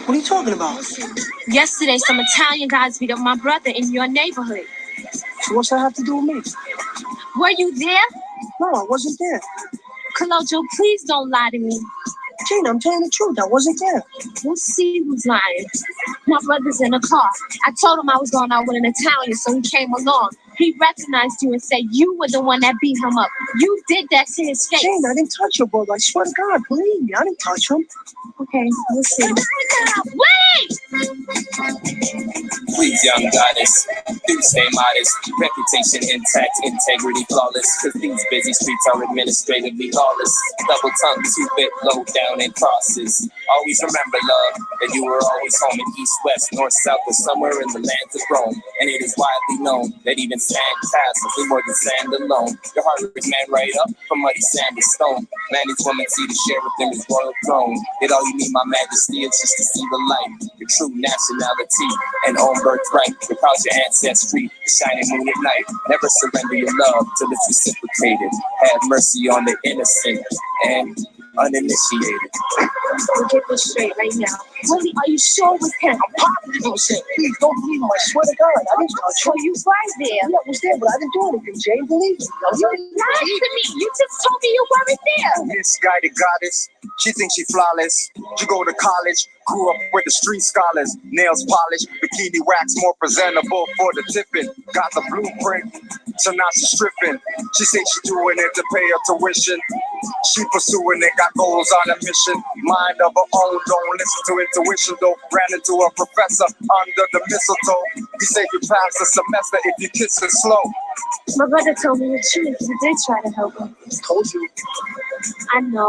What are you talking about? Yesterday, some Italian guys beat up my brother in your neighborhood. So what's that have to do with me? Were you there? No, I wasn't there. Colojo, please don't lie to me. Gina, I'm telling the truth. I wasn't there. We'll see who's lying. My brother's in the car. I told him I was going out with an Italian, so he came along. He recognized you and said you were the one that beat him up. You did that to his face. Gina, I didn't touch your brother. I swear to God, believe me, I didn't touch him. Okay, we'll see. Wait! Please, young goddess, do stay modest. Reputation intact, integrity flawless. Cause these busy streets are administratively lawless. Double tongue, 2-bit, low down and crosses. Always remember, love, that you were always home in east, west, north, south, or somewhere in the lands of Rome. And it is widely known that even sand castles is more than sand alone. Your heart is man right up from muddy sand to stone. Man is woman, see the share within his royal throne. Yet all you need, my majesty, is just to see the light. Your true nationality and own birthright. Your proud your ancestry, the shining moon at night. Never surrender your love till it's reciprocated. Have mercy on the innocent and uninitiated. We'll get this straight right now. Willie, are you sure it was him? I'm positive it was him. Please don't believe him. I swear to God, I didn't touch him. So you right there. Yeah, I was there, but I didn't do anything, Jane. Believe me. You lied to me. You just told me you weren't there. Misguided goddess, she thinks she flawless. She go to college, grew up with the street scholars. Nails polished, bikini wax more presentable for the tipping. Got the blueprint, so now she's stripping. She say she doing it to pay her tuition. She pursuing it, got goals on a mission. Mind of her own, don't listen to intuition though. Ran into a professor under the mistletoe. He said you pass the semester if you kiss it slow. My brother told me the truth. You did try to help him. Told you. I know.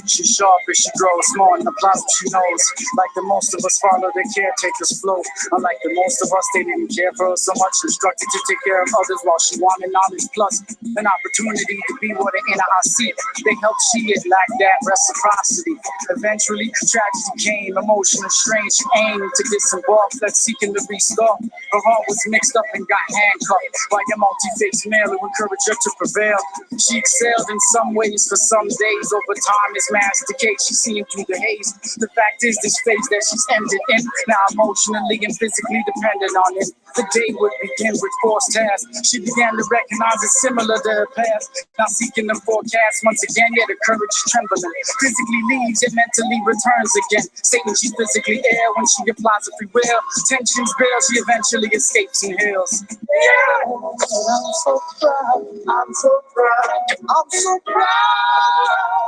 She's sharp as she grows, smart and applies what she knows. Like the most of us follow the caretaker's flow. Unlike the most of us, they didn't care for her so much. Instructed to take care of others while she wanted knowledge plus an opportunity to be what the inner I see. They helped she get lack that reciprocity. Eventually, tragedy came, emotional strain. She aimed to disembark, that's seeking to restart. Her heart was mixed up and got handcuffed by a multi-faced male who encouraged her to prevail. She excelled in some ways for some days. Over time, masticate, she seen through the haze. The fact is, this phase that she's ended in, now emotionally and physically dependent on him. The day would begin with forced tasks. She began to recognize it's similar to her past. Now seeking the forecast once again, yet her courage is trembling. Physically leaves, yet mentally returns again. Stating she's physically ill when she applies her free will. Tensions build, she eventually escapes and heals. Yeah! I'm so proud, I'm so proud, I'm so proud.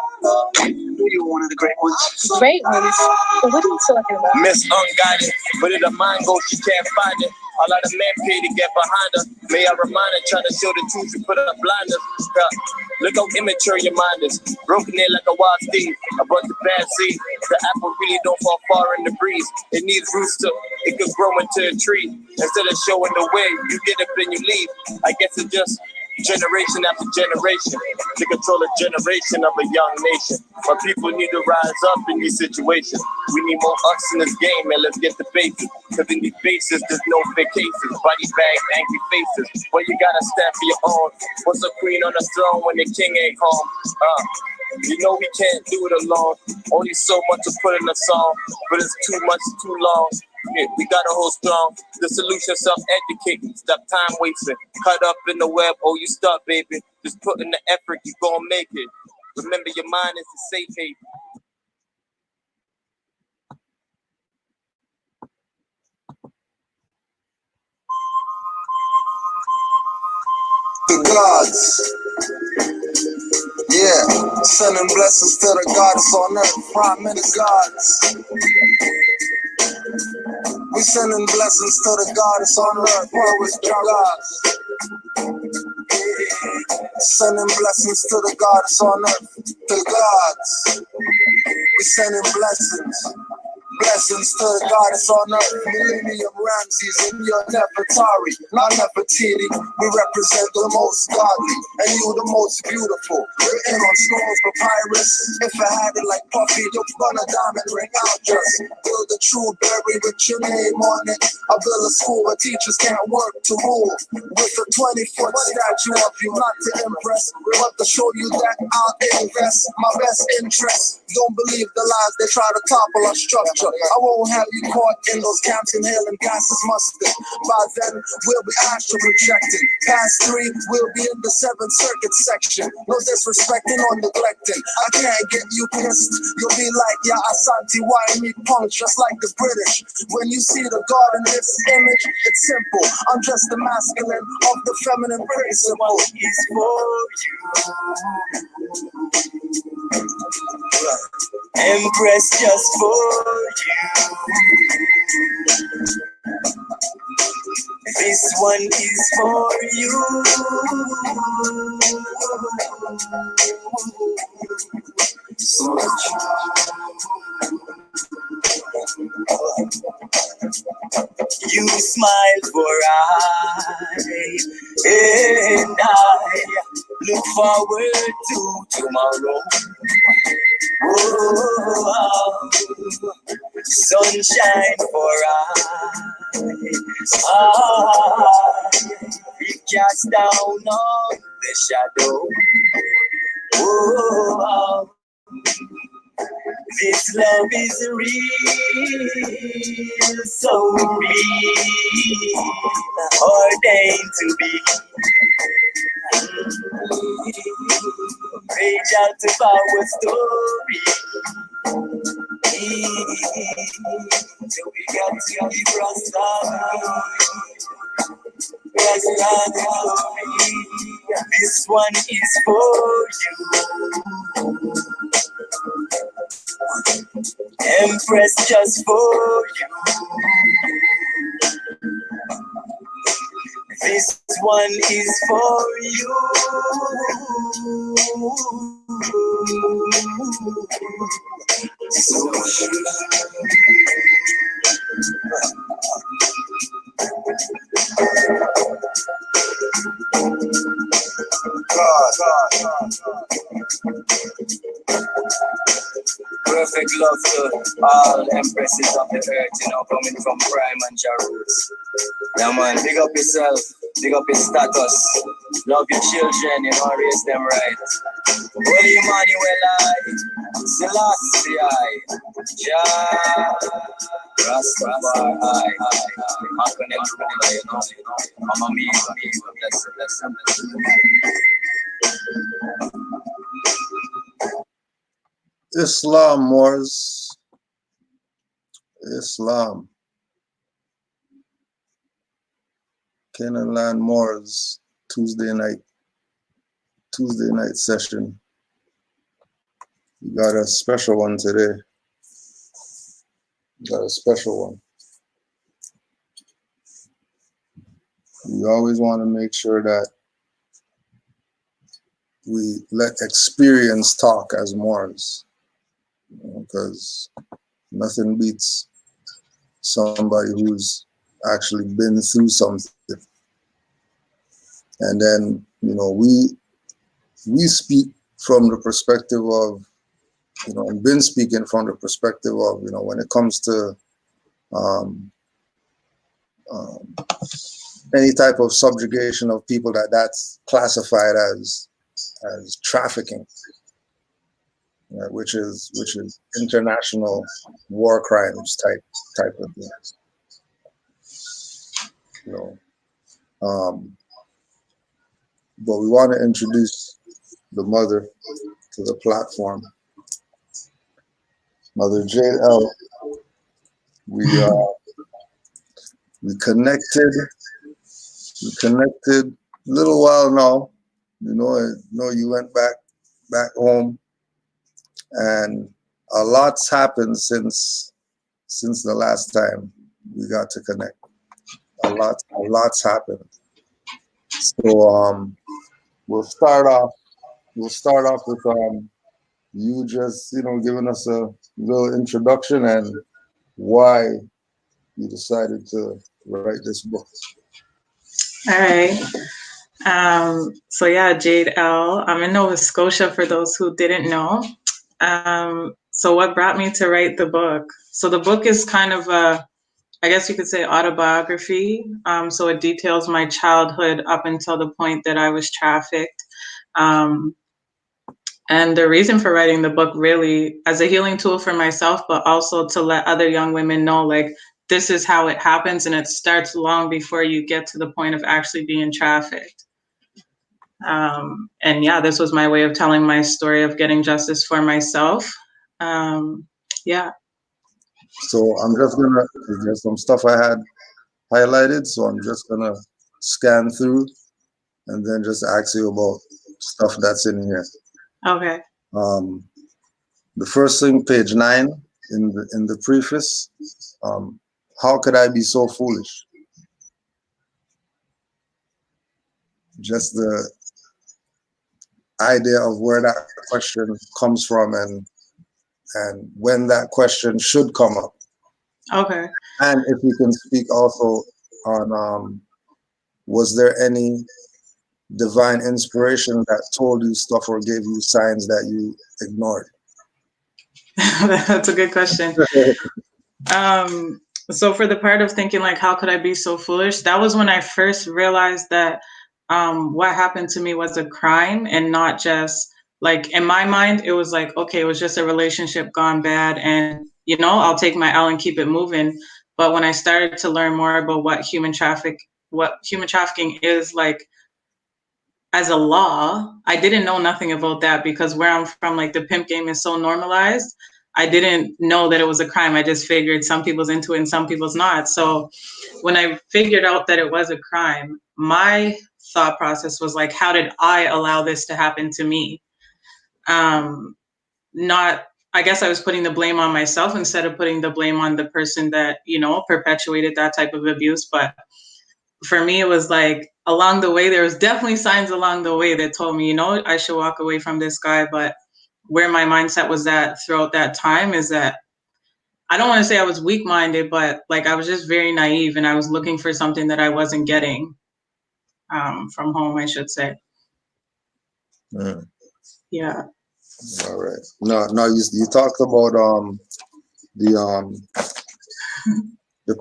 You're one of the great ones. Great ones? But what are you talking about? Miss Unguided, but in her mind goes, she can't find it. A lot of men pay to get behind her. May I remind her, trying to show the truth, you put up blinders. Look how immature your mind is. Broken in like a wild steed, a bunch of bad seed. The apple really don't fall far in the breeze. It needs roots to, it could grow into a tree. Instead of showing the way, you get up and you leave. I guess it's just generation after generation to control a generation of a young nation. But people need to rise up in these situations. We need more us in this game, and let's get the basics. Cause in these bases, there's no fake cases. Body bags, angry faces. But you gotta stand for your own. What's a queen on the throne when the king ain't home? You know we can't do it alone. Only so much to put in a song, but it's too much, too long. Yeah, we gotta hold strong. The solution, self-educating. Stop time wasting. Cut up in the web. Oh, you stuck, baby. Just put in the effort. You gonna make it. Remember, your mind is a safe haven. The gods. Yeah, sending blessings to the goddess on earth, prime minister gods. We sending blessings to the goddess on earth, poets, gods. Sending blessings to the goddess on earth, the gods. We sending blessings. Blessings to the goddess on earth, Millennium Ramses and your Nefertari, not Nefertiti. We represent the most godly, and you the most beautiful. Written on stones, papyrus. If I had it like Puffy, you'll run a diamond ring out just. Build a true berry with your name on it. I build a school where teachers can't work to rule. With a 20-foot statue of you, not to impress, but to show you that I'll invest my best interest. Don't believe the lies they try to topple our structure. culture. I won't have you caught in those camps inhaling gases mustard. By then, we'll be astral projecting. Past 3, we'll be in the 7th Circuit section. No disrespecting or neglecting. I can't get you pissed. You'll be like, yeah, Asante, why me punch? Just like the British. When you see the God in this image, it's simple. I'm just the masculine of the feminine principle. Is for you. Empress, just for you. This one is for you. So you smile for I, and I look forward to tomorrow. Oh, sunshine for I be cast down on the shadow. Oh, this love is real, so real, ordained to be. Reach out to our story. So we got to be Rasta. This one is for you. Empress, just for you. This one is for you. So perfect love to all empresses of the earth, coming from Prime and Jarus. Yeah, man, big up yourself, big up your status, love your children, raise them right. Holy Emmanuel, Selassie, Jah, Rastafari, I connect with you, Mama Mia, bless them. Islam, Moors. Islam. Canaanland Moors, Tuesday night session. We got a special one today. We always want to make sure that we let experience talk as Moors, because nothing beats somebody who's actually been through something. And then, we speak from the perspective of, and been speaking from the perspective of, when it comes to any type of subjugation of people that's classified as trafficking, right, which is international war crimes type of things. But we want to introduce the mother to the platform, Mother Jade L. We connected a little while now. I know you went back home, and a lot's happened since the last time we got to connect. A lot's happened. So we'll start off with you just giving us a little introduction and why you decided to write this book. All right. So yeah, Jade L. I'm in Nova Scotia for those who didn't know. So what brought me to write the book? So the book is kind of I guess you could say autobiography. So it details my childhood up until the point that I was trafficked. And the reason for writing the book really as a healing tool for myself, but also to let other young women know, like, this is how it happens, and it starts long before you get to the point of actually being trafficked. And yeah, this was my way of telling my story of getting justice for myself. Yeah. So I'm just gonna, there's some stuff I had highlighted, so I'm just gonna scan through and then just ask you about stuff that's in here. Okay. The first thing, page 9, in the preface, how could I be so foolish? Just the idea of where that question comes from and when that question should come up. Okay. And if you can speak also on was there any divine inspiration that told you stuff or gave you signs that you ignored? That's a good question. So for the part of thinking like, how could I be so foolish? That was when I first realized that what happened to me was a crime, and not just like, in my mind, it was like, okay, it was just a relationship gone bad, and you know, I'll take my L and keep it moving. But when I started to learn more about what human trafficking is like as a law, I didn't know nothing about that, because where I'm from, like, the pimp game is so normalized. I didn't know that it was a crime. I just figured some people's into it and some people's not. So when I figured out that it was a crime, my thought process was like, how did I allow this to happen to me? I guess I was putting the blame on myself instead of putting the blame on the person that, you know, perpetuated that type of abuse. But for me, it was like, along the way, there was definitely signs along the way that told me, you know, I should walk away from this guy. But where my mindset was at throughout that time is that, I don't want to say I was weak-minded, but like, I was just very naive, and I was looking for something that I wasn't getting from home, I should say. Mm. Yeah. All right. No, you talked about the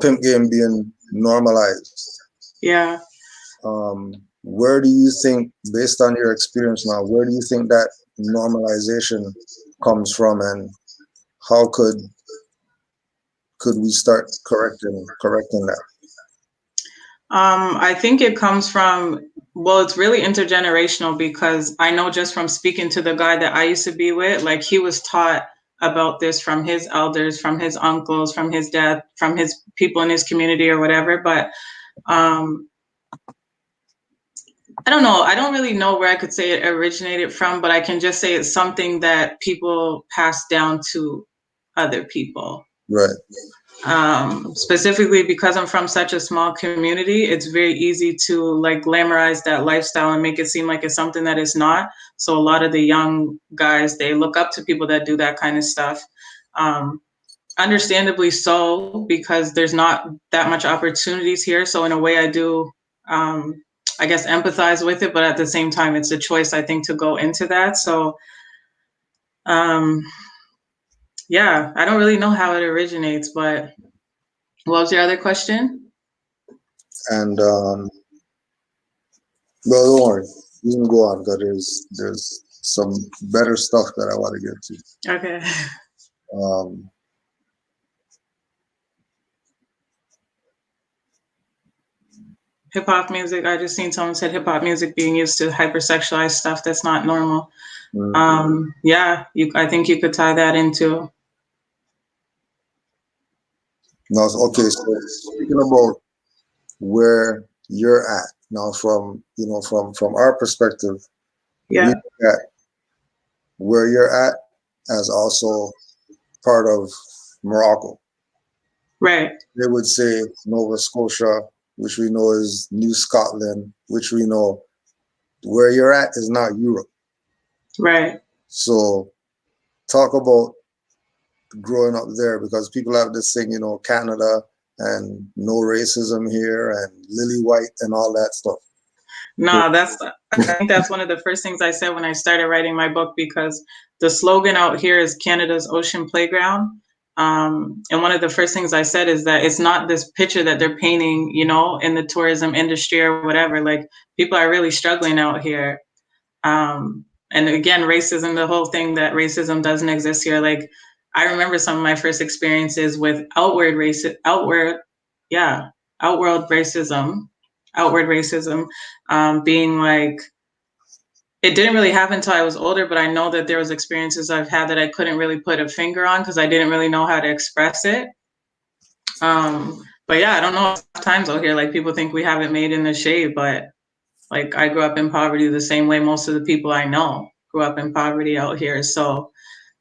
pimp game being normalized. Yeah. Where do you think, based on your experience now, where do you think that normalization comes from, and how could we start correcting that? I think it comes from, well, it's really intergenerational, because I know just from speaking to the guy that I used to be with, like, he was taught about this from his elders, from his uncles, from his dad, from his people in his community or whatever. But I don't know. I don't really know where I could say it originated from, but I can just say it's something that people pass down to other people. Right. Specifically because I'm from such a small community, it's very easy to like glamorize that lifestyle and make it seem like it's something that it's not. So a lot of the young guys, they look up to people that do that kind of stuff. Understandably so, because there's not that much opportunities here. So in a way I do, I guess, empathize with it, but at the same time, it's a choice, I think, to go into that. So yeah, I don't really know how it originates, but what was your other question? And well, don't worry, you can go on, because there's some better stuff that I want to get to. Okay. Hip hop music. I just seen someone said hip hop music being used to hypersexualize stuff that's not normal. Mm-hmm. Yeah, I think you could tie that into. No, okay. So speaking about where you're at now, from our perspective, yeah, we look at where you're at as also part of Morocco. Right. They would say Nova Scotia, which we know is New Scotland, which we know where you're at is not Europe. Right. So talk about growing up there, because people have this thing, Canada and no racism here and lily white and all that stuff. No, I think that's one of the first things I said when I started writing my book, because the slogan out here is Canada's ocean playground. And one of the first things I said is that it's not this picture that they're painting, in the tourism industry or whatever. Like, people are really struggling out here. And And again, racism, the whole thing that racism doesn't exist here. Like, I remember some of my first experiences with outward racism, being like, it didn't really happen until I was older, but I know that there was experiences I've had that I couldn't really put a finger on because I didn't really know how to express it. But yeah, I don't know. Times out here, like, people think we have it made in the shade, but like, I grew up in poverty the same way most of the people I know grew up in poverty out here. So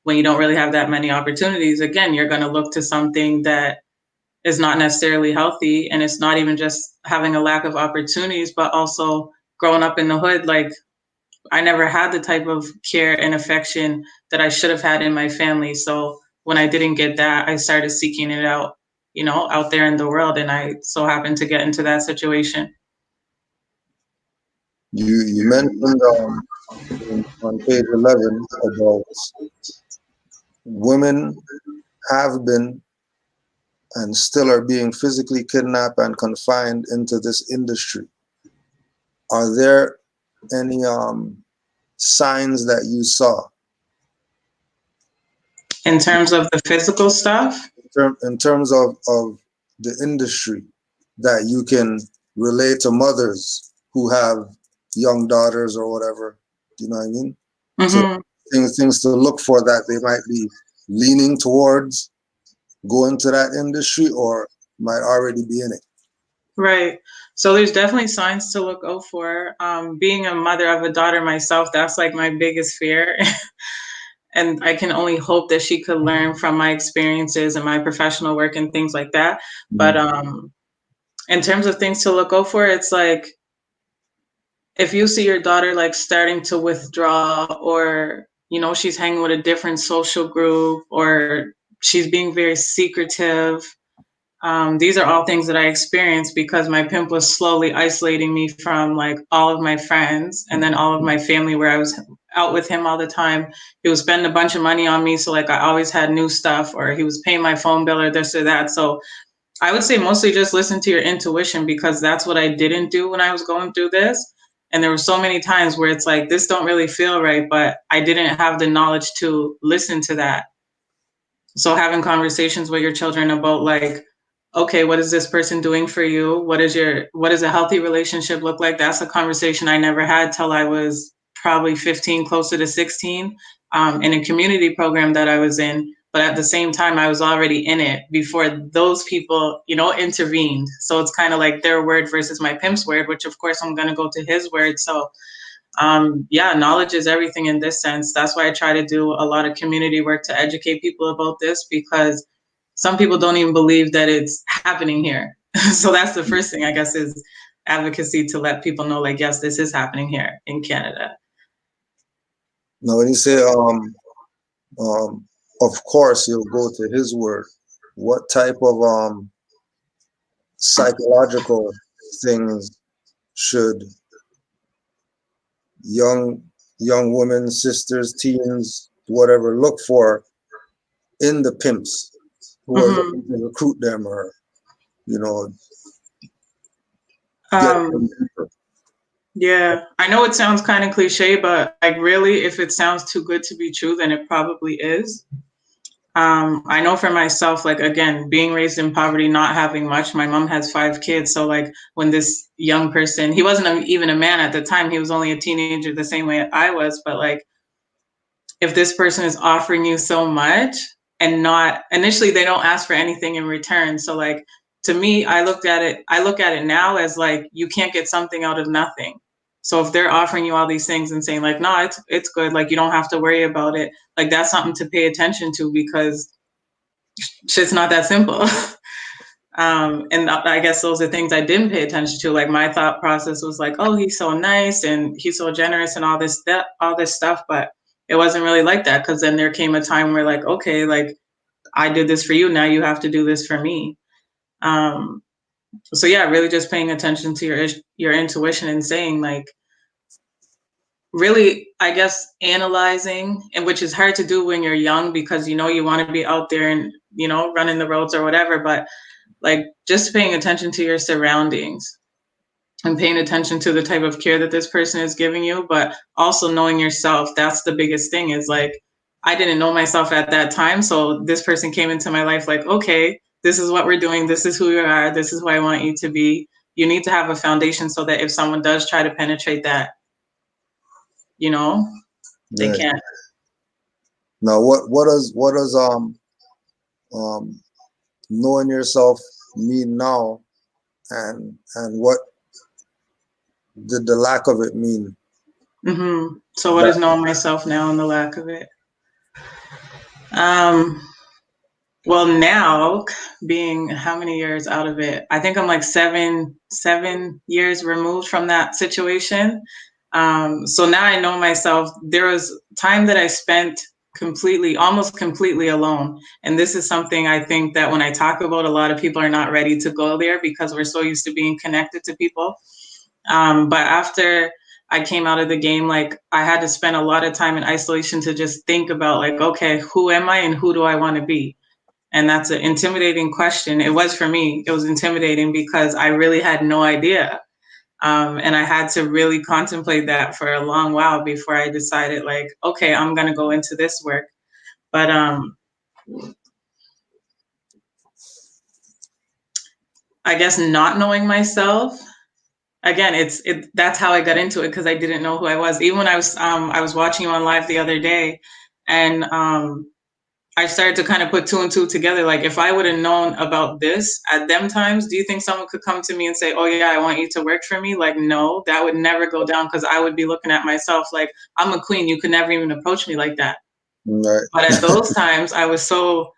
when you don't really have that many opportunities, again, you're going to look to something that is not necessarily healthy. And it's not even just having a lack of opportunities, but also growing up in the hood. Like, I never had the type of care and affection that I should have had in my family. So when I didn't get that, I started seeking it out, you know, out there in the world. And I so happened to get into that situation. You mentioned on page 11 about women have been and still are being physically kidnapped and confined into this industry. Are there any signs that you saw? In terms of the physical stuff? In terms of the industry, that you can relate to mothers who have young daughters or whatever, do you know what I mean? Mm-hmm. So things to look for that they might be leaning towards going to that industry or might already be in it. Right. So there's definitely signs to look out for. Being a mother of a daughter myself, that's like my biggest fear. And I can only hope that she could learn from my experiences and my professional work and things like that. Mm-hmm. But in terms of things to look out for, it's like, if you see your daughter like starting to withdraw, or, you know, she's hanging with a different social group, or she's being very secretive, these are all things that I experienced because my pimp was slowly isolating me from like all of my friends and then all of my family, where I was out with him all the time. He was spending a bunch of money on me. So like, I always had new stuff, or he was paying my phone bill or this or that. So I would say mostly just listen to your intuition, because that's what I didn't do when I was going through this. And there were so many times where it's like, this don't really feel right, but I didn't have the knowledge to listen to that. So having conversations with your children about like, okay, what is this person doing for you? What does a healthy relationship look like? That's a conversation I never had till I was probably 15, closer to 16, in a community program that I was in. But at the same time, I was already in it before those people, you know, intervened. So it's kind of like their word versus my pimp's word, which of course I'm going to go to his word. So yeah, knowledge is everything in this sense. That's why I try to do a lot of community work to educate people about this, because some people don't even believe that it's happening here. So that's the first thing, I guess, is advocacy, to let people know, like, yes, this is happening here in Canada. Now, when you say, of course, you'll go to his word, what type of psychological things should young women, sisters, teens, whatever, look for in the pimps who are looking to recruit them, or, you know, yeah, I know it sounds kind of cliche, but like, really, if it sounds too good to be true, then it probably is. I know for myself, like, again, being raised in poverty, not having much, my mom has 5 kids. So like, when this young person, he wasn't even a man at the time, he was only a teenager, the same way I was. But like, if this person is offering you so much and not, initially they don't ask for anything in return. So like, to me, I look at it now as like, you can't get something out of nothing. So if they're offering you all these things and saying like, no, it's good, like, you don't have to worry about it, like, that's something to pay attention to, because shit's not that simple. And I guess those are things I didn't pay attention to. Like, my thought process was like, oh, he's so nice and he's so generous and all this stuff, but it wasn't really like that, because then there came a time where like, okay, like, I did this for you, now you have to do this for me. So yeah, really just paying attention to your intuition and saying like, really, I guess, analyzing, and which is hard to do when you're young, because, you know, you want to be out there and, you know, running the roads or whatever, but like, just paying attention to your surroundings and paying attention to the type of care that this person is giving you, but also knowing yourself. That's the biggest thing, is like, I didn't know myself at that time. So this person came into my life like, okay, this is what we're doing. This is who you are. This is who I want you to be. You need to have a foundation so that if someone does try to penetrate that, you know, they Right. can't. Now, what does knowing yourself mean now, and what did the lack of it mean? Mm-hmm. So what is knowing myself now and the lack of it? Well, now, being how many years out of it? I think I'm like seven years removed from that situation. So now I know myself. There was time that I spent almost completely alone. And this is something I think that when I talk about, a lot of people are not ready to go there because we're so used to being connected to people. But after I came out of the game, like, I had to spend a lot of time in isolation to just think about, like, okay, who am I and who do I want to be? And that's an intimidating question. It was for me. It was intimidating because I really had no idea. And I had to really contemplate that for a long while before I decided, like, okay, I'm going to go into this work. But I guess not knowing myself, again, that's how I got into it, because I didn't know who I was. Even when I was watching you on live the other day, and I started to kind of put two and two together. Like, if I would have known about this at them times, do you think someone could come to me and say, oh yeah, I want you to work for me? Like, no, that would never go down, because I would be looking at myself like, I'm a queen. You could never even approach me like that. Right. But at those times, I was so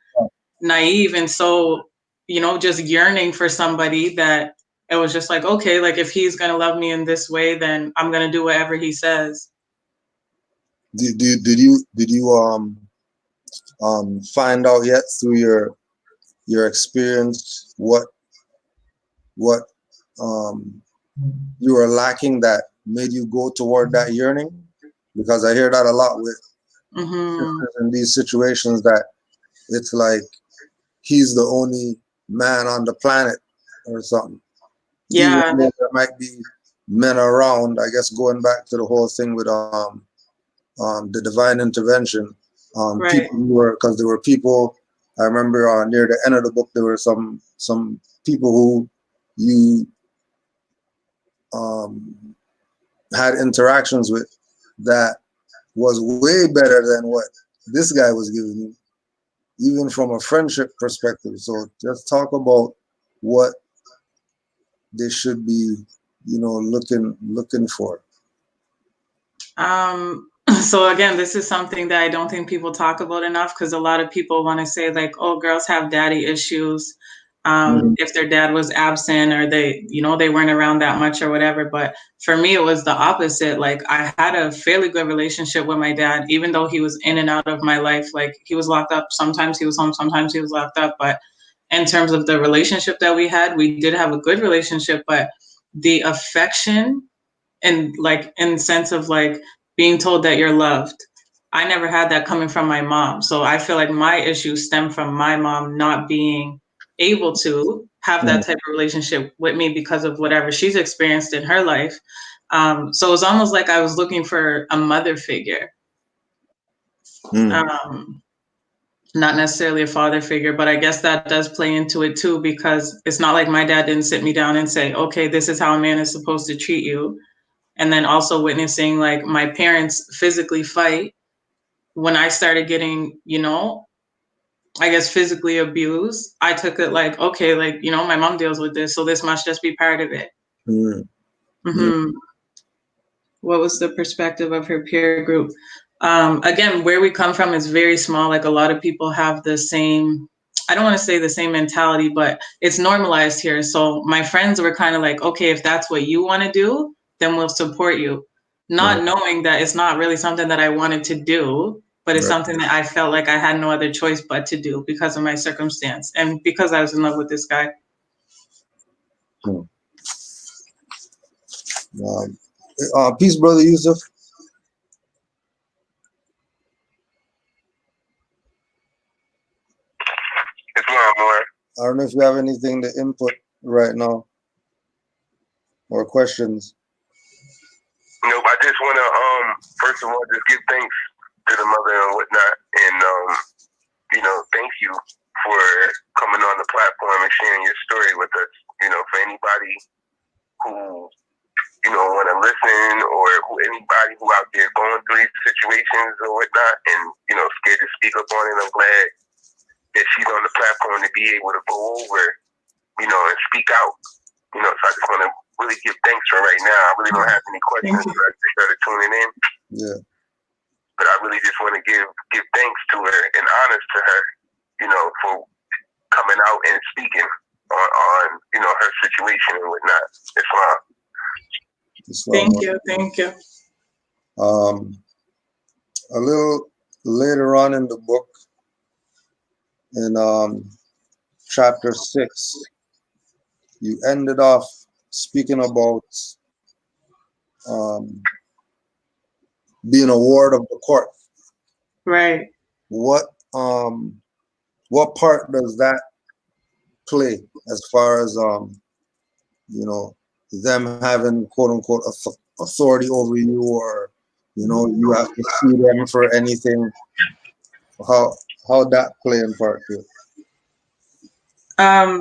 naive and so, just yearning for somebody that it was just like, okay, like, if he's going to love me in this way, then I'm going to do whatever he says. Did you find out yet through your experience what you were lacking that made you go toward that yearning? Because I hear that a lot with in these situations, that it's like he's the only man on the planet or something. Yeah. Even though there might be men around, I guess, going back to the whole thing with the divine intervention. Right. People who were, because there were people, I remember near the end of the book, there were some people who you had interactions with that was way better than what this guy was giving you, even from a friendship perspective. So just talk about what they should be, looking for. So again, this is something that I don't think people talk about enough, because a lot of people want to say, like, oh, girls have daddy issues. If their dad was absent, or they weren't around that much or whatever. But for me, it was the opposite. Like, I had a fairly good relationship with my dad, even though he was in and out of my life. Like, he was locked up. Sometimes he was home, sometimes he was locked up. But in terms of the relationship that we had, we did have a good relationship. But the affection, and like, in the sense of like being told that you're loved, I never had that coming from my mom. So I feel like my issues stem from my mom not being able to have that type of relationship with me because of whatever she's experienced in her life. So it was almost like I was looking for a mother figure. Not necessarily a father figure, but I guess that does play into it too, because it's not like my dad didn't sit me down and say, okay, this is how a man is supposed to treat you. And then also witnessing, like, my parents physically fight when I started getting, I guess, physically abused. I took it like, okay, like, my mom deals with this, so this must just be part of it. What was the perspective of her peer group? Again, where we come from is very small. Like, a lot of people have the same, I don't want to say the same mentality, but it's normalized here. So my friends were kind of like, okay, if that's what you want to do, then we'll support you. Not knowing that it's not really something that I wanted to do, but it's something that I felt like I had no other choice but to do because of my circumstance and because I was in love with this guy. Peace, brother Yusuf. I don't know if you have anything to input right now. or questions? Nope. I just want to first of all just give thanks to the mother and whatnot, and thank you for coming on the platform and sharing your story with us. For anybody who want to listen, or anybody who out there going through these situations or whatnot, and scared to speak up on it, I'm glad that she's on the platform to be able to go over, and speak out. So I just want to really give thanks for right now. I really don't have any questions. I just started tuning in. Yeah. But I really just want to give thanks to her and honors to her, for coming out and speaking on her situation and whatnot. Islam. Thank you. A little later on in the book, in chapter 6, you ended off speaking about being a ward of the court. Right. What part does that play as far as them having quote unquote authority over you, or you have to sue them for anything? How that play in part to it?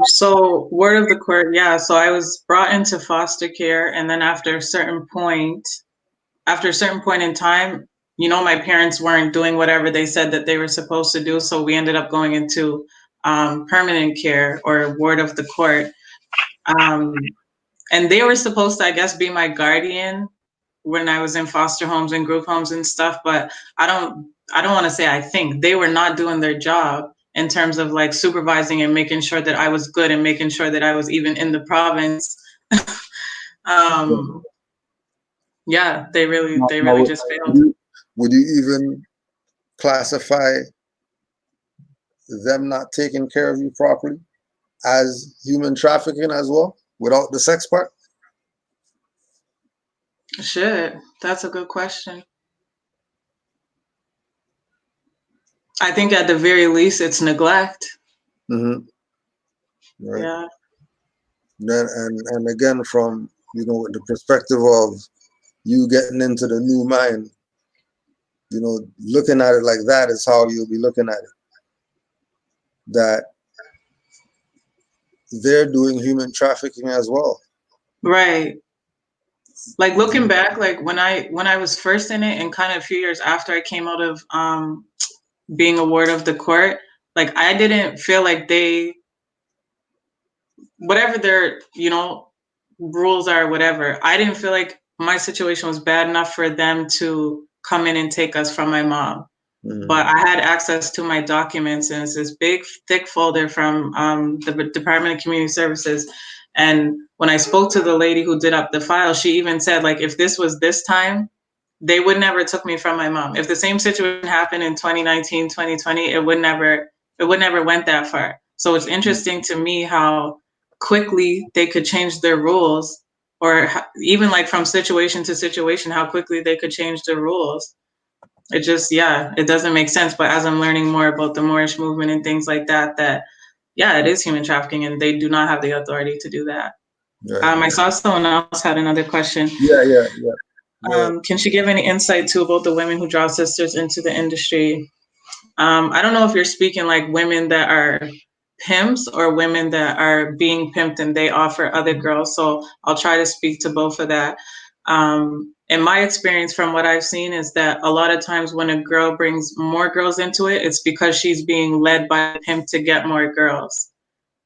So word of the court, yeah. So I was brought into foster care, and then after a certain point in time, my parents weren't doing whatever they said that they were supposed to do. So we ended up going into permanent care, or ward of the court. And they were supposed to, I guess, be my guardian when I was in foster homes and group homes and stuff. But I don't want to say I think they were not doing their job in terms of like supervising and making sure that I was good and making sure that I was even in the province. Yeah, they really just failed. Would you even classify them not taking care of you properly as human trafficking as well, without the sex part? Shit, that's a good question. I think at the very least it's neglect. Mm-hmm. Right. Yeah. Then and again, from with the perspective of you getting into the new mind, looking at it like that is how you'll be looking at it. That they're doing human trafficking as well. Right. Like looking back, like when I was first in it, and kind of a few years after I came out of being a ward of the court, like I didn't feel like they, whatever their rules are, whatever, I didn't feel like my situation was bad enough for them to come in and take us from my mom. Mm-hmm. But I had access to my documents, and it's this big thick folder from the Department of Community Services. And when I spoke to the lady who did up the file, she even said, like, if this was this time, they would never took me from my mom. If the same situation happened in 2019, 2020, it would never went that far. So it's interesting to me how quickly they could change their rules, or even like from situation to situation, how quickly they could change their rules. It just, it doesn't make sense. But as I'm learning more about the Moorish movement and things like that, it is human trafficking, and they do not have the authority to do that. Right. I saw someone else had another question. Yeah. Can she give any insight to about the women who draw sisters into the industry? I don't know if you're speaking like women that are pimps or women that are being pimped and they offer other girls. So I'll try to speak to both of that. In my experience, from what I've seen, is that a lot of times when a girl brings more girls into it, it's because she's being led by a pimp to get more girls.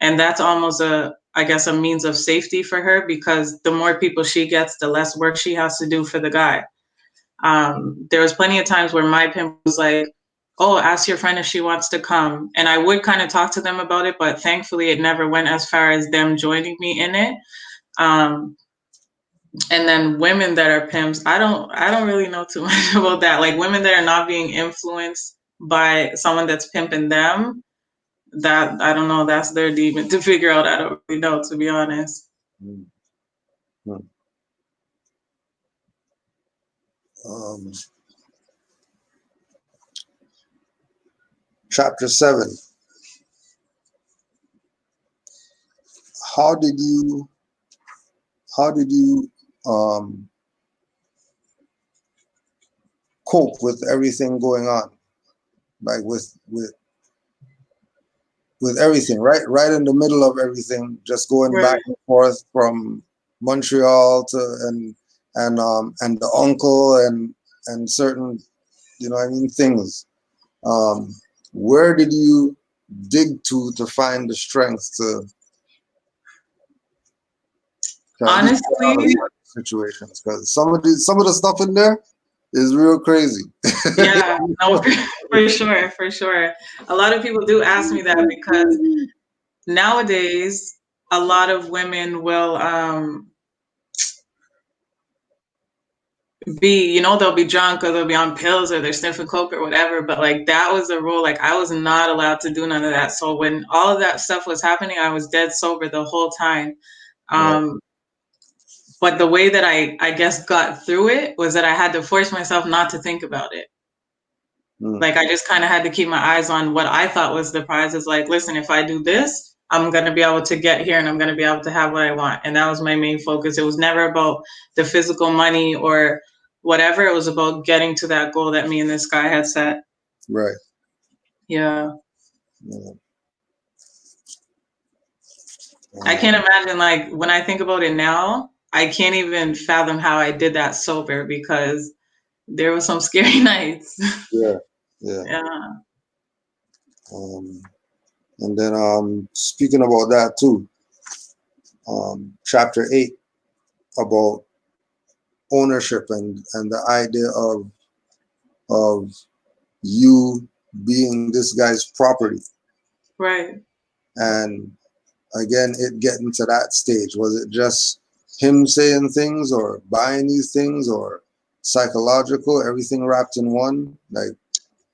And that's almost a means of safety for her, because the more people she gets, the less work she has to do for the guy. There was plenty of times where my pimp was like, oh, ask your friend if she wants to come. And I would kind of talk to them about it, but thankfully it never went as far as them joining me in it. And then women that are pimps, I don't really know too much about that. Like women that are not being influenced by someone that's pimping them, that I don't know, that's their demon to figure out. I don't really know, to be honest. Chapter 7. How did how did you cope with everything going on, like with everything, right in the middle of everything, just going back and forth from Montreal to and the uncle and certain, you know what I mean, things. Where did you dig to find the strength to honestly, situations? Because some of the stuff in there is real crazy. yeah, no, for sure. A lot of people do ask me that because nowadays a lot of women will be, you know, they'll be drunk or they'll be on pills or they're sniffing coke or whatever, but like that was the rule. Like I was not allowed to do none of that. So when all of that stuff was happening, I was dead sober the whole time. But the way that I guess got through it was that I had to force myself not to think about it. Like I just kind of had to keep my eyes on what I thought was the prize. Is like, listen, if I do this, I'm going to be able to get here and I'm going to be able to have what I want. And that was my main focus. It was never about the physical money or whatever. It was about getting to that goal that me and this guy had set. Right. Yeah. I can't imagine, like, when I think about it now, I can't even fathom how I did that sober because there were some scary nights. Yeah. And then speaking about that too, chapter 8 about ownership and the idea of you being this guy's property. Right. And again, it getting to that stage. Was it just him saying things or buying these things or psychological, everything wrapped in one? Like,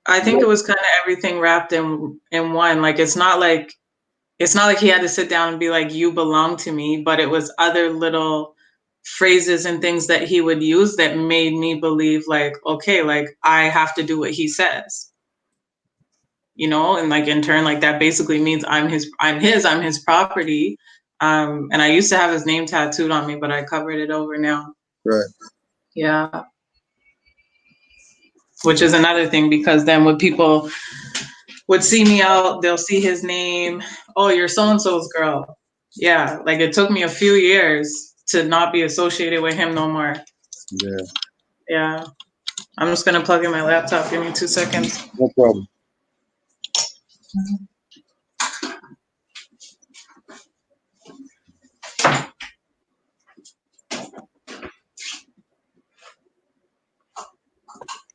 I think it was kind of everything wrapped in one. Like it's not like he had to sit down and be like, you belong to me, but it was other little phrases and things that he would use that made me believe like, okay, like I have to do what he says. You know, and like in turn, like that basically means I'm his property. And I used to have his name tattooed on me, but I covered it over now. Right. Yeah. Which is another thing, because then when people would see me out, they'll see his name. Oh, you're so-and-so's girl. Yeah. Like it took me a few years to not be associated with him no more. Yeah. Yeah. I'm just going to plug in my laptop. Give me 2 seconds. No problem.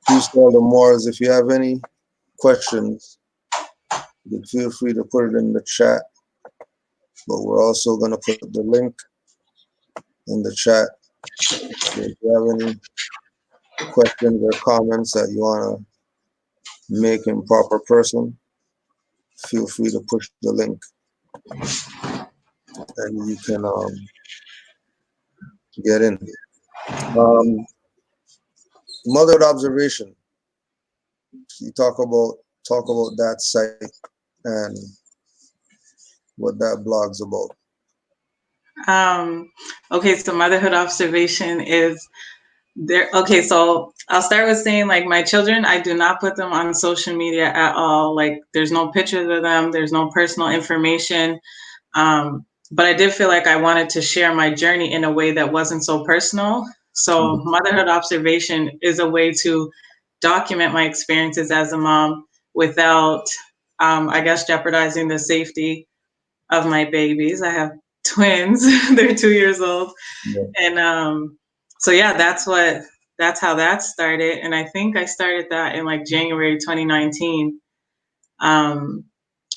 Please tell the Moors if you have any questions, you feel free to put it in the chat. But we're also going to put the link in the chat. So if you have any questions or comments that you want to make in proper person, feel free to push the link and you can get in. Motherhood observation. You talk about that site and what that blog's about. Okay, so Motherhood Observation is there. Okay, so I'll start with saying, like, my children, I do not put them on social media at all. Like, there's no pictures of them, there's no personal information. But I did feel like I wanted to share my journey in a way that wasn't so personal. So Motherhood Observation is a way to document my experiences as a mom without, I guess, jeopardizing the safety of my babies. I have twins. They're 2 years old. Yeah. And so yeah, that's how that started. And I think I started that in like January 2019. And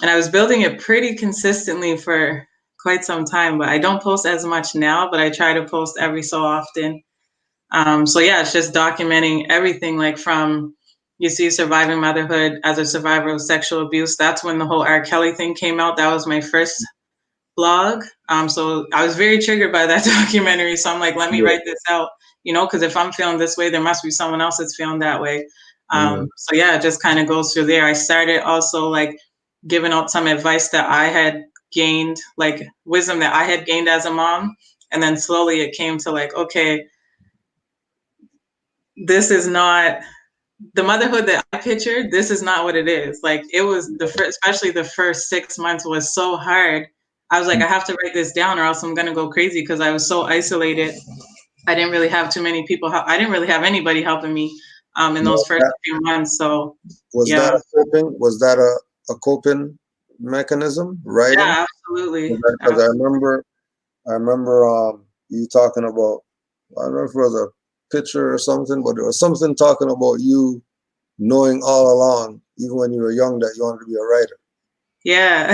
I was building it pretty consistently for quite some time, but I don't post as much now, but I try to post every so often. So yeah, it's just documenting everything, like from, you see, surviving motherhood as a survivor of sexual abuse. That's when the whole R. Kelly thing came out. That was my first blog. So I was very triggered by that documentary. So I'm like, let me write this out, you know, because if I'm feeling this way, there must be someone else that's feeling that way. So yeah, it just kind of goes through there. I started also like giving out some advice that I had gained, like wisdom that I had gained as a mom. And then slowly it came to like, okay, this is not the motherhood that I pictured. This is not what it is. Like it was especially the first 6 months was so hard. I was like, I have to write this down or else I'm going to go crazy because I was so isolated. I didn't really have too many people. I didn't really have anybody helping me in those first few months. So was that a coping mechanism, writing? Yeah, absolutely. Because I remember you talking about, I don't know if it was a picture or something, but there was something talking about you knowing all along, even when you were young, that you wanted to be a writer. Yeah.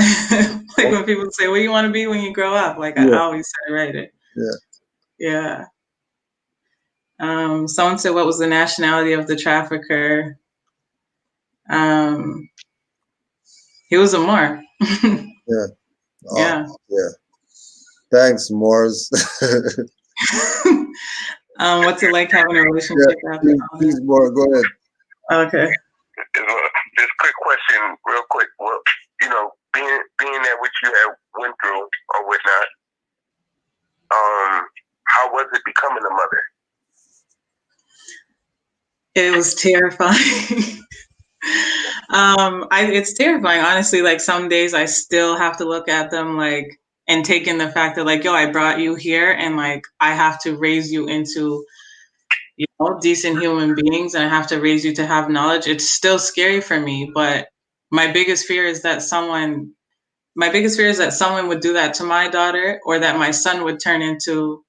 Like when people say, what do you want to be when you grow up? Like I always said writer. Yeah. Someone said, what was the nationality of the trafficker? He was a Moor. Yeah. Thanks, Moors. What's it like having a relationship after all please, that? Moor, go ahead. Okay. Just quick question, real quick. Well, you know, being that which you have went through or whatnot, how was it becoming a mother? It was terrifying. It's terrifying, honestly. Like some days I still have to look at them like and take in the fact that like, yo, I brought you here and like I have to raise you into, you know, decent human beings and I have to raise you to have knowledge. It's still scary for me, but my biggest fear is that someone would do that to my daughter or that my son would turn into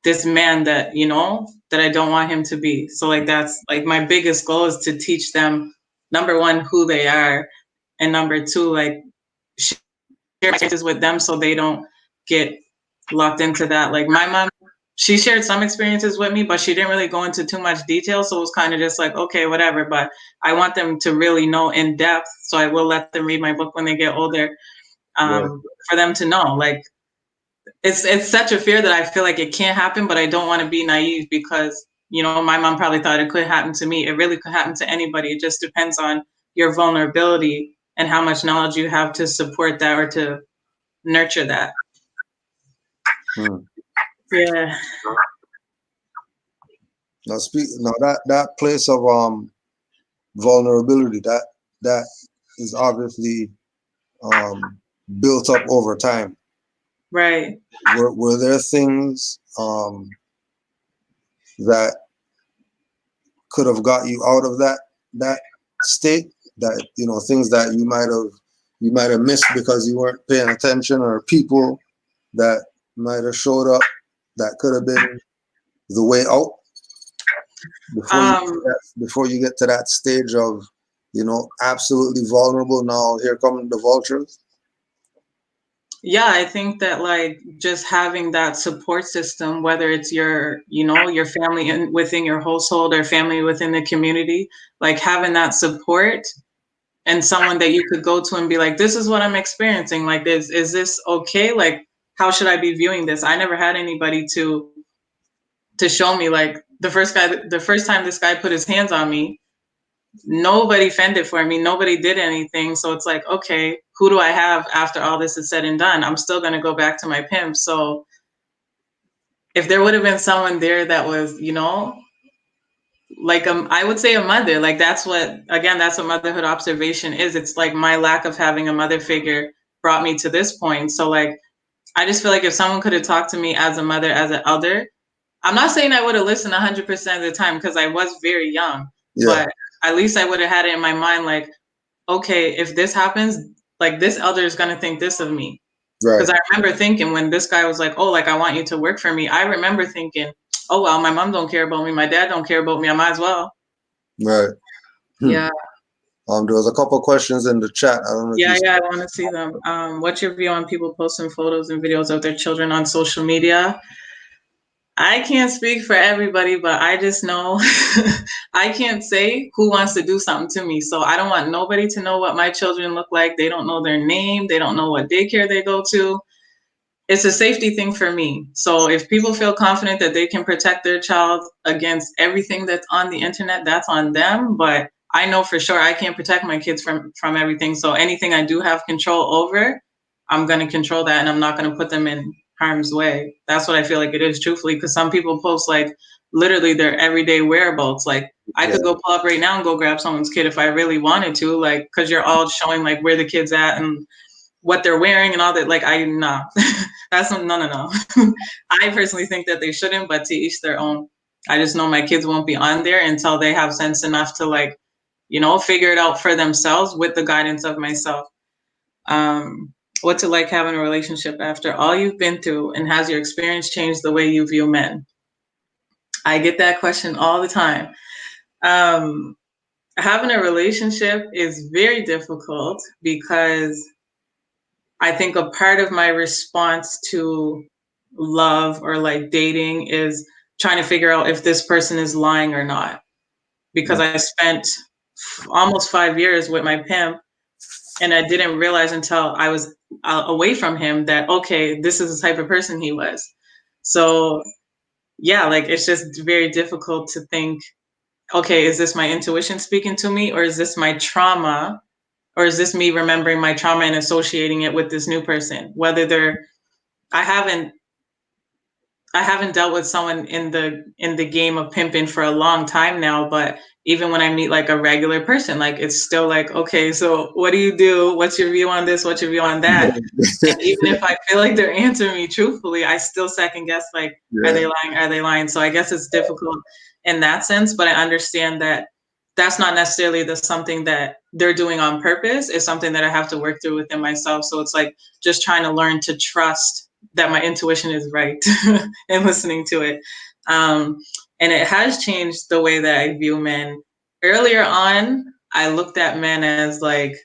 this man that, you know, that I don't want him to be. So like that's like my biggest goal is to teach them, number one, who they are, and number two, like share experiences with them so they don't get locked into that. Like my mom, she shared some experiences with me, but she didn't really go into too much detail. So it was kind of just like, okay, whatever. But I want them to really know in depth. So I will let them read my book when they get older, for them to know. Like it's such a fear that I feel like it can't happen, but I don't want to be naive because, you know, my mom probably thought it could happen to me. It really could happen to anybody. It just depends on your vulnerability and how much knowledge you have to support that or to nurture that. Yeah. Now that place of vulnerability that is obviously built up over time. Right. Were there things that could have got you out of that state, that, you know, things that you might have missed because you weren't paying attention, or people that might have showed up that could have been the way out before you get to that stage of, you know, absolutely vulnerable? Now here come the vultures. Yeah, I think that like just having that support system, whether it's your, you know, your family within your household or family within the community, like having that support and someone that you could go to and be like, this is what I'm experiencing. Like, is this okay? Like, how should I be viewing this? I never had anybody to show me. Like the first time this guy put his hands on me, nobody fended for me. Nobody did anything. So it's like, okay, who do I have after all this is said and done? I'm still going to go back to my pimp. So if there would have been someone there that was, you know, like I would say a mother, like that's what motherhood observation is. It's like my lack of having a mother figure brought me to this point. So like, I just feel like if someone could have talked to me as a mother, as an elder, I'm not saying I would have listened 100% of the time because I was very young, but at least I would have had it in my mind, like, okay, if this happens, like this elder is going to think this of me. Because I remember thinking when this guy was like, oh, like, I want you to work for me. I remember thinking, oh, well, my mom don't care about me. My dad don't care about me. I might as well. Right. Yeah. There was a couple of questions in the chat. I don't know. I want to see them. What's your view on people posting photos and videos of their children on social media? I can't speak for everybody, but I just know I can't say who wants to do something to me. So I don't want nobody to know what my children look like. They don't know their name. They don't know what daycare they go to. It's a safety thing for me. So if people feel confident that they can protect their child against everything that's on the internet, that's on them. But I know for sure I can't protect my kids from everything. So anything I do have control over, I'm going to control that, and I'm not going to put them in harm's way. That's what I feel like it is, truthfully, because some people post like literally their everyday whereabouts. Like I could go pull up right now and go grab someone's kid if I really wanted to, like, because you're all showing like where the kid's at and what they're wearing and all that. Like that's no. I personally think that they shouldn't, but to each their own. I just know my kids won't be on there until they have sense enough to, like, you know, figure it out for themselves with the guidance of myself. What's it like having a relationship after all you've been through, and has your experience changed the way you view men? I get that question all the time. Having a relationship is very difficult because I think a part of my response to love or like dating is trying to figure out if this person is lying or not. Because I spent almost 5 years with my pimp, and I didn't realize until I was away from him that, okay, this is the type of person he was. So yeah, like it's just very difficult to think, okay, is this my intuition speaking to me, or is this my trauma, or is this me remembering my trauma and associating it with this new person? Whether I haven't dealt with someone in the game of pimping for a long time now, but even when I meet like a regular person, like it's still like, okay, so what do you do? What's your view on this? What's your view on that? And even if I feel like they're answering me truthfully, I still second guess, like, are they lying? Are they lying? So I guess it's difficult in that sense, but I understand that that's not necessarily something that they're doing on purpose. It's something that I have to work through within myself. So it's like just trying to learn to trust that my intuition is right and listening to it. And it has changed the way that I view men. Earlier on, I looked at men as like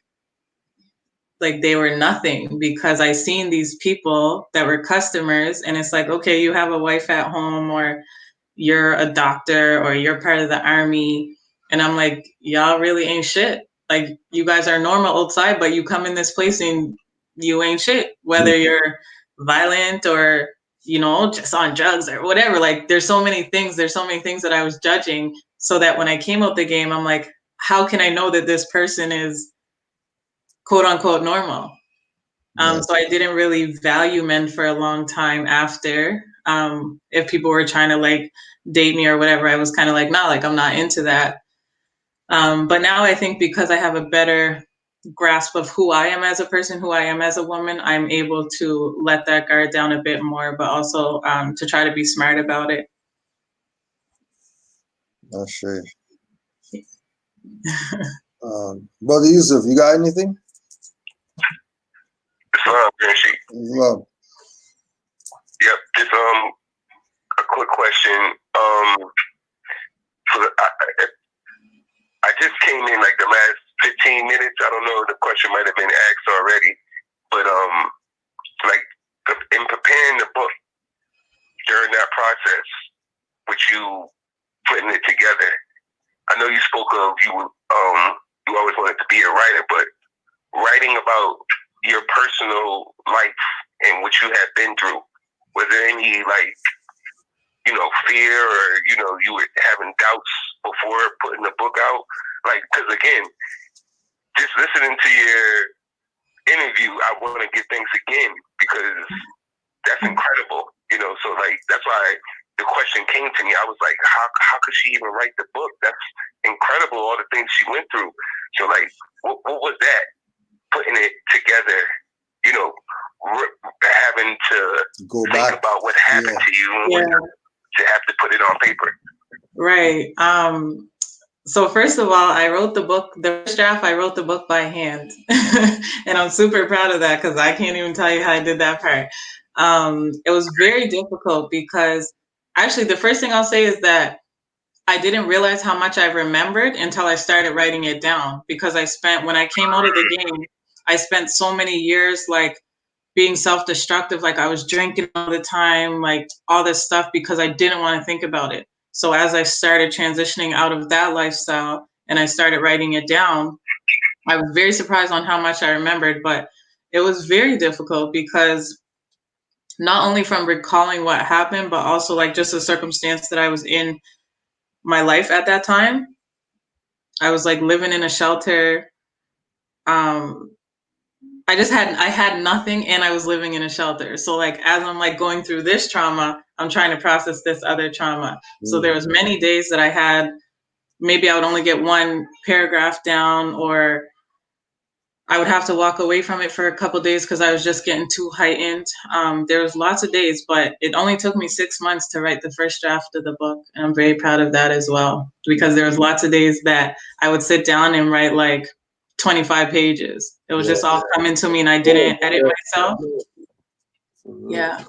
they were nothing, because I seen these people that were customers, and it's like, okay, you have a wife at home, or you're a doctor, or you're part of the army. And I'm like, y'all really ain't shit. Like, you guys are normal outside, but you come in this place and you ain't shit, whether you're violent or, you know, just on drugs or whatever. Like, there's so many things that I was judging, so that when I came out the game, I'm like, how can I know that this person is quote unquote normal? So I didn't really value men for a long time after. If people were trying to like date me or whatever, I was kind of like, nah, like I'm not into that. But now I think because I have a better grasp of who I am as a person, who I am as a woman, I'm able to let that guard down a bit more, but also to try to be smart about it. That's true. Brother Yusuf, you got anything? Islam. Yep, just a quick question. So I just came in like the last 15 minutes. I don't know, the question might have been asked already, but like in preparing the book, during that process, with you putting it together, I know you spoke of you always wanted to be a writer, but writing about your personal life and what you have been through, was there any like, you know, fear, or, you know, you were having doubts before putting the book out? Like, because again, just listening to your interview, I want to get things again, because that's incredible, you know. So like, that's why the question came to me. I was like, how could she even write the book? That's incredible, all the things she went through. So like, what was that? Putting it together, you know, having to go think back about what happened to you, and to have to put it on paper. Right. So first of all, I wrote the book, the first draft, I wrote the book by hand. And I'm super proud of that, because I can't even tell you how I did that part. It was very difficult because actually the first thing I'll say is that I didn't realize how much I remembered until I started writing it down, because when I came out of the game, I spent so many years like being self-destructive, like I was drinking all the time, like all this stuff, because I didn't want to think about it. So as I started transitioning out of that lifestyle and I started writing it down, I was very surprised on how much I remembered, but it was very difficult because not only from recalling what happened, but also like just the circumstance that I was in my life at that time. I was like living in a shelter. I had nothing, and I was living in a shelter. So like as I'm like going through this trauma, I'm trying to process this other trauma. So there was many days that I had, maybe I would only get one paragraph down, or I would have to walk away from it for a couple of days because I was just getting too heightened. There was lots of days, but it only took me 6 months to write the first draft of the book. And I'm very proud of that as well, because there was lots of days that I would sit down and write like 25 pages. It was just all coming to me, and I didn't edit myself. Yeah.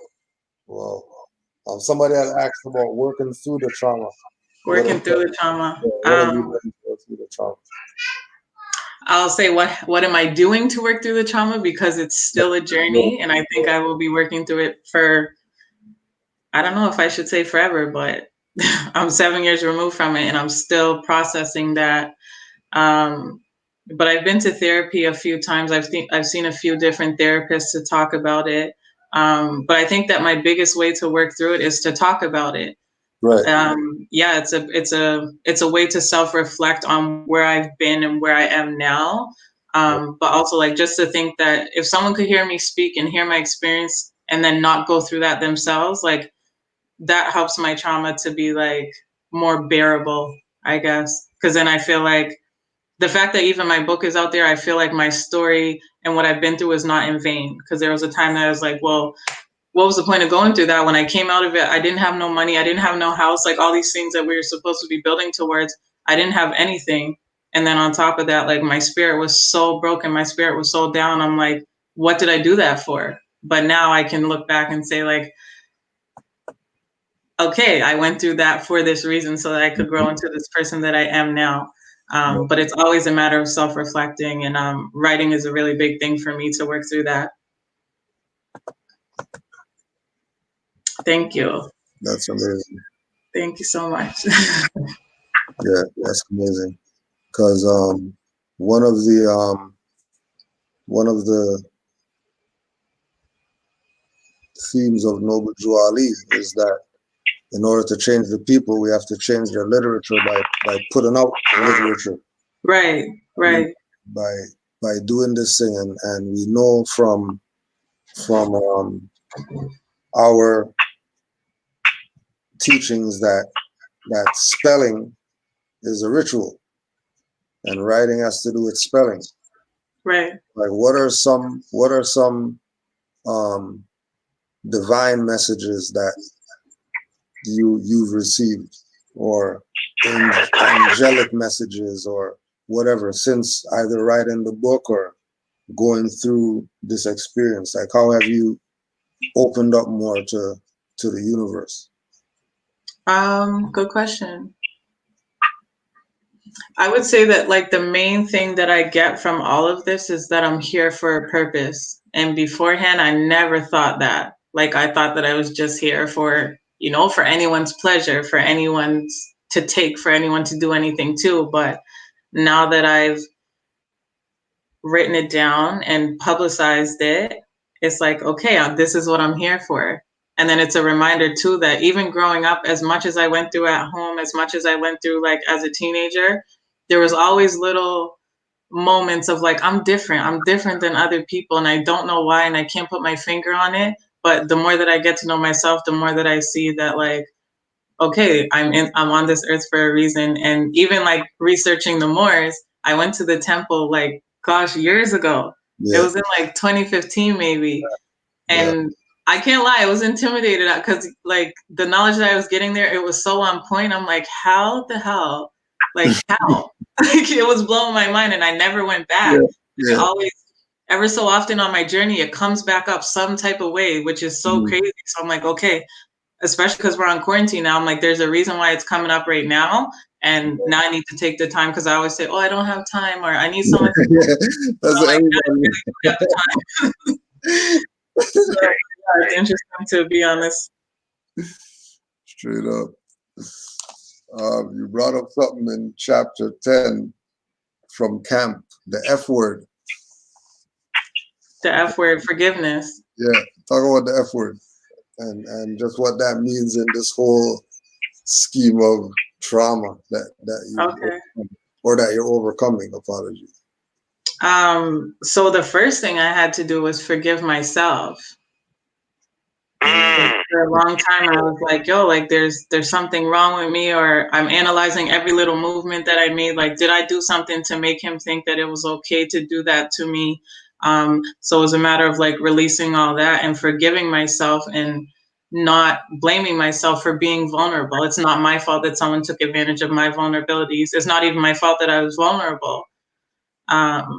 Well, somebody had asked about working through the trauma. Working through the trauma. What have you done to work through the trauma? I'll say what am I doing to work through the trauma, because it's still a journey, and I think I will be working through it for, I don't know if I should say forever, but I'm 7 years removed from it and I'm still processing that. But I've been to therapy a few times. I've seen a few different therapists to talk about it. But I think that my biggest way to work through it is to talk about it. Right. Yeah, it's a way to self-reflect on where I've been and where I am now. But also like just to think that if someone could hear me speak and hear my experience and then not go through that themselves, like that helps my trauma to be like more bearable, I guess. Because then I feel like the fact that even my book is out there, I feel like my story and what I've been through is not in vain. Because there was a time that I was like, well, what was the point of going through that? When I came out of it, I didn't have no money. I didn't have no house, like all these things that we were supposed to be building towards. I didn't have anything. And then on top of that, like my spirit was so broken. My spirit was so down. I'm like, what did I do that for? But now I can look back and say like, okay, I went through that for this reason so that I could grow into this person that I am now. But it's always a matter of self-reflecting, and writing is a really big thing for me to work through that. Thank you. That's amazing. Thank you so much. Yeah, that's amazing. Because one of the themes of Noble Drew Ali is that in order to change the people, we have to change their literature by putting out literature. Right. By doing this thing, and we know from our teachings that spelling is a ritual, and writing has to do with spelling. Right. Like what are some divine messages that you've received, or angelic messages, or whatever, since either writing the book or going through this experience? Like how have you opened up more to the universe? Good question. I would say that like the main thing that I get from all of this is that I'm here for a purpose. And beforehand, I never thought that. Like I thought that I was just here for, for anyone's pleasure, for anyone's to take, for anyone to do anything too. But now that I've written it down and publicized it, it's like, okay, this is what I'm here for. And then it's a reminder too that even growing up, as much as I went through at home, as much as I went through like as a teenager, there was always little moments of like, I'm different than other people, and I don't know why, and I can't put my finger on it. But the more that I get to know myself, the more that I see that like, okay, I'm on this earth for a reason. And even like researching the Moors, I went to the temple like, gosh, years ago. Yeah. It was in like 2015 maybe. And I can't lie, I was intimidated because like the knowledge that I was getting there, it was so on point. I'm like, how the hell? Like how? Like it was blowing my mind, and I never went back. Yeah. Always, ever so often on my journey, it comes back up some type of way, which is so crazy. So I'm like, okay, especially because we're on quarantine now. I'm like, there's a reason why it's coming up right now. And now I need to take the time, because I always say, oh, I don't have time, or I need someone to That's like, have the time. It's interesting to be honest. Straight up. You brought up something in chapter 10 from camp, the F word. The F word, forgiveness. Yeah, talk about the F word and just what that means in this whole scheme of trauma that you okay. or that you're overcoming. Apologies. So the first thing I had to do was forgive myself. For a long time, I was like, yo, like there's something wrong with me, or I'm analyzing every little movement that I made. Like, did I do something to make him think that it was okay to do that to me? So it was a matter of like releasing all that and forgiving myself and not blaming myself for being vulnerable. It's not my fault that someone took advantage of my vulnerabilities. It's not even my fault that I was vulnerable.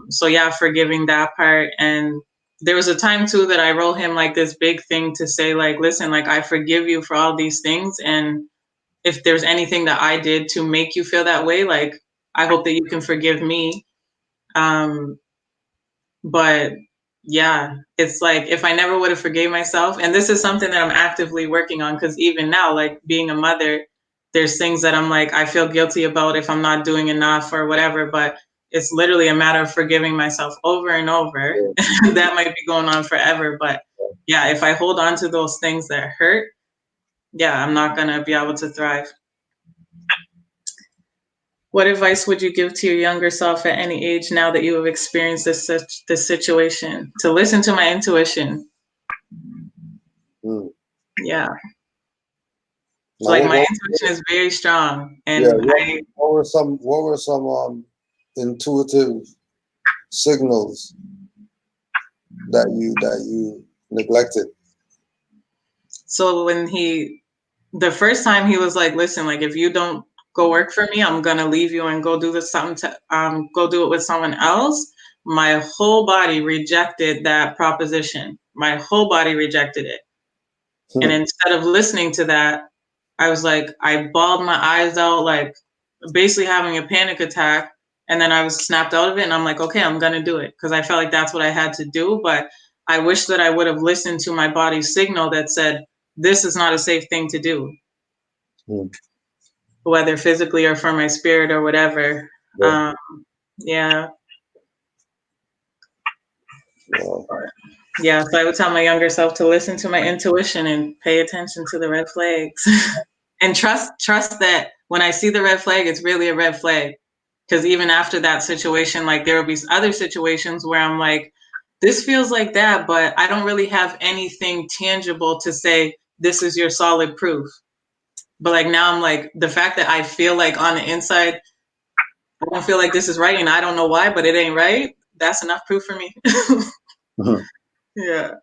So yeah, forgiving that part. And there was a time too that I wrote him like this big thing to say like, listen, like I forgive you for all these things. And if there's anything that I did to make you feel that way, like I hope that you can forgive me. But yeah, it's like if I never would have forgave myself, and this is something that I'm actively working on, because even now, like being a mother, there's things that I'm like, I feel guilty about if I'm not doing enough or whatever, but it's literally a matter of forgiving myself over and over. That might be going on forever, but yeah, if I hold on to those things that hurt, yeah, I'm not gonna be able to thrive. What advice would you give to your younger self at any age now that you have experienced this situation? To listen to my intuition. Yeah. Now, Like my intuition is very strong, and what were some intuitive signals that you neglected? So when the first time he was like, listen, like if you don't go work for me, I'm gonna leave you and go do this go do it with someone else. My whole body rejected that proposition. My whole body rejected it. And instead of listening to that, I was like, I bawled my eyes out, like basically having a panic attack. And then I was snapped out of it. And I'm like, okay, I'm going to do it. Because I felt like that's what I had to do. But I wish that I would have listened to my body's signal that said, this is not a safe thing to do. Whether physically or for my spirit or whatever. Yeah. Yeah, so I would tell my younger self to listen to my intuition and pay attention to the red flags. And trust that when I see the red flag, it's really a red flag. Because even after that situation, like there will be other situations where I'm like, this feels like that, but I don't really have anything tangible to say, this is your solid proof. But like now I'm like, the fact that I feel like on the inside, I don't feel like this is right and I don't know why, but it ain't right. That's enough proof for me. Yeah.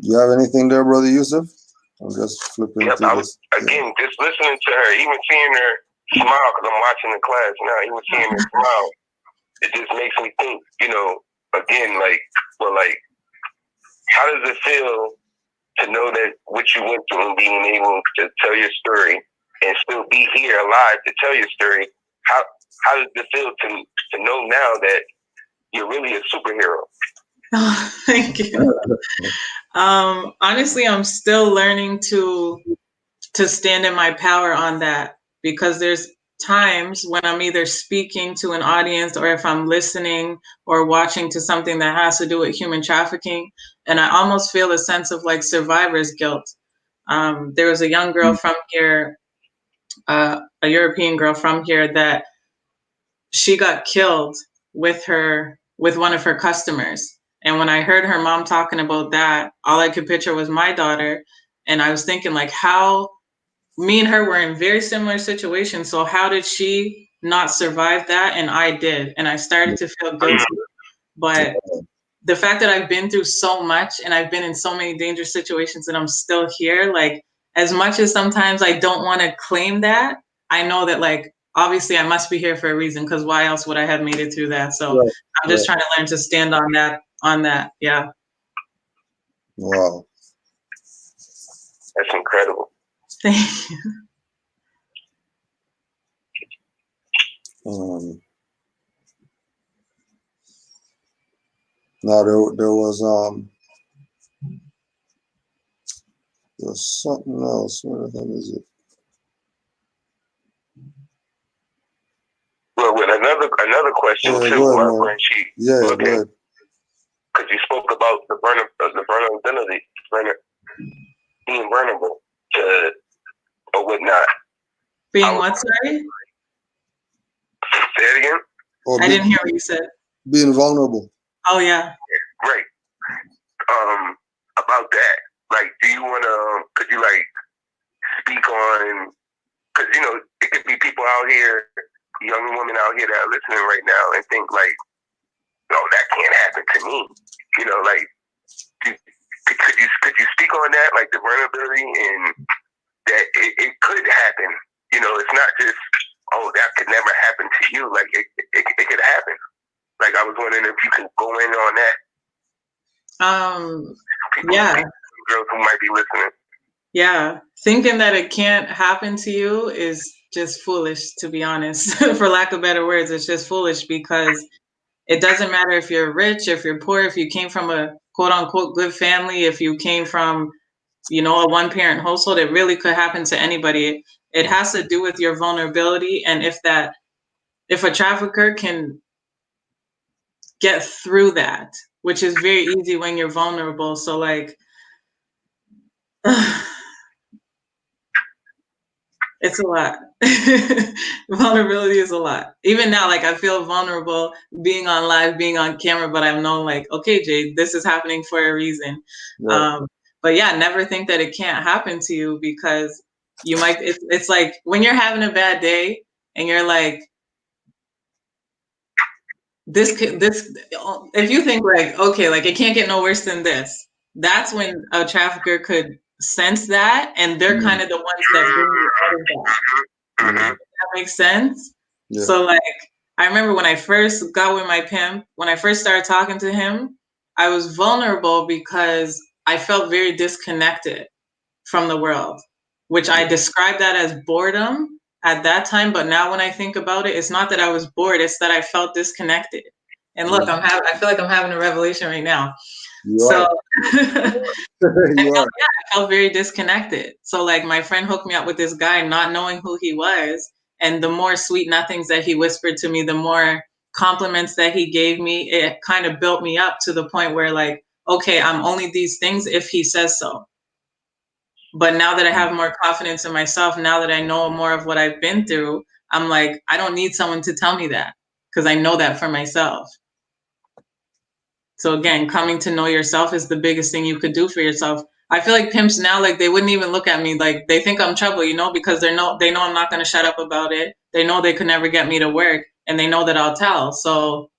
You have anything there, Brother Yusuf? I'm just flipping through this. Again, just listening to her, even seeing her smile, because I'm watching the class now, even seeing her smile, it just makes me think, again, like, well, like, how does it feel to know that what you went through and being able to tell your story and still be here alive to tell your story? How does it feel to know now that you're really a superhero? Oh, thank you. Honestly, I'm still learning to stand in my power on that, because there's times when I'm either speaking to an audience or if I'm listening or watching to something that has to do with human trafficking, and I almost feel a sense of like survivor's guilt. There was a young girl from here, a European girl from here, that she got killed with one of her customers. And when I heard her mom talking about that, all I could picture was my daughter. And I was thinking like, how me and her were in very similar situations. So how did she not survive that? And I did. And I started to feel guilty. But the fact that I've been through so much and I've been in so many dangerous situations and I'm still here, like as much as sometimes I don't want to claim that, I know that like, obviously I must be here for a reason, because why else would I have made it through that? So I'm just trying to learn to stand on that. Yeah. Wow. That's incredible. Thank you. Now there was something else. What the hell is it? Well, with another question too, go ahead. Because you spoke about the vulnerability, being vulnerable to or whatnot. Being what, sorry? Say it again? Or I didn't hear what you said. Being vulnerable. Oh, yeah. Right. About that, like, do you want to, could you, like, speak on, because, you know, it could be people out here, young women out here that are listening right now and think, like, no, that can't happen to me. You know, like, could you speak on that, like the vulnerability and that it could happen? You know, it's not just, oh, that could never happen to you. Like, it could happen. Like, I was wondering if you could go in on that. People, yeah. Girls who might be listening. Yeah. Thinking that it can't happen to you is just foolish, to be honest. For lack of better words, it's just foolish because it doesn't matter if you're rich, if you're poor, if you came from a quote unquote good family, if you came from, you know, a one parent household, it really could happen to anybody. It has to do with your vulnerability. And if a trafficker can get through that, which is very easy when you're vulnerable. So like, it's a lot. Vulnerability is a lot. Even now, like I feel vulnerable being on live, being on camera, but I'm known like, okay, Jade, this is happening for a reason. Right. But yeah, never think that it can't happen to you because you might, it's like when you're having a bad day and you're like, this, if you think like, okay, like it can't get no worse than this, that's when a trafficker could sense that. And they're kind of the ones that bring you out of that. That makes sense. Yeah. So like, I remember when I first got with my pimp, when I first started talking to him, I was vulnerable because I felt very disconnected from the world, which I described that as boredom at that time. But now when I think about it, it's not that I was bored, it's that I felt disconnected. And look, I feel like I'm having a revelation right now. I felt very disconnected. So like my friend hooked me up with this guy, not knowing who he was. And the more sweet nothings that he whispered to me, the more compliments that he gave me, it kind of built me up to the point where like, okay, I'm only these things if he says so. But now that I have more confidence in myself, now that I know more of what I've been through, I'm like, I don't need someone to tell me that because I know that for myself. So again, coming to know yourself is the biggest thing you could do for yourself. I feel like pimps now, like they wouldn't even look at me like they think I'm trouble, you know, because they know I'm not going to shut up about it. They know they could never get me to work and they know that I'll tell. So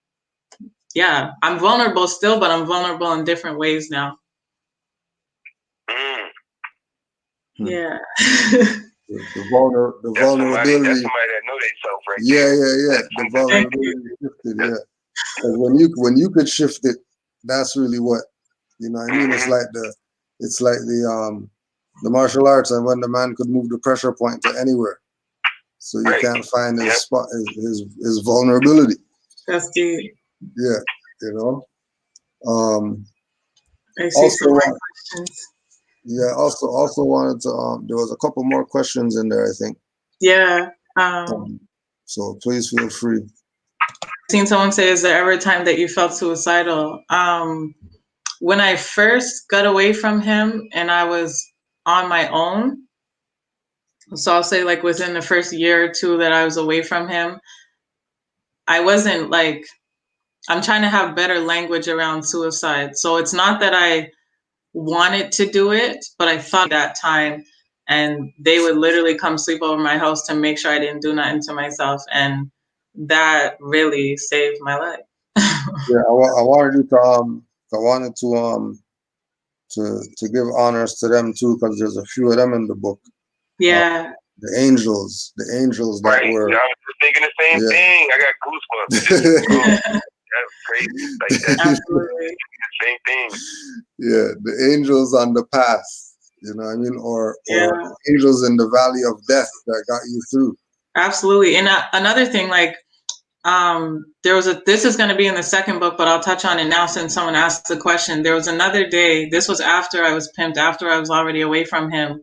yeah, I'm vulnerable still, but I'm vulnerable in different ways now. Yeah. The vulnerability. That's somebody that know themselves, right? Yeah. The vulnerability shifted, yeah. Because when you could shift it, that's really what, you know what I mean? It's like the martial arts and when the man could move the pressure point to anywhere. So you can't find his spot, his vulnerability. That's deep. Yeah, you know. I see some more questions. Yeah, also wanted to there was a couple more questions in there, I think. Yeah. So please feel free. I've seen someone say, is there ever a time that you felt suicidal? When I first got away from him and I was on my own, so I'll say like within the first year or two that I was away from him, I wasn't like, I'm trying to have better language around suicide. So it's not that I wanted to do it, but I thought that time and they would literally come sleep over my house to make sure I didn't do nothing to myself. And that really saved my life. Yeah, I wanted to give honors to them too, because there's a few of them in the book. Yeah. The angels that were. I was thinking the same thing. I got goosebumps. That's crazy. Like that's absolutely the same thing. Yeah, the angels on the path, you know what I mean, or angels in the valley of death that got you through. Absolutely, and another thing, like. This is going to be in the second book, but I'll touch on it now since someone asked the question. There was another day, this was after I was pimped, after I was already away from him.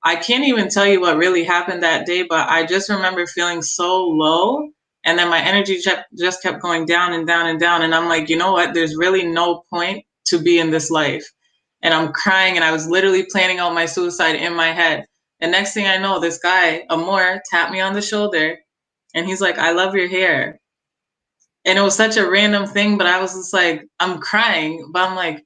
I can't even tell you what really happened that day, but I just remember feeling so low. And then my energy just kept going down and down and down. And I'm like, you know what? There's really no point to be in this life. And I'm crying and I was literally planning out my suicide in my head. And next thing I know, this guy, Amor, tapped me on the shoulder and he's like, I love your hair. And it was such a random thing, but I was just like, I'm crying, but I'm like,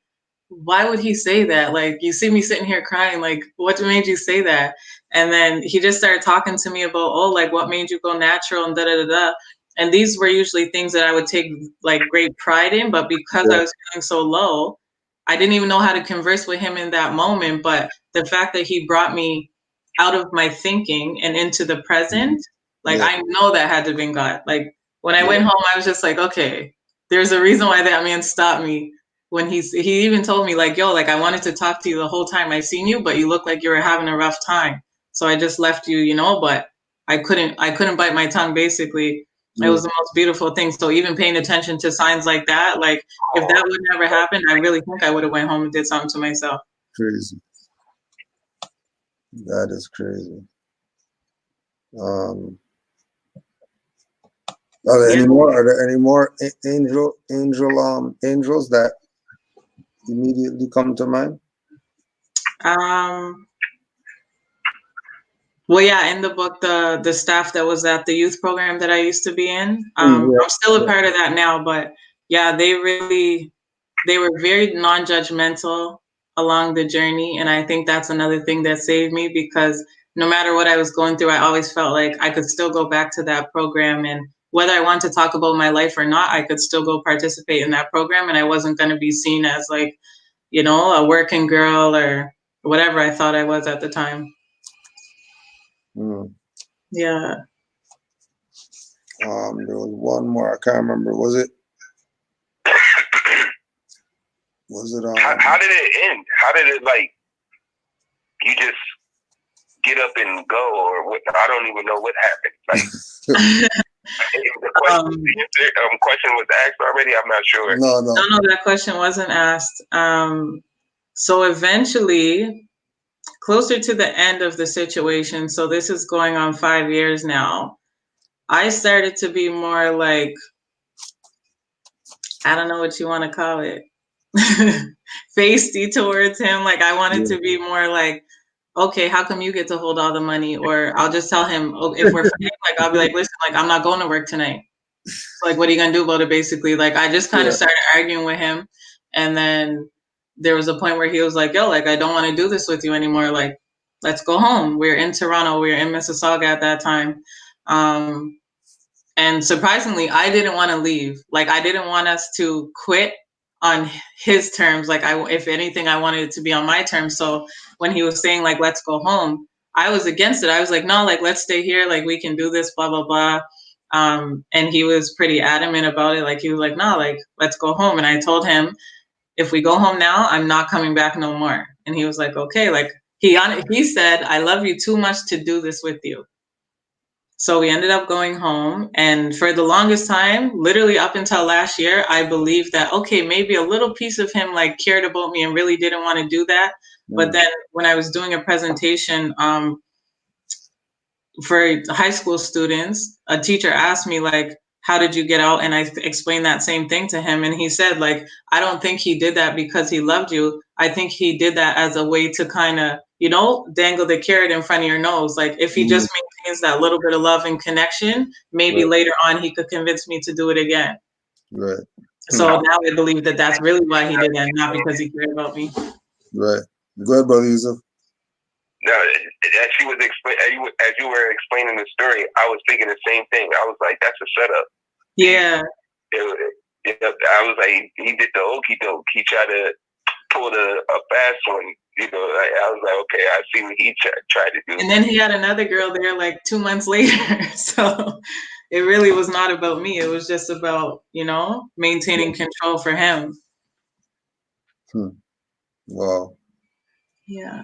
why would he say that? Like, you see me sitting here crying, like, what made you say that? And then he just started talking to me about, oh, like, what made you go natural and da-da-da-da. And these were usually things that I would take like great pride in, but because I was feeling so low, I didn't even know how to converse with him in that moment. But the fact that he brought me out of my thinking and into the present, like, I know that had to have been God. Like, when I went home, I was just like, okay, there's a reason why that man stopped me. When he even told me, like, yo, like, I wanted to talk to you the whole time I seen you, but you look like you were having a rough time. So I just left you, you know, but I couldn't bite my tongue, basically. It was the most beautiful thing. So even paying attention to signs like that, like, if that would never happen, I really think I would have went home and did something to myself. Crazy. That is crazy. Are there any more angels that immediately come to mind? Well, yeah, in the book, the staff that was at the youth program that I used to be in, I'm still a part of that now, but yeah, they were very non-judgmental along the journey. And I think that's another thing that saved me, because no matter what I was going through, I always felt like I could still go back to that program. And whether I want to talk about my life or not, I could still go participate in that program. And I wasn't going to be seen as, like, you know, a working girl or whatever I thought I was at the time. Yeah. There was one more. I can't remember. Was it? How did it end? How did it, like, you just get up and go, or what? I don't even know what happened. Like, the question was asked already. I'm not sure. No, that question wasn't asked. So eventually, closer to the end of the situation, so this is going on 5 years now, I started to be more like, I don't know what you want to call it, feisty towards him. Like, I wanted to be more like, okay, how come you get to hold all the money? Or I'll just tell him, oh, if we're fighting, like, I'll be like, listen, like, I'm not going to work tonight. So, like, what are you gonna do about it, basically? Like, I just kind of started arguing with him. And then there was a point where he was like, yo, like, I don't want to do this with you anymore. Like, let's go home. We're in Toronto. We're in Mississauga at that time. And surprisingly, I didn't want to leave. Like, I didn't want us to quit on his terms. Like, if anything, I wanted it to be on my terms. So when he was saying, like, let's go home, I was against it. I was like, no, like, let's stay here. Like, we can do this, blah, blah, blah. And he was pretty adamant about it. Like, he was like, no, like, let's go home. And I told him, if we go home now, I'm not coming back no more. And he was like, okay. Like, he said, I love you too much to do this with you. So we ended up going home. And for the longest time, literally up until last year, I believed that, okay, maybe a little piece of him, like, cared about me and really didn't want to do that. But then when I was doing a presentation for high school students, a teacher asked me, like, how did you get out? And I explained that same thing to him. And he said, like, I don't think he did that because he loved you. I think he did that as a way to kind of, you know, dangle the carrot in front of your nose. Like, if he just maintains that little bit of love and connection, maybe later on he could convince me to do it again. Right. So now I believe that that's really why he did that, not because he cared about me. Right. Go ahead, Brother Yusuf. No, as you were explaining the story, I was thinking the same thing. I was like, that's a setup. Yeah. I was like, he did the okie doke. He tried to pull a fast one. You know, I was like, okay, I see what he tried to do. And then he had another girl there like 2 months later. So it really was not about me. It was just about, you know, maintaining control for him. Wow. Yeah.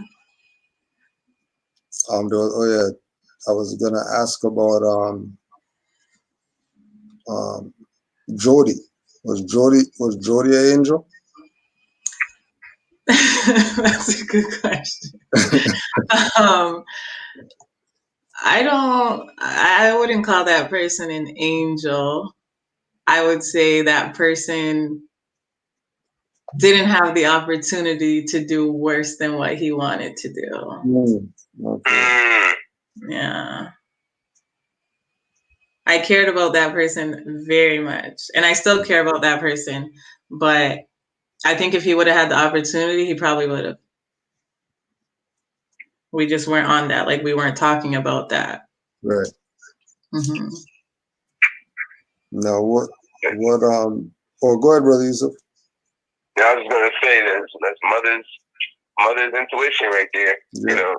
I was gonna ask about Jody. Was Jody an angel? That's a good question. I wouldn't call that person an angel. I would say that person didn't have the opportunity to do worse than what he wanted to do. Okay. Yeah. I cared about that person very much. And I still care about that person. But I think if he would have had the opportunity, he probably would have. We just weren't on that. Like, we weren't talking about that. Right. Mm-hmm. Now, oh, go ahead, Brother Yusuf. Yeah, I was going to say that's mother's intuition right there. Yeah. You know,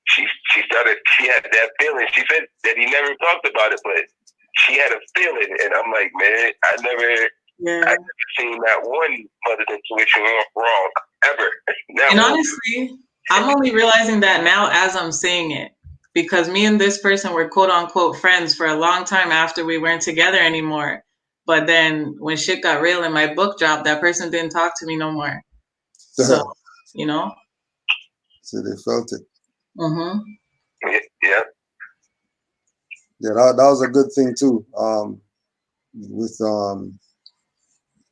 she had that feeling. She said that he never talked about it, but she had a feeling. And I'm like, man, I never seen that one mother's intuition wrong ever. And honestly, I'm only realizing that now as I'm saying it, because me and this person were quote unquote friends for a long time after we weren't together anymore. But then when shit got real and my book dropped, that person didn't talk to me no more. So, you know. So they felt it. Mm-hmm. Yeah. Yeah, that was a good thing too. With the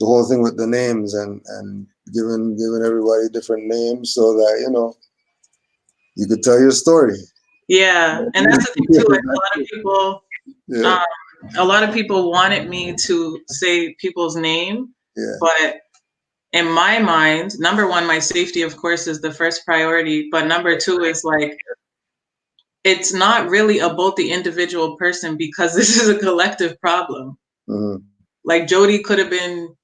whole thing with the names and giving everybody different names so that, you know, you could tell your story. Yeah, and that's the thing too. Like, a lot of people wanted me to say people's name, but in my mind, number one, my safety, of course, is the first priority. But number two is like, it's not really about the individual person because this is a collective problem. Mm-hmm. Like Jody could have been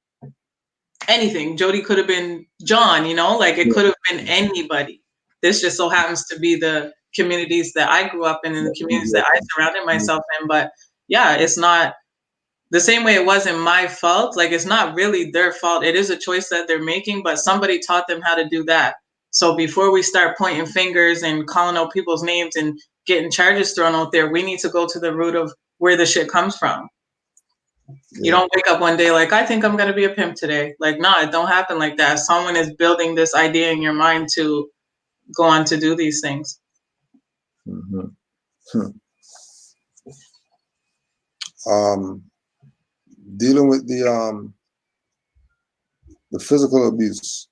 anything. Jody could have been John, you know, like it could have been anybody. This just so happens to be the communities that I grew up in and the communities that I surrounded myself in. But yeah, it's not the same way it wasn't my fault. Like, it's not really their fault. It is a choice that they're making, but somebody taught them how to do that. So before we start pointing fingers and calling out people's names and getting charges thrown out there, we need to go to the root of where the shit comes from. You don't wake up one day like, I think I'm going to be a pimp today. Like, nah, it don't happen like that. Someone is building this idea in your mind to go on to do these things. Mm-hmm. Dealing with the physical abuse.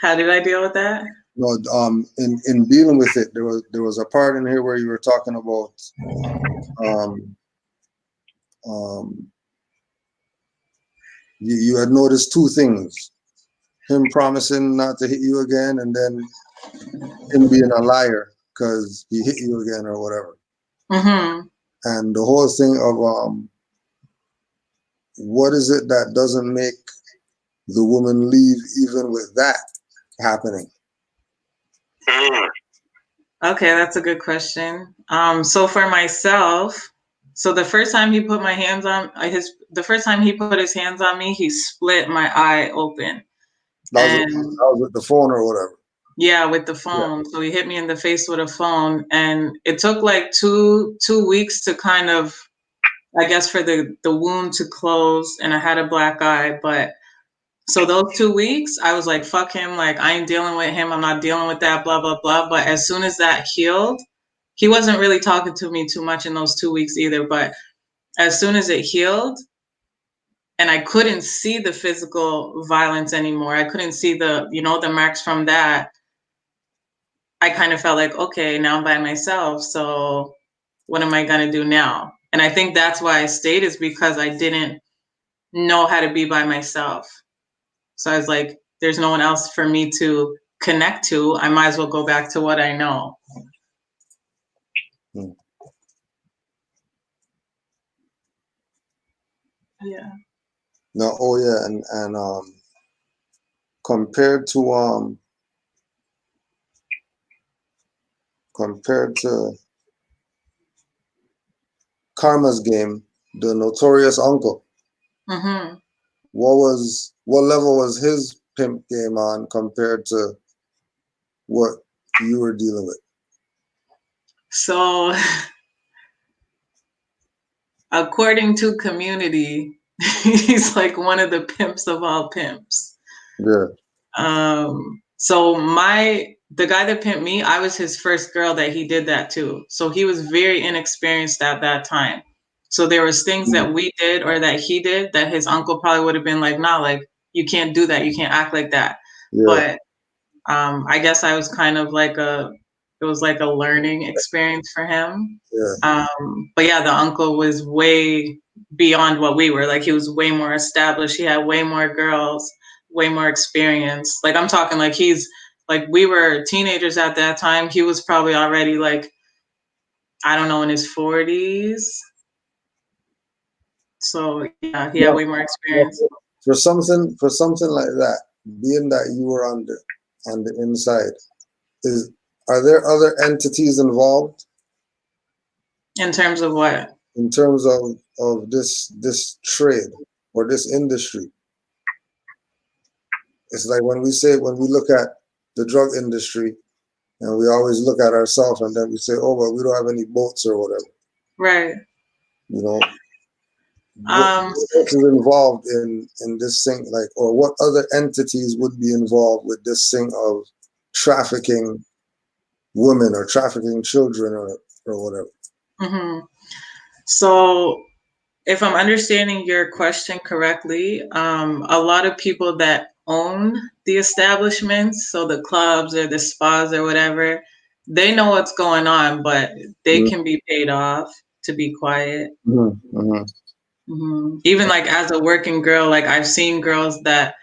How did I deal with that? No, in dealing with it, there was a part in here where you were talking about you had noticed two things: him promising not to hit you again, and then him being a liar because he hit you again or whatever. Mm-hmm. And the whole thing of what is it that doesn't make the woman leave even with that happening? Okay, that's a good question. So for myself, so the first time he put his hands on me, he split my eye open. That was with the phone or whatever. Yeah, with the phone. Yeah. So he hit me in the face with a phone, and it took like two weeks to kind of, I guess, for the wound to close, and I had a black eye. But so those 2 weeks, I was like, fuck him. Like, I ain't dealing with him. I'm not dealing with that, blah, blah, blah. But as soon as that healed, he wasn't really talking to me too much in those 2 weeks either. But as soon as it healed, and I couldn't see the physical violence anymore, I couldn't see the marks from that, I kind of felt like, okay, now I'm by myself. So what am I going to do now? And I think that's why I stayed, is because I didn't know how to be by myself. So I was like, there's no one else for me to connect to. I might as well go back to what I know. Yeah. No, and compared to Karma's game, the Notorious Uncle. Mm-hmm. What level was his pimp game on compared to what you were dealing with? So, according to community, he's like one of the pimps of all pimps. Yeah. So the guy that pimped me, I was his first girl that he did that to. So he was very inexperienced at that time. So there was things that we did or that he did that his uncle probably would have been like, nah, like, you can't do that. You can't act like that. Yeah. But I guess I was kind of like it was like a learning experience for him. Yeah. But yeah, the uncle was way beyond what we were. Like, he was way more established. He had way more girls, way more experience. Like, I'm talking like we were teenagers at that time. He was probably already like, I don't know, in his 40s. So yeah, he had way more experience. For something like that, being that you were on the inside, are there other entities involved? In terms of what? In terms of this trade or this industry. It's like when we look at the drug industry, and we always look at ourselves and then we say, oh, well, we don't have any boats or whatever. Right. You know, what else is involved in this thing, like, or what other entities would be involved with this thing of trafficking women or trafficking children or whatever? Mm-hmm. So if I'm understanding your question correctly, a lot of people that own the establishments, so the clubs or the spas or whatever, they know what's going on, but they can be paid off to be quiet. Even like as a working girl, like I've seen girls that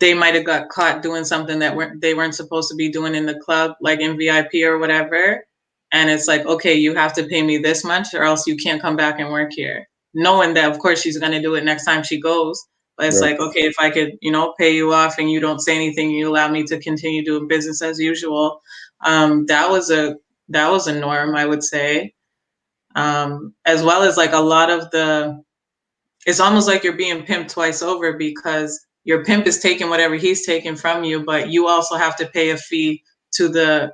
they might have got caught doing something that they weren't supposed to be doing in the club, like in VIP or whatever. And it's like, okay, you have to pay me this much or else you can't come back and work here. Knowing that, of course, she's going to do it next time she goes. But it's like, okay, if I could, pay you off and you don't say anything, you allow me to continue doing business as usual. That was a norm, I would say. As well as like a lot of it's almost like you're being pimped twice over, because your pimp is taking whatever he's taking from you, but you also have to pay a fee to the,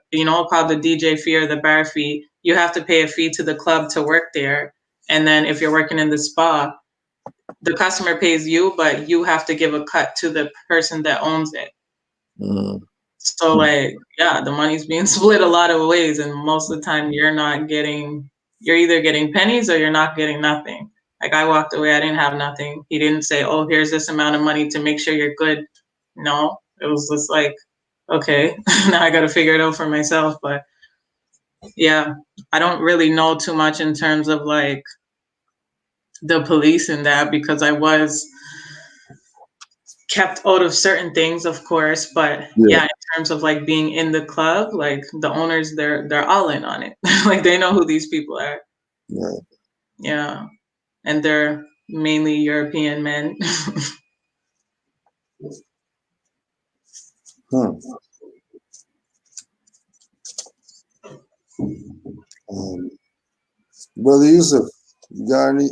called the DJ fee or the bar fee. You have to pay a fee to the club to work there. And then if you're working in the spa, the customer pays you, but you have to give a cut to the person that owns it. So like, yeah, the money's being split a lot of ways. And most of the time you're either getting pennies or you're not getting nothing. Like, I walked away, I didn't have nothing. He didn't say, oh, here's this amount of money to make sure you're good. No, it was just like, okay, now I got to figure it out for myself. But yeah, I don't really know too much in terms of like the police and that, because I was kept out of certain things, of course. But yeah, in terms of like being in the club, like the owners, they're all in on it. Like, they know who these people are. Yeah. And they're mainly European men. Brother Yusuf, you got any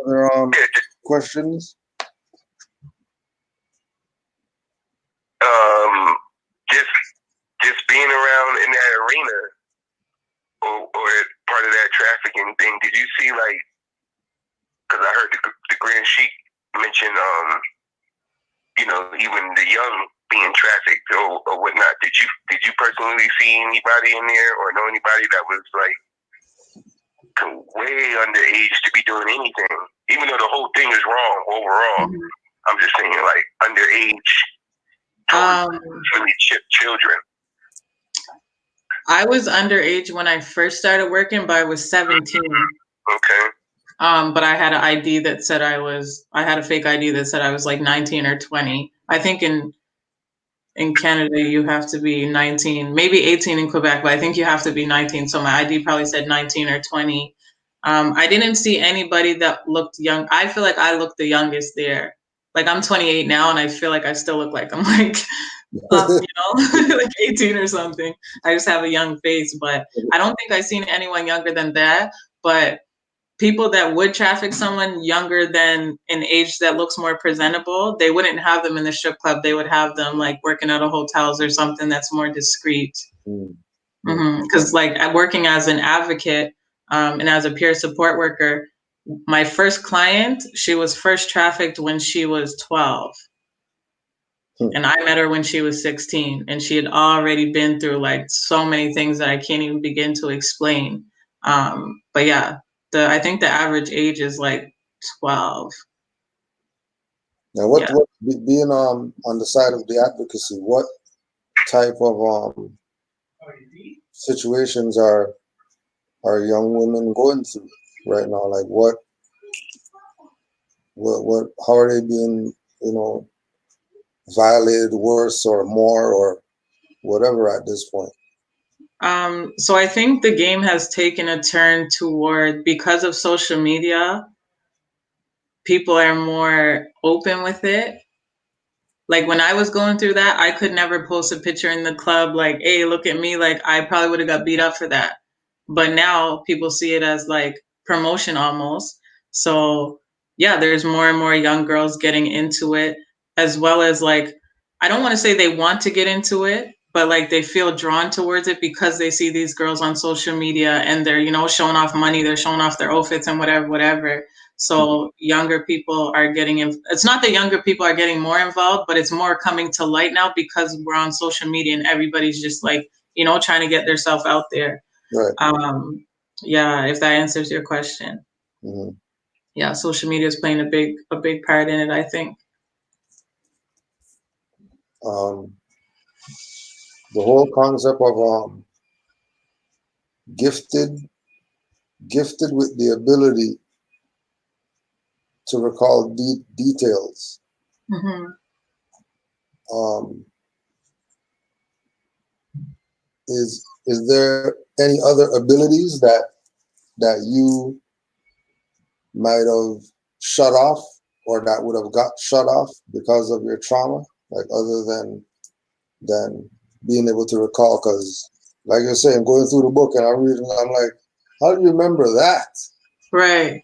other questions? Just being around in that arena or part of that trafficking thing, did you see, like, because I heard the Grand Sheik mention, even the young being trafficked or whatnot. Did you personally see anybody in there or know anybody that was like way underage to be doing anything? Even though the whole thing is wrong overall, I'm just saying, like, underage children. I was underage when I first started working, but I was 17. Okay. But I had an ID that said I had a fake ID that said I was like 19 or 20. I think in Canada you have to be 19, maybe 18 in Quebec, but I think you have to be 19. So my ID probably said 19 or 20. I didn't see anybody that looked young. I feel like I looked the youngest there. Like, I'm 28 now and I feel like I still look like I'm like, like 18 or something. I just have a young face, but I don't think I've seen anyone younger than that. But people that would traffic someone younger than an age that looks more presentable, they wouldn't have them in the strip club. They would have them like working out of hotels or something that's more discreet. Because like, working as an advocate and as a peer support worker, my first client, she was first trafficked when she was 12. And I met her when she was 16, and she had already been through like so many things that I can't even begin to explain. But yeah, I think the average age is like 12. Now, what being on the side of the advocacy, what type of situations are young women going through right now? Like what how are they being, you know, violated worse or more or whatever at this point? So I think the game has taken a turn toward, because of social media, people are more open with it. Like when I was going through that, I could never post a picture in the club like, hey, look at me. Like I probably would have got beat up for that. But now people see it as like promotion almost. So yeah, there's more and more young girls getting into it, as well as like, I don't want to say they want to get into it, but like they feel drawn towards it because they see these girls on social media and they're, you know, showing off money, they're showing off their outfits and whatever. So younger people are getting it's not that younger people are getting more involved, but it's more coming to light now because we're on social media and everybody's just like, you know, trying to get themselves out there. Right. Yeah, if that answers your question. Mm-hmm. Yeah, social media is playing a big part in it, I think. The whole concept of gifted with the ability to recall details. Mm-hmm. Is there any other abilities that you might have shut off or that would have got shut off because of your trauma, like other than being able to recall? Because like you're saying, going through the book and I'm reading, I'm like, how do you remember that? Right.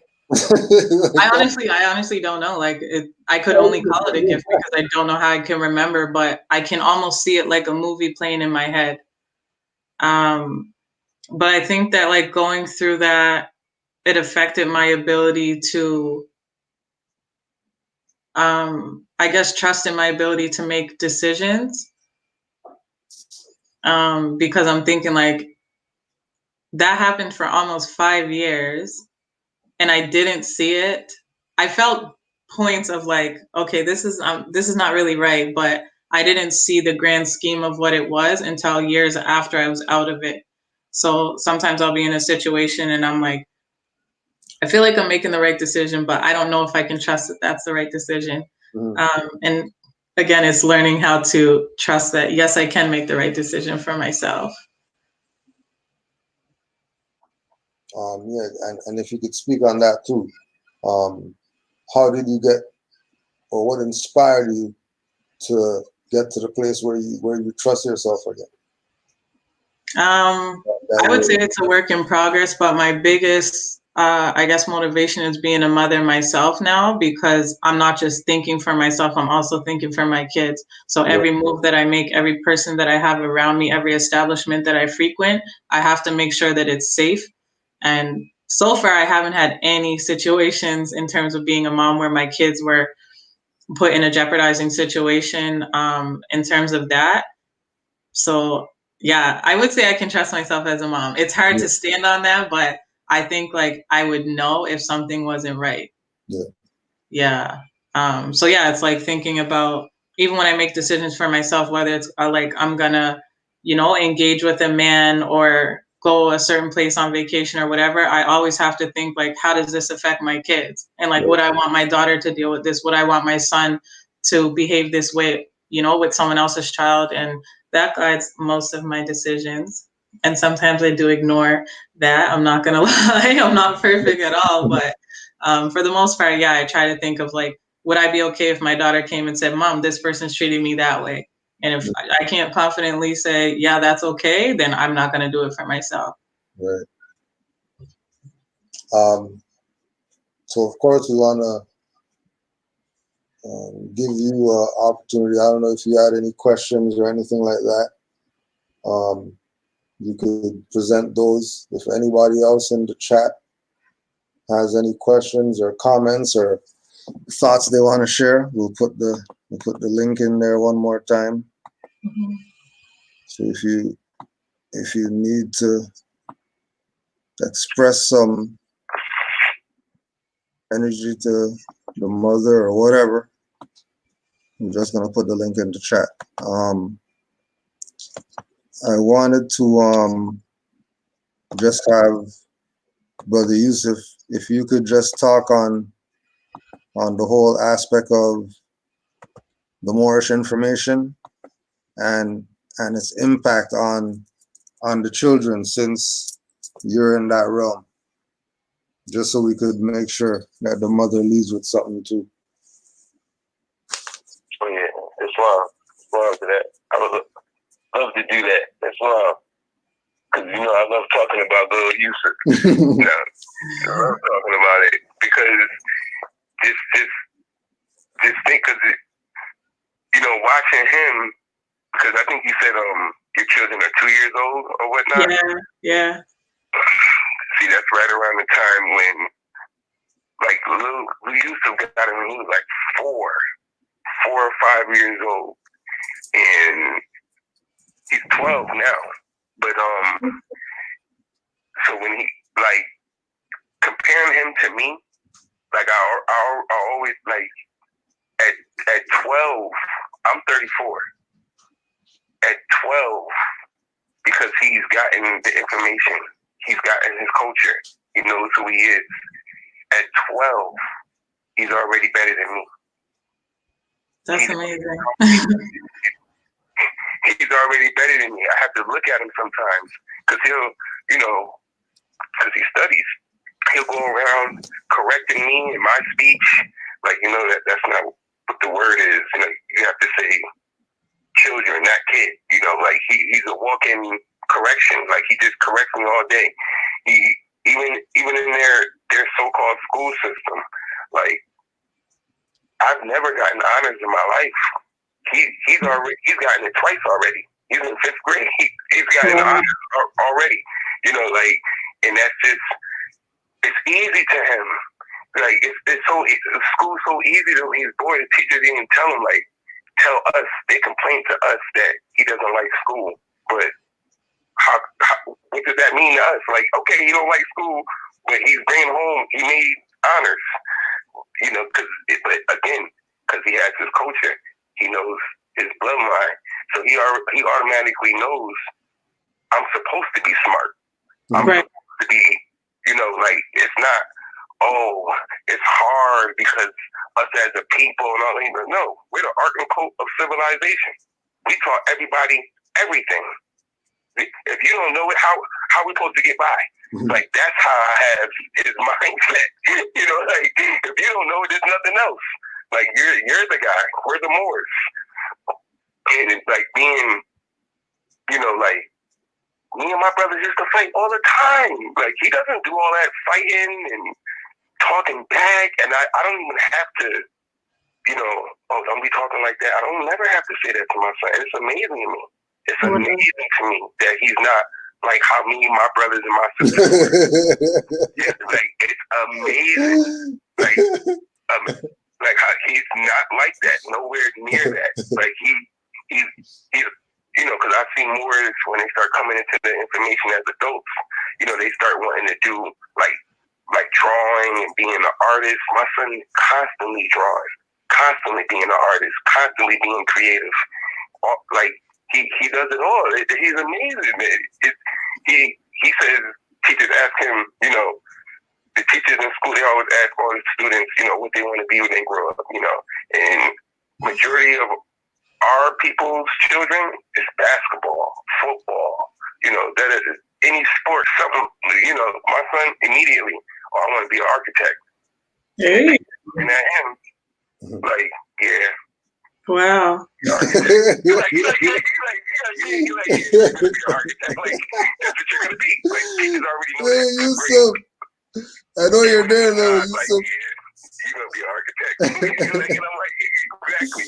I honestly don't know. Like I could only call it a gift because I don't know how I can remember, but I can almost see it like a movie playing in my head. But I think that like going through that, it affected my ability to, I guess, trust in my ability to make decisions. Because I'm thinking like that happened for almost 5 years and I didn't see it. I felt points of like, okay, this is not really right, but I didn't see the grand scheme of what it was until years after I was out of it. So sometimes I'll be in a situation and I'm like, I feel like I'm making the right decision, but I don't know if I can trust that that's the right decision. Mm-hmm. And again, it's learning how to trust that, yes, I can make the right decision for myself. Yeah, and if you could speak on that too, how did you get, or what inspired you to get to the place where you trust yourself again? I would say it's a work in progress, but my biggest, I guess, motivation is being a mother myself now, because I'm not just thinking for myself, I'm also thinking for my kids. So every move that I make, every person that I have around me, every establishment that I frequent, I have to make sure that it's safe. And so far, I haven't had any situations in terms of being a mom where my kids were put in a jeopardizing situation in terms of that. So yeah, I would say I can trust myself as a mom. It's hard to stand on that, but I think like I would know if something wasn't right. Yeah. So yeah, it's like thinking about, even when I make decisions for myself, whether it's like I'm gonna, you know, engage with a man or go a certain place on vacation or whatever, I always have to think like, how does this affect my kids? And like, would I want my daughter to deal with this? Would I want my son to behave this way, you know, with someone else's child? And that guides most of my decisions. And sometimes I do ignore that. I'm not gonna lie. I'm not perfect at all, but for the most part, yeah, I try to think of like, would I be okay if my daughter came and said, Mom, this person's treating me that way? And if I can't confidently say, yeah, that's okay, then I'm not going to do it for myself. Right. So of course we want to give you an opportunity. I don't know if you had any questions or anything like that. You could present those. If anybody else in the chat has any questions or comments or thoughts they want to share, we'll put the link in there one more time. Mm-hmm. So if you need to express some energy to the mother or whatever, I'm just gonna put the link in the chat. I wanted to just have Brother Yusuf, if you could just talk on the whole aspect of the Moorish information and its impact on the children, since you're in that realm, just so we could make sure that the mother leaves with something too. Oh yeah, it's love to that. I would love to do that. It's love. Because, you know, I love talking about little Yusuf. You know, I love talking about it because just think, because, you know, watching him, because I think you said your children are 2 years old or whatnot. Yeah. See, that's right around the time when, like, little Yusuf got him when he was like 4 or 5 years old. And he's 12 now. But, so when he, like, comparing him to me, like, I always, like, at 12, I'm 34. At 12, because he's gotten the information, he's gotten his culture, he knows who he is. At 12, he's already better than me. That's amazing. He's already better than me. I have to look at him sometimes because he'll, you know, because he studies, he'll go around correcting me in my speech. Like, you know, that's not what the word is. You know, you have to say children, not kid. You know, like he's a walk-in correction. Like he just corrects me all day. He even in their so-called school system, like I've never gotten honors in my life. He's gotten it twice already. He's in 5th grade. He's gotten honors already. You know, like, and that's just, it's easy to him. Like school's so easy to him. He's bored. The teachers even tell us, they complain to us that he doesn't like school. But how what does that mean to us? Like, okay, you don't like school, but he's bringing home, he made honors. You know, because he has his culture. He knows his bloodline. So he automatically knows I'm supposed to be smart. I'm supposed to be, you know, like, it's not, it's hard because us as a people and all that. No, we're the art and code of civilization. We taught everybody everything. If you don't know it, how are we supposed to get by? Like, that's how I have his mindset. You know, like, if you don't know it, there's nothing else. Like, you're the guy. We're the Moors. And it's like being, you know, like, me and my brothers used to fight all the time. Like, he doesn't do all that fighting and talking back. And I don't even have to, you know, don't be talking like that. I don't never have to say that to my son. It's amazing to me. It's amazing to me that he's not like how me and my brothers and my sisters were. Yeah, like, it's amazing. Like how he's not like that, nowhere near that. Like he's you know, because I see Moorish when they start coming into the information as adults, you know, they start wanting to do like drawing and being an artist. My son is constantly drawing, constantly being an artist, constantly being creative. Like he does it all. He's amazing. He says teachers ask him, you know, the teachers in school, they always ask all the students, you know, what they want to be when they grow up, you know. And majority of our people's children is basketball, football, you know, that is any sport, something, you know. My son immediately, I want to be an architect. Hey. And at him, like, yeah. Wow. You're like, you're gonna be an architect. Like, that's what you're gonna be. Like, teachers already know that. I know you're there, though. Like, yeah, you're gonna be an architect. And I'm like, exactly.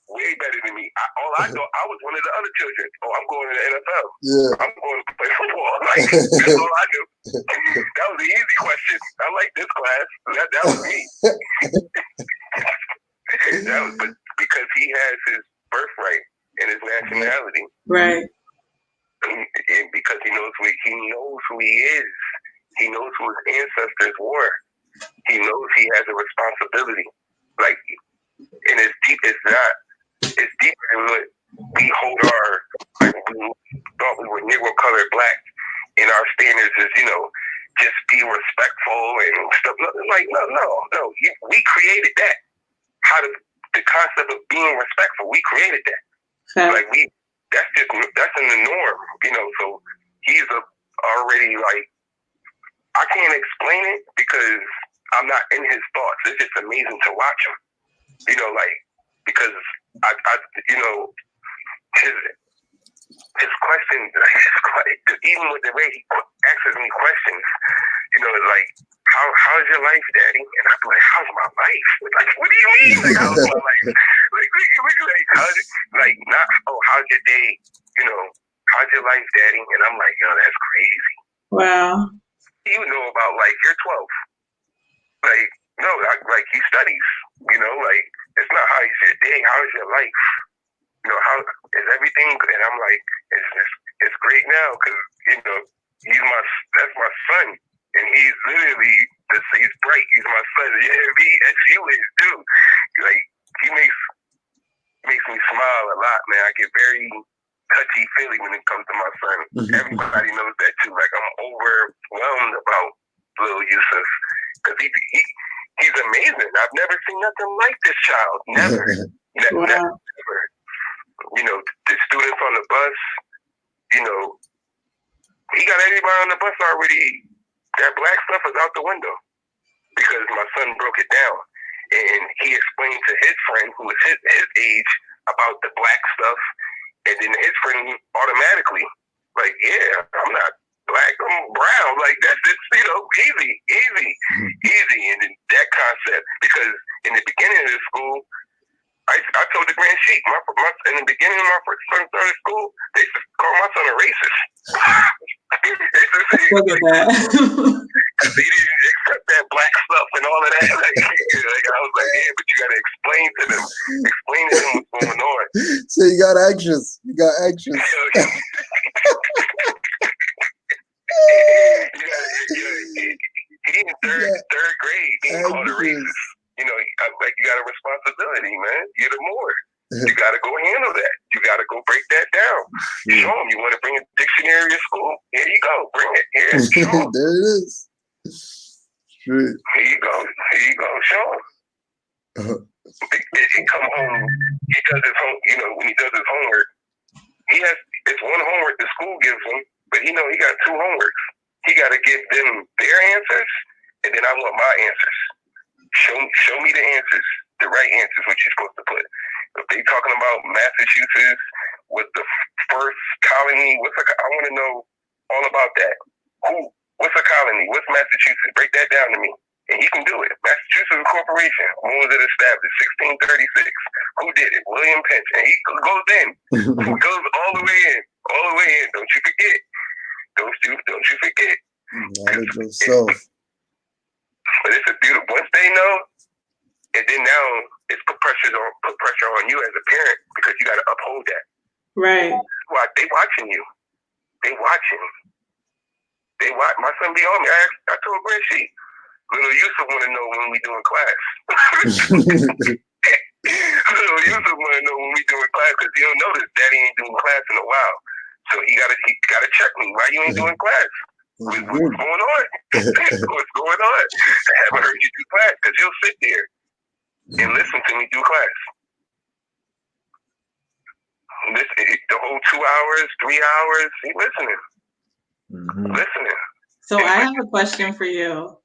Way better than me. All I know, I was one of the other children. I'm going to the NFL. Yeah. I'm going to play football. Like, that's all I knew. That was the easy question. I like this class. That was me. But because he has his birthright and his nationality. Right. And because he knows who he is. He knows who his ancestors were. He knows he has a responsibility. Like, and it's deep. It's deeper than what we hold our, like, we thought we were Negro colored black, and our standards is, you know, just be respectful and stuff. Like, no. We created that. The concept of being respectful, we created that. Like, that's in the norm, you know. So he's already, like, I can't explain it because I'm not in his thoughts. It's just amazing to watch him, you know, like, because I you know, his questions, even with the way he answers me questions, you know, like, how's your life, Daddy? And I'm like, how's my life? Like, what do you mean? Like, how's my life? Like, not, oh, how's your day? You know, how's your life, Daddy? And I'm like, yo, that's crazy. Wow. You know about, like, you're 12. Like, no, like, he studies, you know, like, it's not how is your day, how is your life? You know, how is everything? And I'm like, it's great now because, you know, that's my son. And he's literally, he's bright. He's my son. Yeah, you is too. Like, he makes me smile a lot, man. I get very touchy-feely when it comes to my son. Everybody knows that too. Like, I'm overwhelmed about little Yusuf because he's amazing. I've never seen nothing like this child. Never. Never. You know, the students on the bus, you know, he got everybody on the bus already. That black stuff is out the window because my son broke it down. And he explained to his friend, who was his age, about the black stuff. And then his friend automatically, like, yeah, I'm not black, I'm brown. Like, that's just, you know, easy. And then that concept, because in the beginning of the school, I told the grand sheik, in the beginning of my first son started school, they used to call my son a racist. Look at that. Because he didn't accept that black stuff and all of that. Like, I was like, yeah, but you got to explain to them what's going on. So you got anxious. He in third grade being called a racist. You know, like, you got a responsibility, man. You're the Moor. You got to go handle that. You got to go break that down. Show them. You want to bring a dictionary to school? Here you go. Bring it. Here, show them. There it is. True. Here you go. Show them. He come home. He does his home. You know, when he does his homework, it's one homework the school gives him, but he got two homeworks. He got to give them their answers, and then I want my answers. Show me the answers, the right answers, what you're supposed to put. If they talking about Massachusetts with the first colony, I want to know all about that. What's a colony? What's Massachusetts? Break that down to me. And he can do it. Massachusetts Corporation. When was it established? 1636. Who did it? William Penn. And he goes in. He goes all the way in. Don't you forget. Don't you forget. Knowledge of self. But it's a beautiful. Once they know, and then now it's put pressure on you as a parent because you got to uphold that. Right. Why they watching you? They watching. My son be on me. I told Grand Sheik, little Yusuf want to know when we doing class. Little Yusuf want to know when we doing class because he don't notice Daddy ain't doing class in a while. So he gotta check me. Why you ain't doing class? What's going on? What's going on? I haven't heard you do class because you'll sit there and listen to me do class. The whole 2 hours, 3 hours, he listening. Listening. So I have a question for you.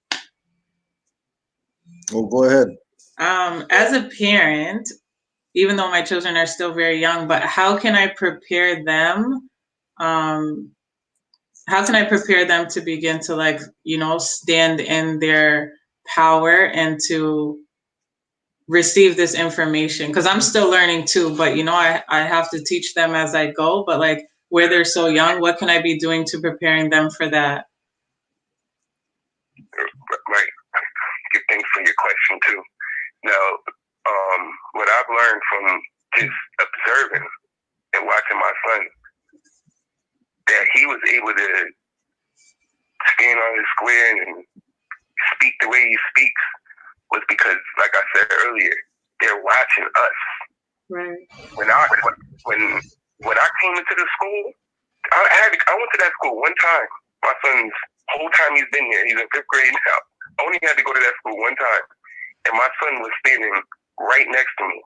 Oh, go ahead. As a parent, even though my children are still very young, but how can I prepare them? How can I prepare them to begin to, like, you know, stand in their power and to receive this information? Because I'm still learning too, but, you know, I have to teach them as I go. But, like, where they're so young, what can I be doing to preparing them for that? Right. Good thing for your question too. Now, what I've learned from just observing and watching my son, that he was able to stand on his square and speak the way he speaks was because, like I said earlier, they're watching us. Right. When I came into the school, I went to that school one time. My son's whole time he's been there, he's in 5th grade now. I only had to go to that school one time, and my son was standing right next to me.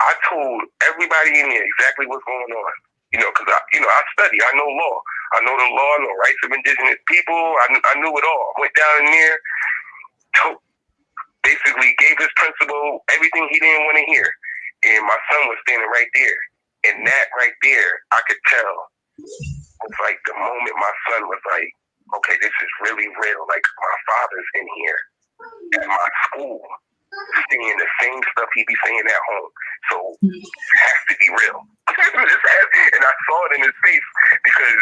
I told everybody in there exactly what's going on, because I study, I know law, I know the law, I know rights of indigenous people, I knew it all. I went down in there, basically gave his principal everything he didn't want to hear, and my son was standing right there, and that right there, I could tell. It's like the moment my son was like, okay, this is really real. Like, my father's in here at my school saying the same stuff he be saying at home. So it has to be real. And I saw it in his face because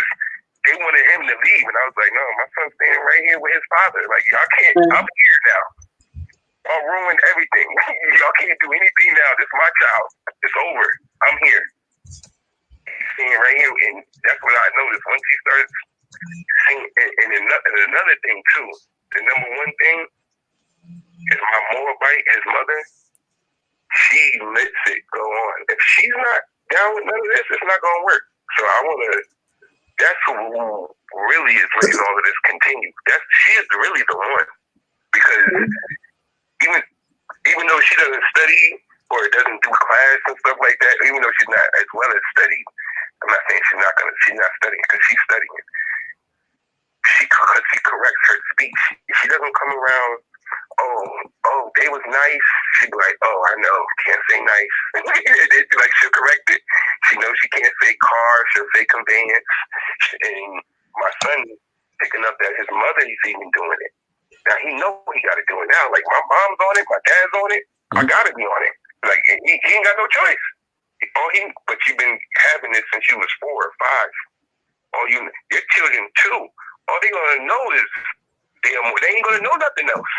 they wanted him to leave. And I was like, no, my son's standing right here with his father. Like, y'all can't, I'm here now. Y'all ruined everything. Y'all can't do anything now. This is my child. It's over. I'm here. Seeing right here, and that's what I noticed once he started seeing. And another thing too, the number one thing is my Moabite, his mother. She lets it go on. If she's not down with none of this, it's not gonna work. So I wanna. That's who really is letting all of this continue. She is really the one, because even though she doesn't study or doesn't do class and stuff like that, even though she's not as well as studied. I'm not saying she's not studying, because she's studying. She corrects her speech. She doesn't come around, oh, they was nice. She'd be like, oh, I know, can't say nice. Like, she'll correct it. She knows she can't say car, she'll say conveyance. And my son picking up that his mother is even doing it. Now, he knows he got to do it now. Like, my mom's on it, my dad's on it, I got to be on it. Like, he ain't got no choice. But you've been having this since you was 4 or 5. Your children too. All they gonna know is they ain't gonna know nothing else.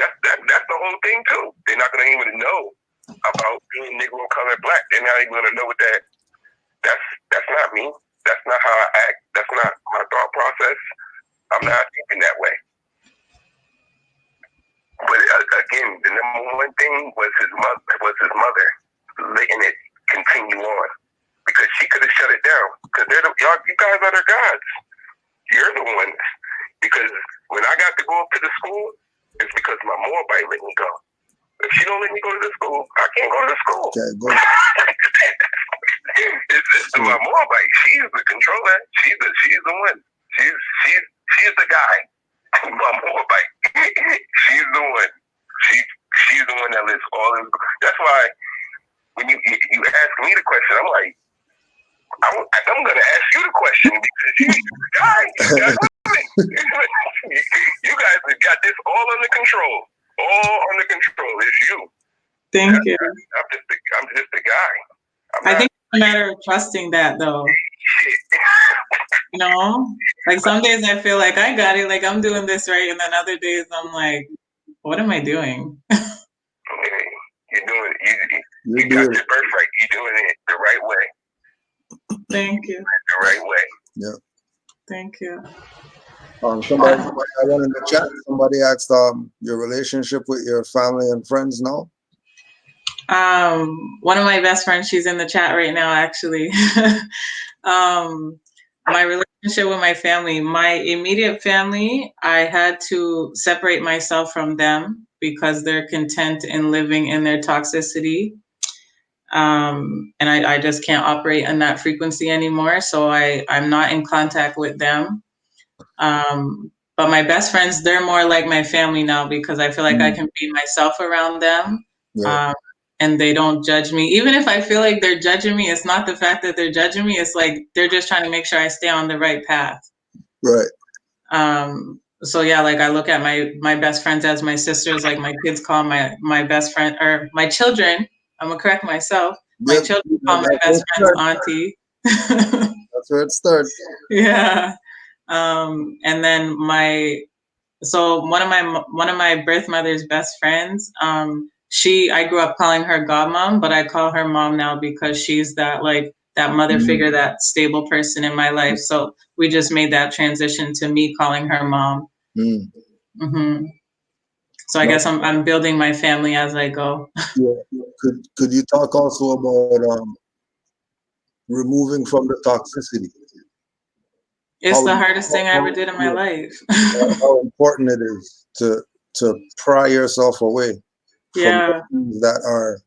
That's the whole thing too. They're not gonna even know about being Negro, colored, black. They're not even gonna know what that. That's not me. That's not how I act. That's not my thought process. I'm not thinking that way. But again, the number one thing was his mother letting it continue on, because she could have shut it down. Because you guys are the gods. You're the ones. Because when I got to go up to the school, it's because my Moabite let me go. If she don't let me go to the school, I can't go to the school. Okay, it's my Moabite. She's the controller. She's the one. She's the guy. My Moabite. She's the one. She's the one that lets all this. That's why. When you ask me the question, I'm like, I'm going to ask you the question, because you guys have got this all under control. All under control. It's you. Thank you. I'm just a guy. I think it's a matter of trusting that, though. Like, some days I feel like I got it, like I'm doing this right, and then other days I'm like, what am I doing? You're doing it. You got your birthright. You're doing it the right way. Thank you. The right way. Yeah. Thank you. Somebody in the chat. Somebody asked your relationship with your family and friends now. One of my best friends, she's in the chat right now, actually. My relationship with my family, my immediate family, I had to separate myself from them because they're content in living in their toxicity. And I just can't operate in that frequency anymore. So I'm not in contact with them. But my best friends, they're more like my family now, because I feel like I can be myself around them. Yeah. And they don't judge me. Even if I feel like they're judging me, it's not the fact that they're judging me. It's like they're just trying to make sure I stay on the right path. Right. So yeah, like I look at my best friends as my sisters. Like my kids call my best friend, or my children, I'm gonna correct myself. My children call my best friend's auntie. That's where it starts. Yeah. And then one of my birth mother's best friends, I grew up calling her godmom, but I call her mom now because she's that mother figure, that stable person in my life. So we just made that transition to me calling her mom. Mm-hmm. So I guess I'm building my family as I go. Yeah. Could you talk also about removing from the toxicity? It's the hardest thing I ever did in my life. How important it is to pry yourself away from the things that are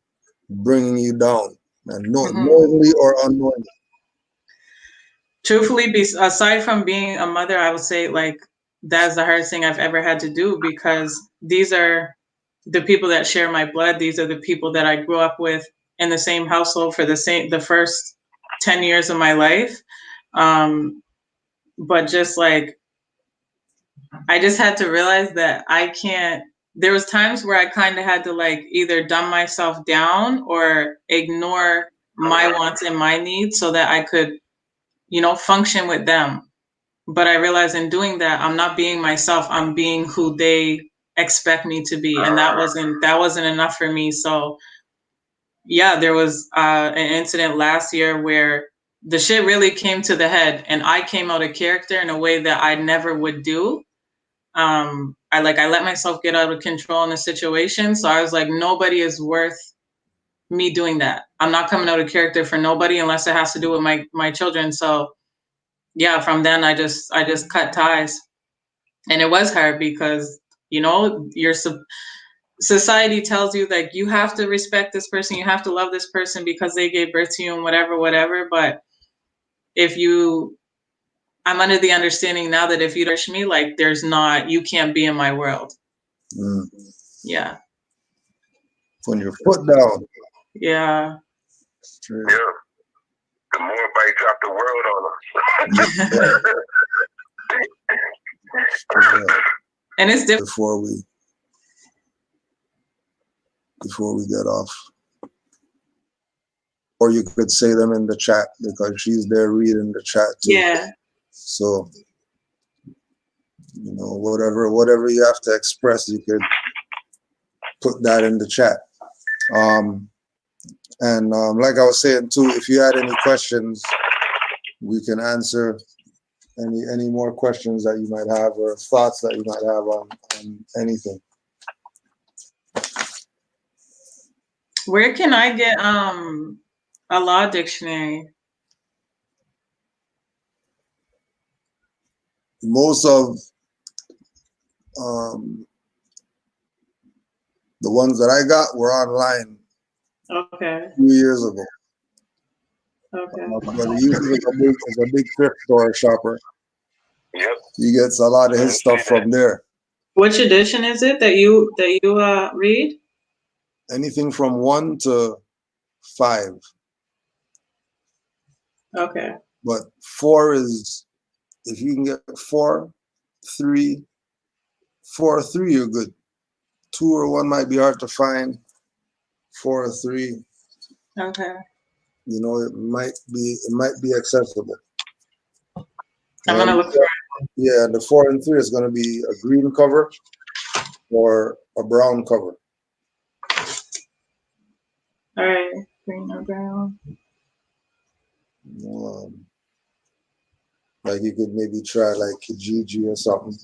bringing you down, and knowingly or unknowingly. Truthfully, aside from being a mother, I would say like that's the hardest thing I've ever had to do, because these are the people that share my blood. These are the people that I grew up with in the same household for the first 10 years of my life. But just like, I just had to realize that I can't, there was times where I kind of had to like either dumb myself down or ignore my wants and my needs so that I could, you know, function with them. But I realized in doing that, I'm not being myself. I'm being who they expect me to be. And that wasn't enough for me. So yeah, there was an incident last year where the shit really came to the head and I came out of character in a way that I never would do. I let myself get out of control in the situation. So I was like, nobody is worth me doing that. I'm not coming out of character for nobody unless it has to do with my children. So yeah, from then I just cut ties. And it was hard because, you know, society tells you that you have to respect this person, you have to love this person because they gave birth to you and whatever. But I'm under the understanding now that if you touch me, like you can't be in my world. Yeah. When your foot down. Yeah. Yeah. The more bites out the world on them. And it's different. Before we get off, or you could say them in the chat because she's there reading the chat too. Yeah. So, you know, whatever you have to express, you could put that in the chat. And like I was saying too, if you had any questions, we can answer any more questions that you might have or thoughts that you might have on anything. Where can I get a law dictionary? Most of the ones that I got were online. Okay. A few years ago. Okay. But he is a big thrift store shopper. Yep. He gets a lot of his stuff from there. Which edition is it that you read? Anything from 1 to 5. Okay. But 4 is, if you can get 4, 3, 4 or 3, you're good. 2 or 1 might be hard to find. 4 or 3. Okay. You know, it might be accessible. I'm gonna look for it. Yeah, the 4 and 3 is gonna be a green cover or a brown cover. All right, green or brown. Like you could maybe try like Kijiji or something.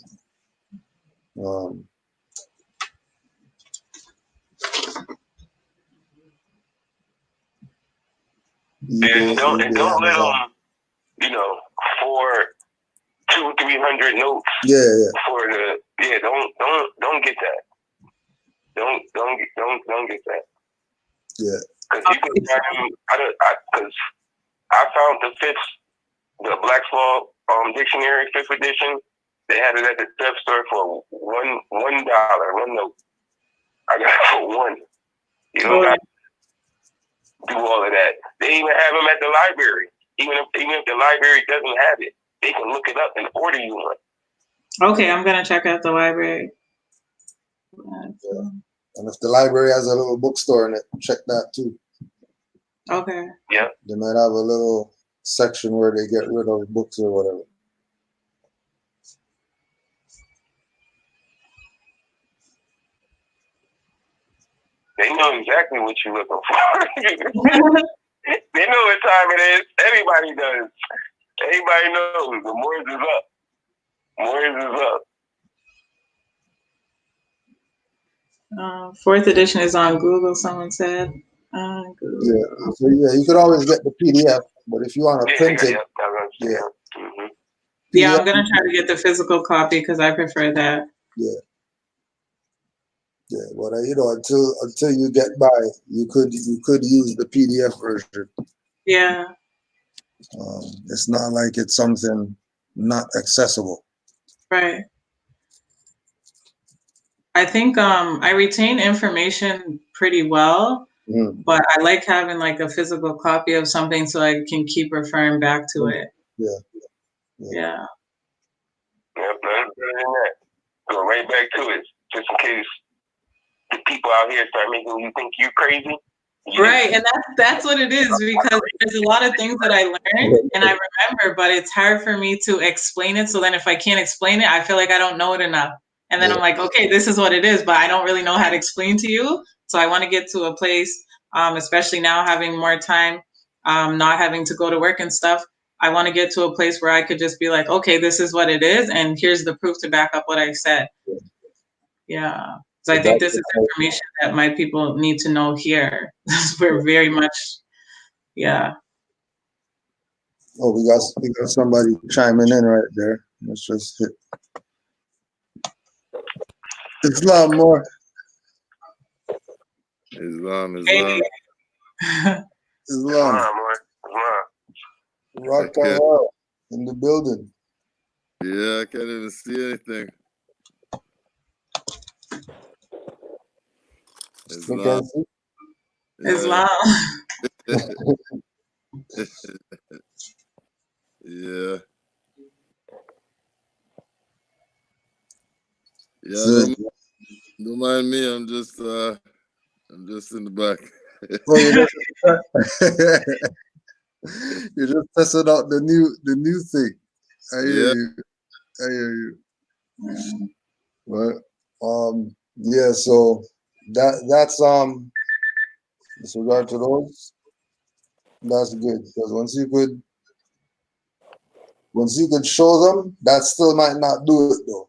And don't let them, you know, for 200-300 notes. Yeah. Don't get that. Don't get that. Yeah. Because you can find, because I found the Black's Law Dictionary 5th edition. They had it at the thrift store for $1, one note. I got it for $1. You don't got to do all of that. They even have them at the library. Even if the library doesn't have it, they can look it up and order you one. Okay, I'm gonna check out the library. Yeah. And if the library has a little bookstore in it, check that too. Okay. Yeah. They might have a little section where they get rid of books or whatever. They know exactly what you're looking for. They know what time it is. Everybody does. Everybody knows. The Moorish is up. Moorish is up. 4th edition is on Google, someone said. Google. Yeah, so yeah, you could always get the PDF, but if you want to print it, yeah. Yeah, I'm gonna try to get the physical copy because I prefer that. Yeah. Yeah, but you know, until you get by, you could use the PDF version. Yeah. It's not like it's something not accessible. Right. I think I retain information pretty well, but I like having like a physical copy of something so I can keep referring back to it. Yeah. Yeah. Yep, go right back to it, just in case the people out here start making you think you're crazy. Right, and that's what it is, because there's a lot of things that I learned and I remember, but it's hard for me to explain it. So then if I can't explain it, I feel like I don't know it enough. And then I'm like, okay, this is what it is, but I don't really know how to explain to you. So I want to get to a place, especially now having more time, not having to go to work and stuff. I want to get to a place where I could just be like, okay, this is what it is, and here's the proof to back up what I said. Yeah. So I think this is information that my people need to know here. We're very much, yeah. Oh, we got somebody chiming in right there. Let's just hit. Islam more. Islam. Rock and roll in the building. Yeah, I can't even see anything. Islam. Islam. Yeah. Yeah, don't mind me. I'm just in the back. You're just testing out the new thing. I hear you. But yeah, so that's with regard to those, that's good, because once you could show them, that still might not do it though.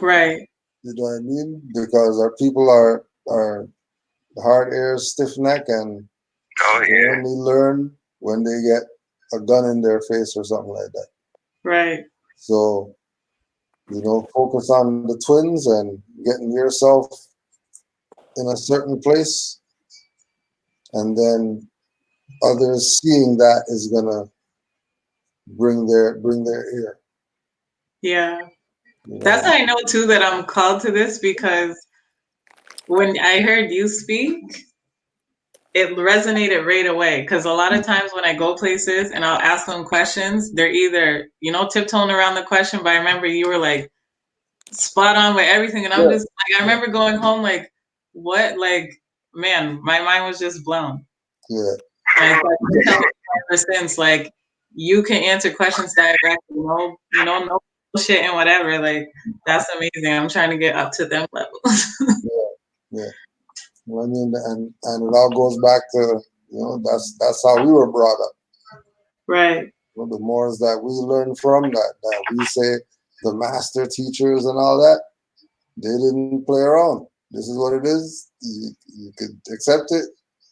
Right. You know what I mean? Because our people are hard ears, stiff neck, and they only learn when they get a gun in their face or something like that. Right. So, you know, focus on the twins and getting yourself in a certain place, and then others seeing that is gonna bring their ear. Yeah. That's how I know too that I'm called to this, because when I heard you speak, it resonated right away. Because a lot of times when I go places and I'll ask them questions, they're either, you know, tiptoeing around the question, but I remember you were like spot on with everything. And I'm just like, I remember going home like, what? Like, man, my mind was just blown. Yeah. And it's like, ever since, like, you can answer questions directly, no bullshit and whatever. Like, that's amazing. I'm trying to get up to them levels. Yeah. Well, I mean, and it all goes back to, you know, that's how we were brought up. Right. Well, the Moors that we learn from, that we say the master teachers and all that, they didn't play around. This is what it is. You could accept it,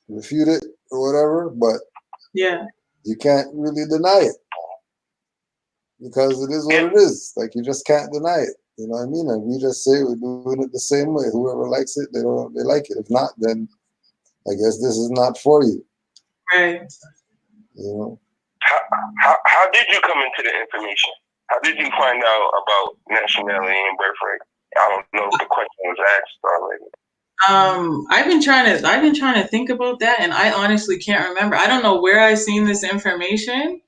refute it, or whatever, but you can't really deny it, because it is what it is. Like, you just can't deny it. You know what I mean? And we just say we're doing it the same way. Whoever likes it, they like it. If not, then I guess this is not for you. Right. You know. How did you come into the information? How did you find out about nationality and birthright? I don't know if the question was asked already. I've been trying to think about that, and I honestly can't remember. I don't know where I seen this information.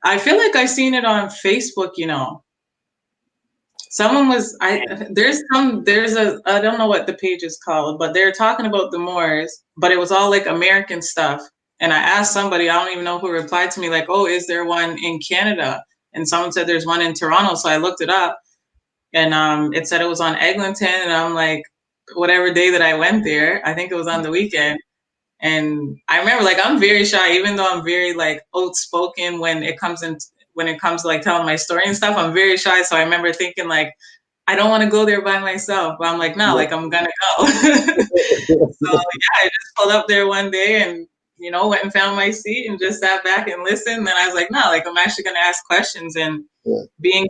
I feel like I seen it on Facebook, you know. Someone was I don't know what the page is called, but they're talking about the Moors, but it was all like American stuff. And I asked somebody, I don't even know who replied to me, like, oh, is there one in Canada? And someone said there's one in Toronto. So I looked it up, and it said it was on Eglinton, and I'm like, whatever day that I went there, I think it was on the weekend. And I remember, like, I'm very shy, even though I'm very like outspoken when it comes to like telling my story and stuff. I'm very shy. So I remember thinking like, I don't want to go there by myself. But I'm like, no, like I'm gonna go. So yeah, I just pulled up there one day and, you know, went and found my seat and just sat back and listened. And then I was like, no, like I'm actually gonna ask questions. And being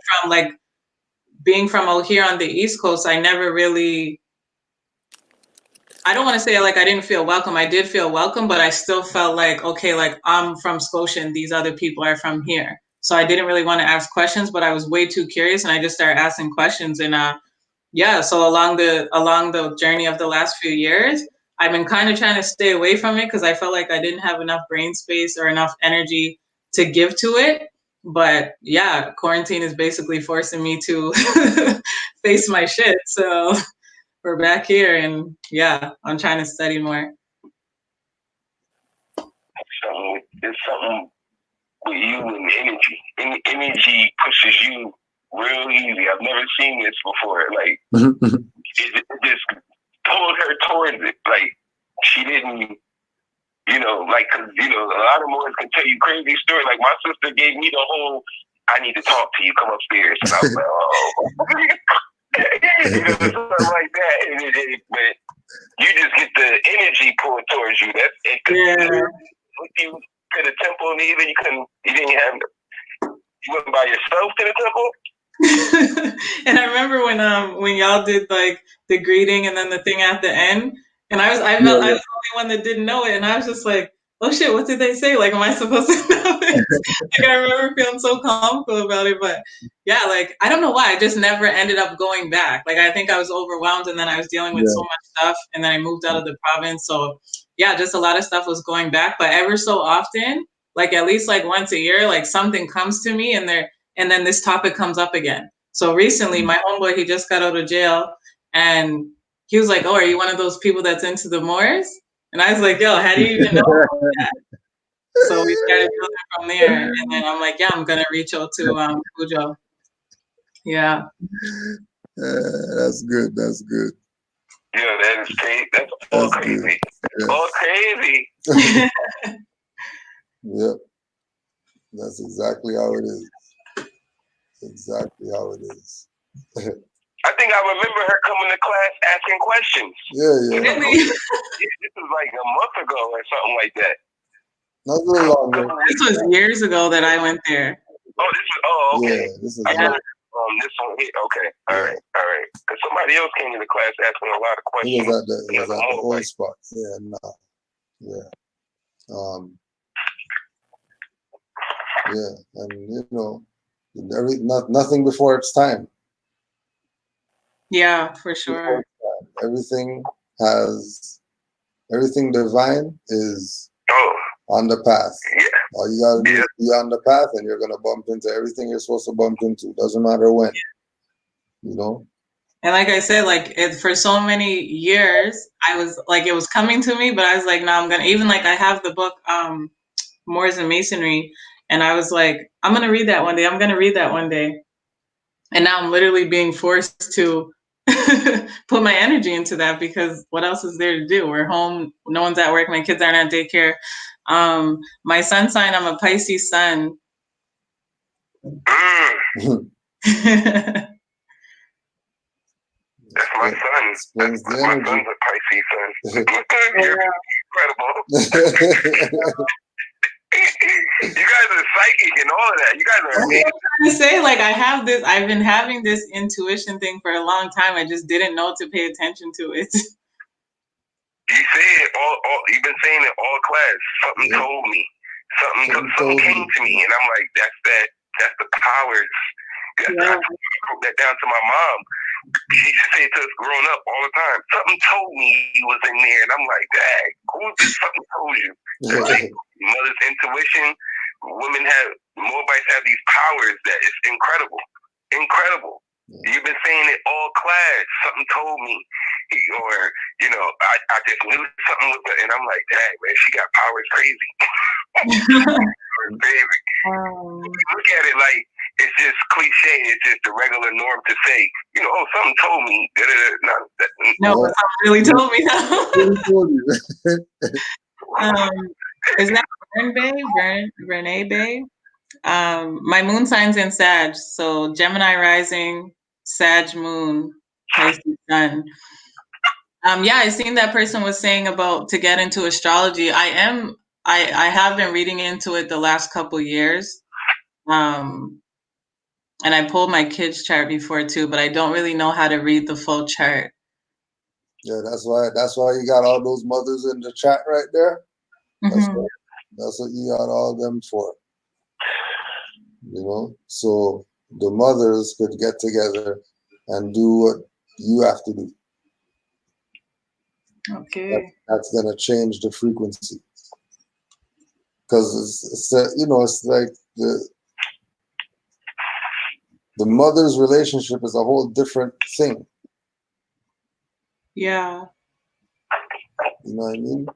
from out here on the East Coast, I never really, I don't want to say like I didn't feel welcome. I did feel welcome, but I still felt like, okay, like I'm from Scotia and these other people are from here. So I didn't really want to ask questions, but I was way too curious and I just started asking questions. And yeah, so along the journey of the last few years, I've been kind of trying to stay away from it because I felt like I didn't have enough brain space or enough energy to give to it. But yeah, quarantine is basically forcing me to face my shit. So we're back here and yeah, I'm trying to study more. It's something with you and energy. Energy pushes you real easy. I've never seen this before. Like, it just pulled her towards it. Like, she didn't, you know, like, cause, you know, a lot of Moors can tell you crazy stories. Like, my sister gave me the whole, I need to talk to you, come upstairs. And I was like, oh. You know, something like that. But you just get the energy pulled towards you. That's it. Yeah. With you to the temple, and even you went by yourself to the temple. And I remember when y'all did like the greeting and then the thing at the end, and I was the only one that didn't know it, and I was just like, oh shit, what did they say? Like, am I supposed to know it? Like, I remember feeling so comical about it, but yeah, like I don't know why, I just never ended up going back. Like, I think I was overwhelmed, and then I was dealing with so much stuff, and then I moved out of the province, so yeah, just a lot of stuff was going back. But ever so often, like at least like once a year, like something comes to me, and then this topic comes up again. So recently, my homeboy, he just got out of jail, and he was like, "Oh, are you one of those people that's into the Moors?" And I was like, "Yo, how do you even know that?" So we started building from there, and then I'm like, "Yeah, I'm gonna reach out to Cujo." Yeah. That's good. That's good. Yeah, that is crazy. That's all crazy. Yes. All crazy. Yep. That's exactly how it is. Exactly how it is. I think I remember her coming to class asking questions. Yeah. Really? This was like a month ago or something like that. Not very long ago. This was years ago that I went there. Oh, okay. Yeah, this is this one here. Okay, all right. Because somebody else came to the class asking a lot of questions. He was at the old spot. Yeah, and you know, nothing before its time. Yeah, for sure. Everything divine is on the path. Yeah. All you gotta do is be on the path, and you're gonna bump into everything you're supposed to bump into. Doesn't matter when. You know. And like I said, like for so many years, I was like, it was coming to me, but I was like, no, I'm gonna. Even like I have the book, Moors and Masonry, and I was like, I'm gonna read that one day. I'm gonna read that one day. And now I'm literally being forced to put my energy into that because what else is there to do? We're home. No one's at work. My kids aren't at daycare. My sun sign, I'm a Pisces sun. That's my son. My son's a Pisces son. You're incredible. You guys are psychic and all of that. You guys are. I'm trying to say, like, I've been having this intuition thing for a long time. I just didn't know to pay attention to it. You say it all you've been saying it all class. Something told me. Something came to me, and I'm like, that's the powers. I broke that down to my mom. She used to say it to us growing up all the time. Something told me he was in there, and I'm like, dang, who did something told you? Like, mother's intuition. Moabites have these powers that is incredible. Incredible. You've been saying it all class. Something told me, or I just knew something was there, and I'm like, dang, man, she got powers crazy. Baby. Look at it like it's just cliche. It's just the regular norm to say, something told me. No, but something really told me. Is that Verne Bay? My moon sign's in Sag, so Gemini rising, Sag Moon, Pisces Sun. Yeah, I seen that person was saying about to get into astrology. I have been reading into it the last couple years. And I pulled my kids' chart before too, but I don't really know how to read the full chart. Yeah, that's why you got all those mothers in the chat right there. Mm-hmm. That's what you got all them for. You know, so the mothers could get together and do what you have to do. Okay. That's gonna change the frequency, because it's like the mother's relationship is a whole different thing. Yeah. You know what I mean?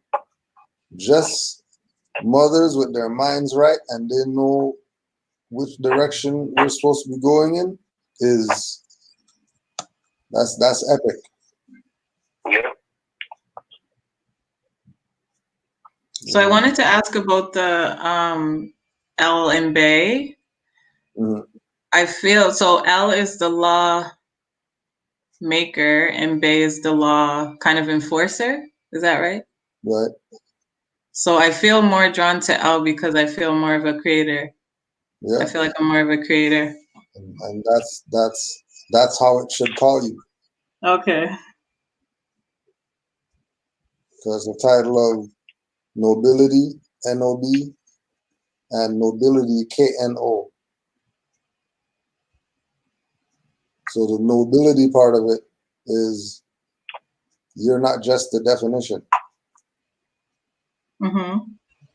Just mothers with their minds right and they know which direction we're supposed to be going in that's epic. Yeah. So I wanted to ask about the L in Bay. Mm-hmm. I feel so L is the law maker and Bay is the law kind of enforcer. Is that right? Right. So I feel more drawn to L because I feel more of a creator. Yeah. I feel like I'm more of a creator. And that's how it should call you. Okay. Because the title of nobility, N-O-B, and nobility, K-N-O. So the nobility part of it is you're not just the definition. Mm-hmm.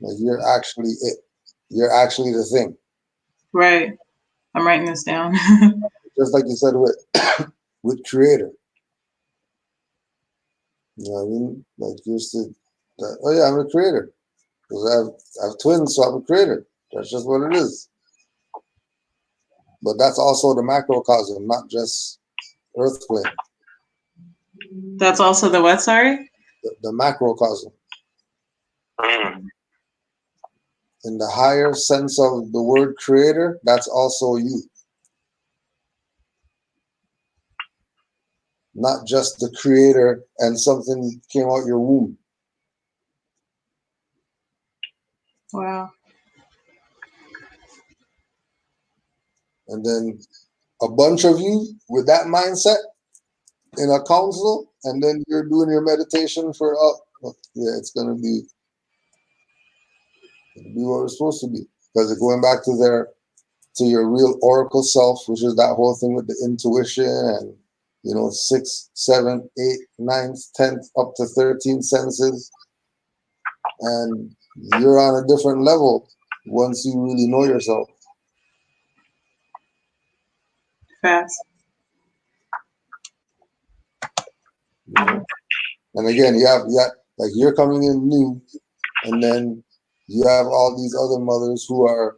Like you're actually it. You're actually the thing. Right. I'm writing this down. Just like you said with creator. You know what I mean? Like you said, oh yeah, I'm a creator. Because I have twins, so I'm a creator. That's just what it is. But that's also the macrocosm, not just earth plane. That's also the what, sorry? The macrocosm. Mm. In the higher sense of the word creator, that's also you. Not just the creator and something came out your womb. Wow. And then a bunch of you with that mindset in a council, and then you're doing your meditation for, it's going to be what it's supposed to be. Because it's going back to your real oracle self, which is that whole thing with the intuition and, 6, 7, 8, 9, 10, up to 13 senses. And you're on a different level once you really know yourself. Fast. And again, you have like you're coming in new, and then you have all these other mothers who are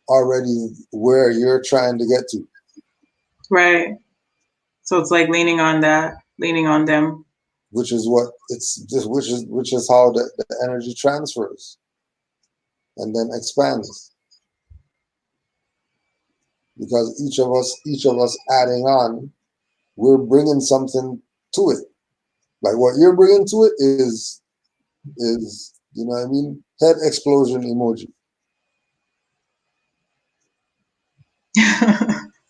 already where you're trying to get to. Right. So it's like leaning on them. Which is what which is how the energy transfers and then expands. Because each of us adding on, we're bringing something to it. Like what you're bringing to it is you know what I mean? Head explosion emoji.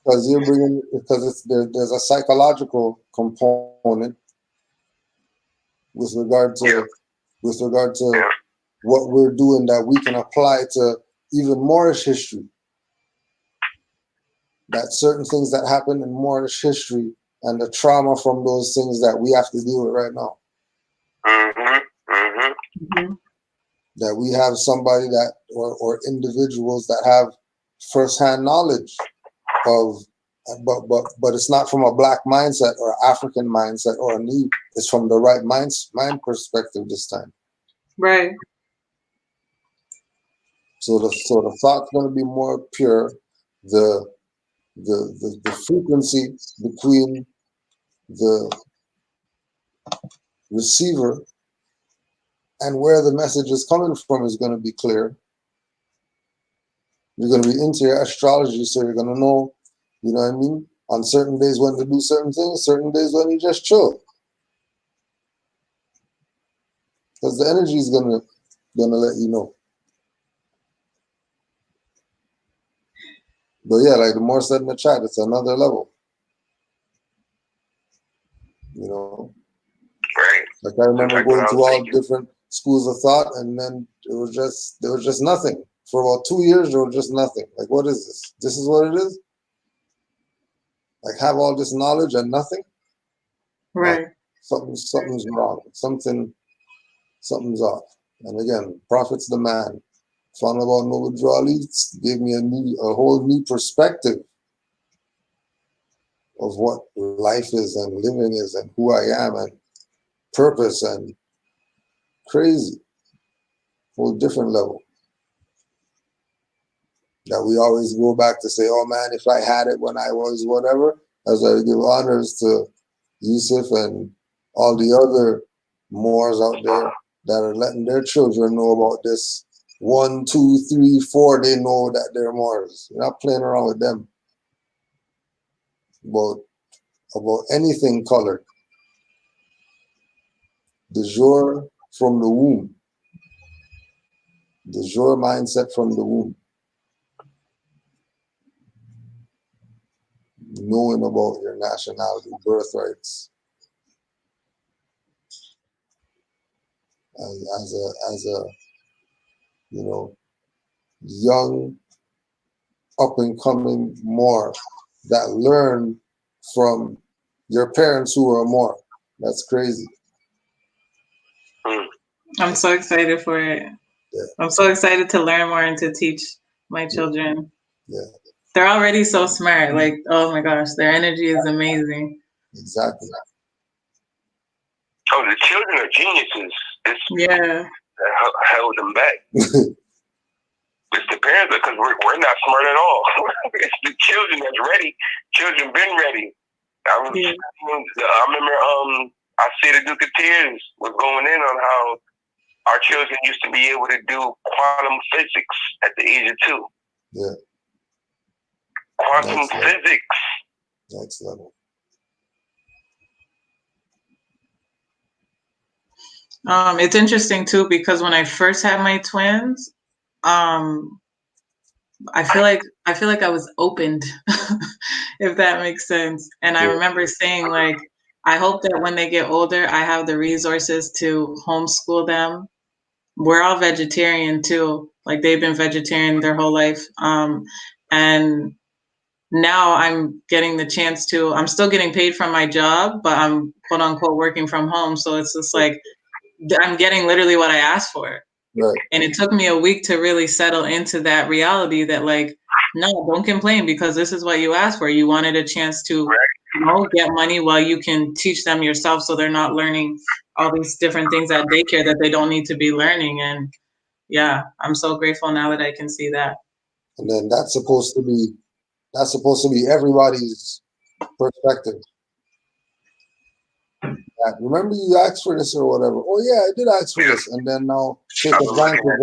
Because there's a psychological component with regard to what we're doing that we can apply to even Moorish history. That certain things that happen in Moorish history and the trauma from those things that we have to deal with right now. Mm-hmm. Mm-hmm. Mm-hmm. That we have somebody that or individuals that have firsthand knowledge of, but it's not from a black mindset or African mindset or a new. It's from the right mind perspective this time. Right. So the thought's going to be more pure. The frequency between the receiver and where the message is coming from is going to be clear. You're going to be into your astrology, so you're going to know, you know what I mean, on certain days when to do certain things, certain days when you just chill. Because the energy is gonna let you know. But yeah, like the more said in the chat, it's another level. You know? Right. Like I remember going through all different schools of thought, and then there was just nothing. For about 2 years, there was just nothing. Like, what is this? This is what it is? Like, have all this knowledge and nothing? Right. Like, something's wrong. Something's off. And again, Prophet's the man. Found about no withdrawals, gave me a whole new perspective of what life is and living is and who I am and purpose and crazy. Whole different level. That we always go back to say, oh man, if I had it when I was whatever, as I give honors to Yusuf and all the other Moors out there that are letting their children know about this. 1, 2, 3, 4, they know that they're Moors. You're not playing around with them about anything colored. De jour from the womb. De jour mindset from the womb. Knowing about your nationality, birthrights. As a you know, young, up and coming Moor that learn from your parents who are Moor. That's crazy. I'm so excited for it. Yeah. I'm so excited to learn more and to teach my children. Yeah. They're already so smart. Like, oh my gosh, their energy is amazing. Exactly. Oh, the children are geniuses. Yeah. That held them back. It's the parents, because we're not smart at all. It's the children that's ready. Children been ready. I remember I see the Duke of Tears was going in on how our children used to be able to do quantum physics at the age of 2. Yeah. Quantum physics. Next level. It's interesting too, because when I first had my twins, I feel like I was opened, if that makes sense. And I remember saying, like, I hope that when they get older, I have the resources to homeschool them. We're all vegetarian too. Like, they've been vegetarian their whole life. And now I'm getting the chance to, I'm still getting paid from my job, but I'm quote unquote working from home. So it's just like, I'm getting literally what I asked for. Right. And it took me a week to really settle into that reality that, like, no, don't complain, because this is what you asked for. You wanted a chance to, you know, get money while you can teach them yourself, so they're not learning all these different things at daycare that they don't need to be learning. And yeah, I'm so grateful now that I can see that. And then that's supposed to be everybody's perspective. Remember you asked for this or whatever. Oh yeah, I did ask for this. And then now take advantage of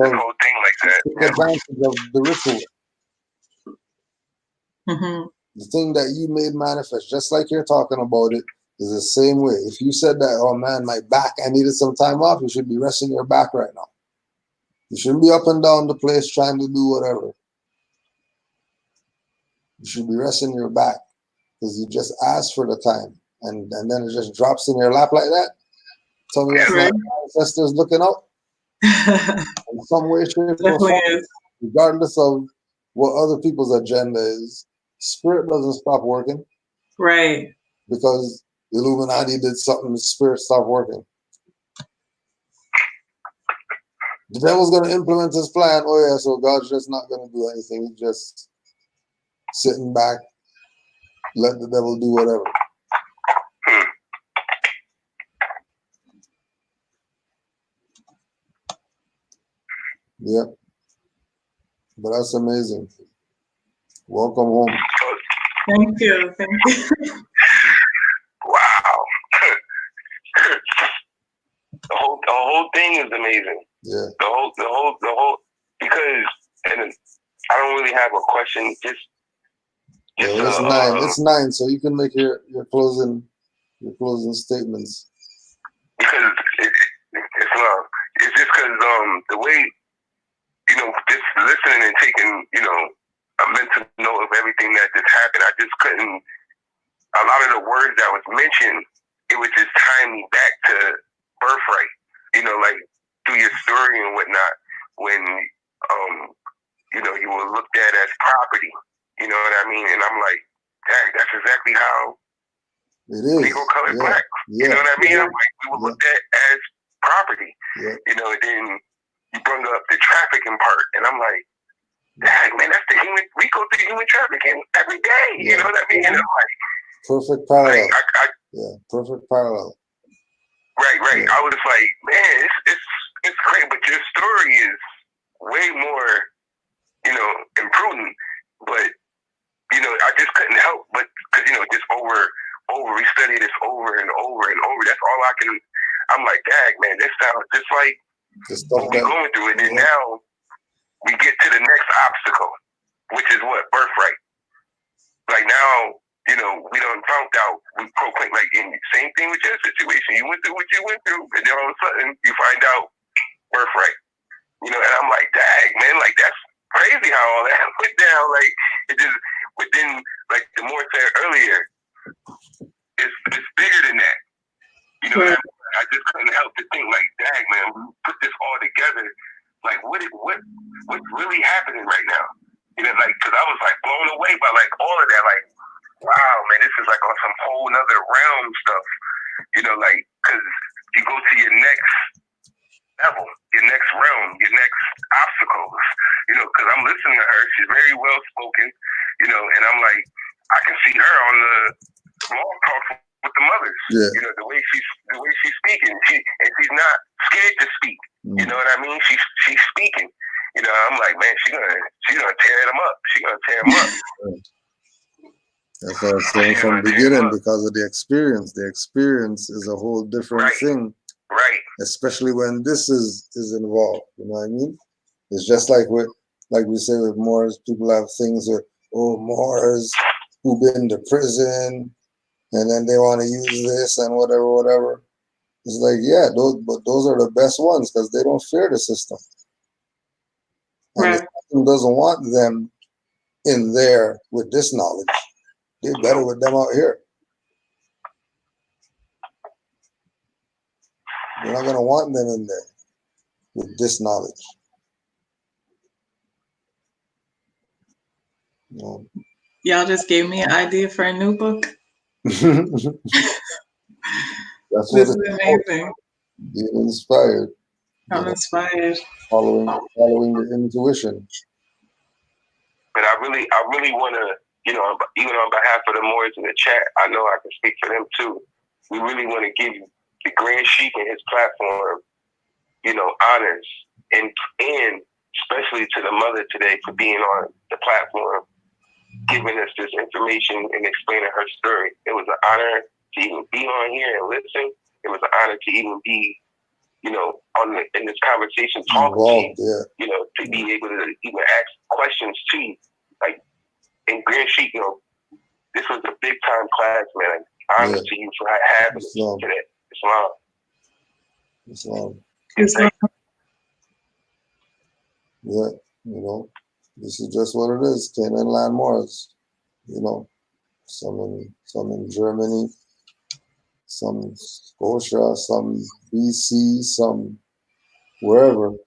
the ritual. Mm-hmm. The thing that you made manifest, just like you're talking about it, is the same way. If you said that, oh man, my back, I needed some time off, you should be resting your back right now. You shouldn't be up and down the place trying to do whatever. You should be resting your back, because you just asked for the time. And then it just drops in your lap like that. Tell me that's not ancestors looking out in some way, shape, or form, regardless of what other people's agenda is. Spirit doesn't stop working. Right. Because the Illuminati did something, the spirit stopped working. The devil's going to implement his plan. Oh yeah, so God's just not going to do anything. He's just sitting back, let the devil do whatever. Yep. But that's amazing. Welcome home. Thank you. Thank you. Wow. The whole thing is amazing. Yeah. The whole because, and I don't really have a question, just Yeah, it's 9. It's 9, so you can make your closing statements. Because it's love. It's just because the way, just listening and taking, a mental note of everything that just happened, I just couldn't. A lot of the words that was mentioned, it would just tie me back to birthright. Like through your story and whatnot, when you were looked at as property. You know what I mean? And I'm like, that's exactly how it is. Negro colored black. You know what I mean? I'm like, we were looked at as property. And then you bring up the trafficking part, and I'm like, dang, man, that's we go through human trafficking every day. You know what I mean? And I'm like, perfect parallel. Perfect parallel. Right. Yeah. I was like, man, it's great, but your story is way more, imprudent. But I just couldn't help but because just we study this over and over and over. That's all I can. I'm like, dang, man, this sounds just like what we're going through. And then now we get to the next obstacle, which is what? Birthright. Like now, we done found out, we proclaim, like, in the same thing with your situation. You went through what you went through, and then all of a sudden, you find out birthright. And I'm like, dang, man, like, that's crazy how all that went down. Like, it just, but then, like the more said earlier, it's bigger than that. What I mean? I just couldn't help to think, like, dang, man, we put this all together. Like, what's really happening right now? Like, because I was, like, blown away by, like, all of that. Like, wow, man, this is, like, on some whole nother realm stuff. Like, because you go to your next level, your next realm, your next obstacles. Because I'm listening to her. She's very well spoken, and I'm like, I can see her on the small talk with the mothers. Yeah. The way she's speaking. She's not scared to speak. You know what I mean? She's speaking. I'm like, man, she's gonna tear them up. She's gonna tear them up. That's what I was saying from the beginning, because of the experience. The experience is a whole different thing. Right. Especially when this is involved. You know what I mean? It's just like we say with Moors, people have things with, Moors who've been to prison, and then they want to use this and whatever. It's like, those are the best ones because they don't fear the system. And the system doesn't want them in there with this knowledge. They're better with them out here. They're not going to want them in there with this knowledge. Y'all just gave me an idea for a new book. That's this is amazing. Being inspired. I'm inspired. Following the intuition. But I really want to, even on behalf of the Moors in the chat, I know I can speak for them too. We really want to give the Grand Sheik and his platform, honors, and especially to the mother today for being on the platform, giving us this information and explaining her story. It was an honor to even be on here and listen. It was an honor to even be, in this conversation, talking to you, to be able to even ask questions to you. Like, in Grand Sheik, this was a big time class, man. Honor to you for having us today. Islam. Yeah, this is just what it is. Canaanland Moors, some in Germany, some Scotia, some BC, some wherever.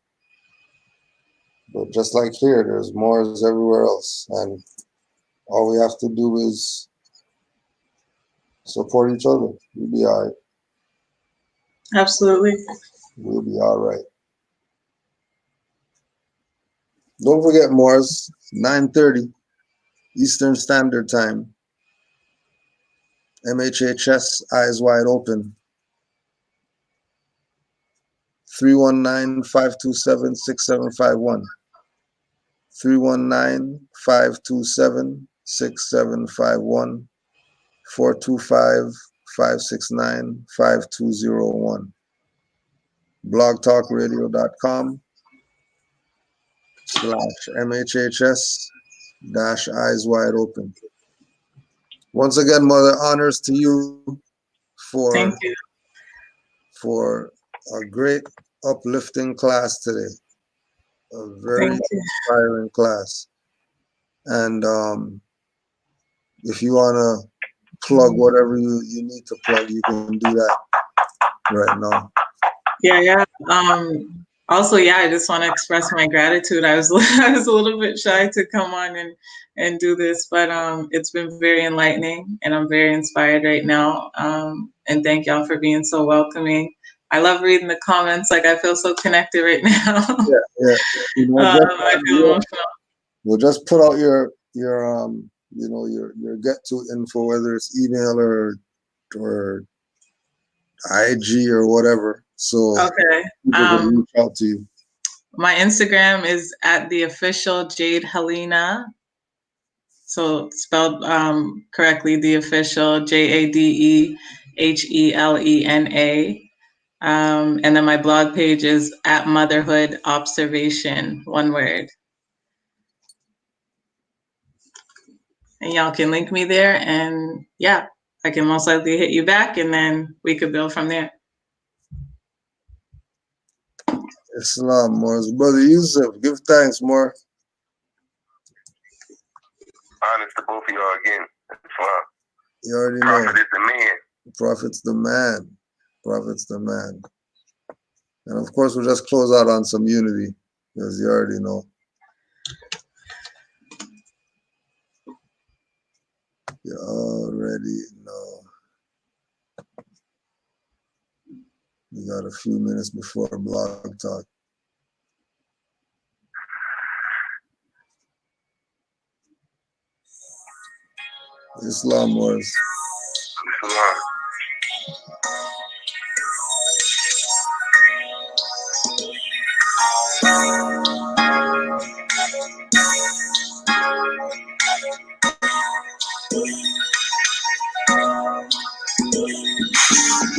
But just like here, there's Moors everywhere else, and all we have to do is support each other. We'll be all right. Absolutely. We'll be all right. Don't forget, Moors, 9:30 Eastern Standard Time. MHHS, Eyes Wide Open. 319-527-6751. 319-527-6751. 425-569-5201. blogtalkradio.com/MHHS-Eyes Wide Open. Once again, Mother, honors to you Thank you. for a great uplifting class today. A very inspiring class. And if you want to plug whatever you need to plug, you can do that right now. Yeah. Also, I just want to express my gratitude. I was I was a little bit shy to come on and do this, but it's been very enlightening, and I'm very inspired right now. And thank y'all for being so welcoming. I love reading the comments. Like, I feel so connected right now. Yeah. You know, I feel emotional. We'll just put out your get to info, whether it's email or IG or whatever. So okay. People can reach out to you. My Instagram is @theofficial Jade Helena. So spelled correctly, the official JADEHELENA. And then my blog page is @Motherhood Observation, one word. And y'all can link me there, and I can most likely hit you back, and then we could build from there. Islam, Morris. Brother Yusuf, give thanks, more. Honest to both of y'all again. Islam. You already Prophet know. Is the man. Prophet's the man. Prophet's the man. And of course, we'll just close out on some unity, because you already know. You already know. We got a few minutes before blog talk. Islam was. Islam.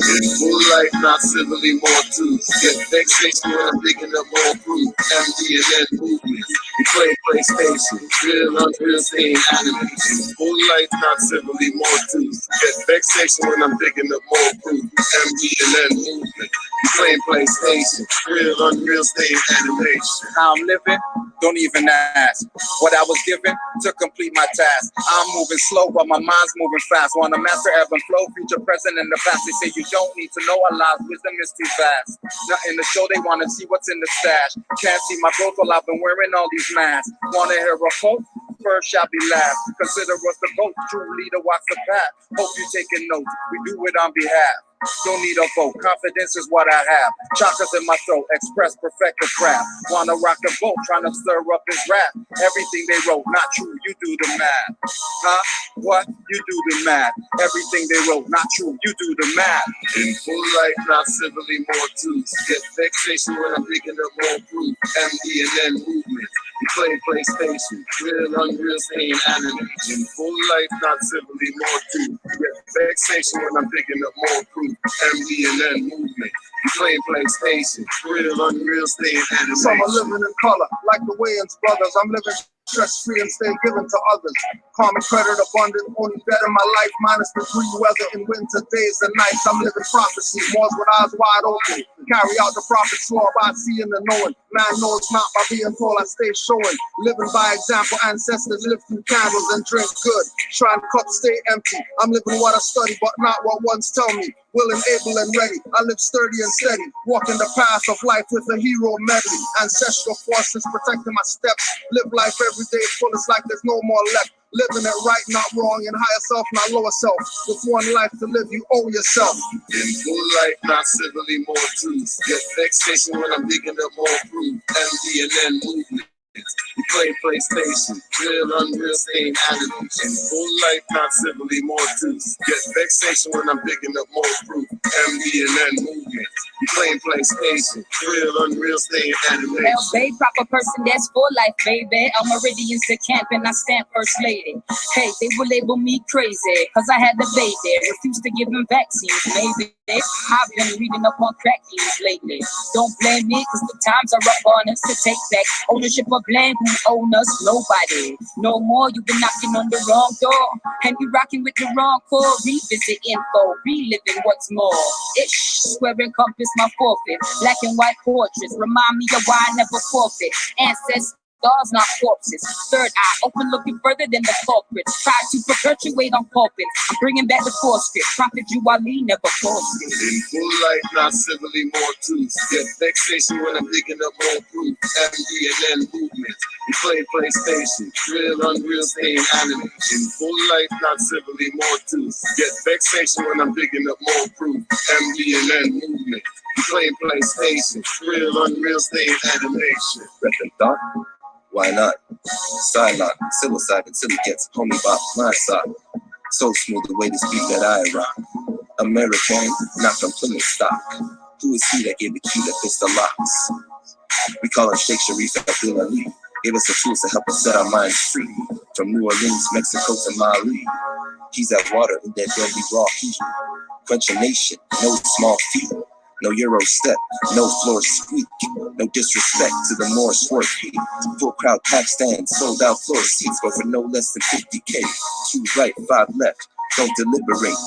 In full life, not civilly more truth. Get vexation when I'm digging up more proof. MD&N movement. We play PlayStation. Real, unreal, staying animation. Full life, not civilly more truth. Get vexation when I'm digging up more proof. MD&N movement. We play PlayStation. Real, unreal, staying animation. How I'm living? Don't even ask. What I was given to complete my task. I'm moving slow, but my mind's moving fast. Wanna master ebb and flow, future, present, and the past. They say you don't need to know Allah's wisdom is too vast. Nothing to show, they wanna see what's in the stash. Can't see my growth while I've been wearing all these masks. Wanna hear a quote? First shall be last. Consider us the vote, true leader, walks the path. Hope you taking notes. We do it on behalf. Don't need a vote. Confidence is what I have. Chakras in my throat. Express, perfect the craft. Wanna rock the boat. Trying to stir up his wrath. Everything they wrote, not true. You do the math. Huh? What? You do the math. Everything they wrote, not true. You do the math. In full life, not civilly more truth. Get vexation when I'm picking up more proof. MD&N movement. We play PlayStation. Real, unreal, staying animation. In full life, not civilly more truth. Get vexation when I'm picking up more proof. MD&N movement. We play PlayStation. Real, unreal, staying animation. Some are living in color, like the Wayans brothers. I'm living stress-free and stay given to others. Calm and credit abundant, only better my life, minus the free weather in winter days and nights. I'm living prophecy, more with eyes wide open. Carry out the prophet's law by seeing and knowing. Man knows not by being told, I stay showing. Living by example, ancestors live through candles and drink good. Shrine cups stay empty. I'm living what I study, but not what ones tell me. Willing, able, and ready. I live sturdy and steady. Walking the path of life with a hero medley. Ancestral forces protecting my steps. Live life every day full, it's like there's no more left. Living it right, not wrong, in higher self, not lower self. With one life to live, you owe yourself. In full life, not civilly more truth. Get vexation when I'm digging up more proof. MD&N movement. We play PlayStation. Real, unreal, staying animation. In full life, not civilly more truth. Get vexation when I'm digging up more proof. MD&N movement. We playing PlayStation. Real, unreal, staying animation. Hell, babe, proper person, that's for life, baby. I'm Meridian's the camp and I stamp first lady. Hey, they will label me crazy, cause I had the baby. Refused to give him vaccines, maybe. I've been reading up on crack deals lately. Don't blame me, cause the times are up on us to take back ownership of land. Who own us? Nobody. No more, you've been knocking on the wrong door, and you rocking with the wrong core. Revisit info, reliving what's more. Ish, square and compass my forfeit. Black and white portraits remind me of why I never forfeit. Ancestors, stars, not corpses. Third eye open, looking further than the culprits. Try to perpetuate on pulpits. I'm bringing back the four script. Prophet Juwali never forced it. In full life, not civilly, more truth. Get vexation when I'm digging up more proof. MD and then movement. We play PlayStation. Real, unreal, staying anime. In full life, not civilly, more truth. Get vexation when I'm digging up more proof. MD and then movement. We play PlayStation. Real, unreal, staying animation. Reppin' thought? Why not? Sidelock, psilocybin until he gets homie bop my side. So smooth the way this beat that I rock. American, not from Plymouth stock. Who is he that gave the key that fits the locks? We call him Sheikh Sharif Abdul Ali. Gave us the tools to help us set our minds free. From New Orleans, Mexico to Mali. He's that water in that deadly raw heat. Quench a nation, no small feat. No Euro step, no floor squeak. No disrespect to the Moorish workbeat. Full crowd pack stand, sold out floor seats, but for no less than 50K. 2 right, 5 left, don't deliberate.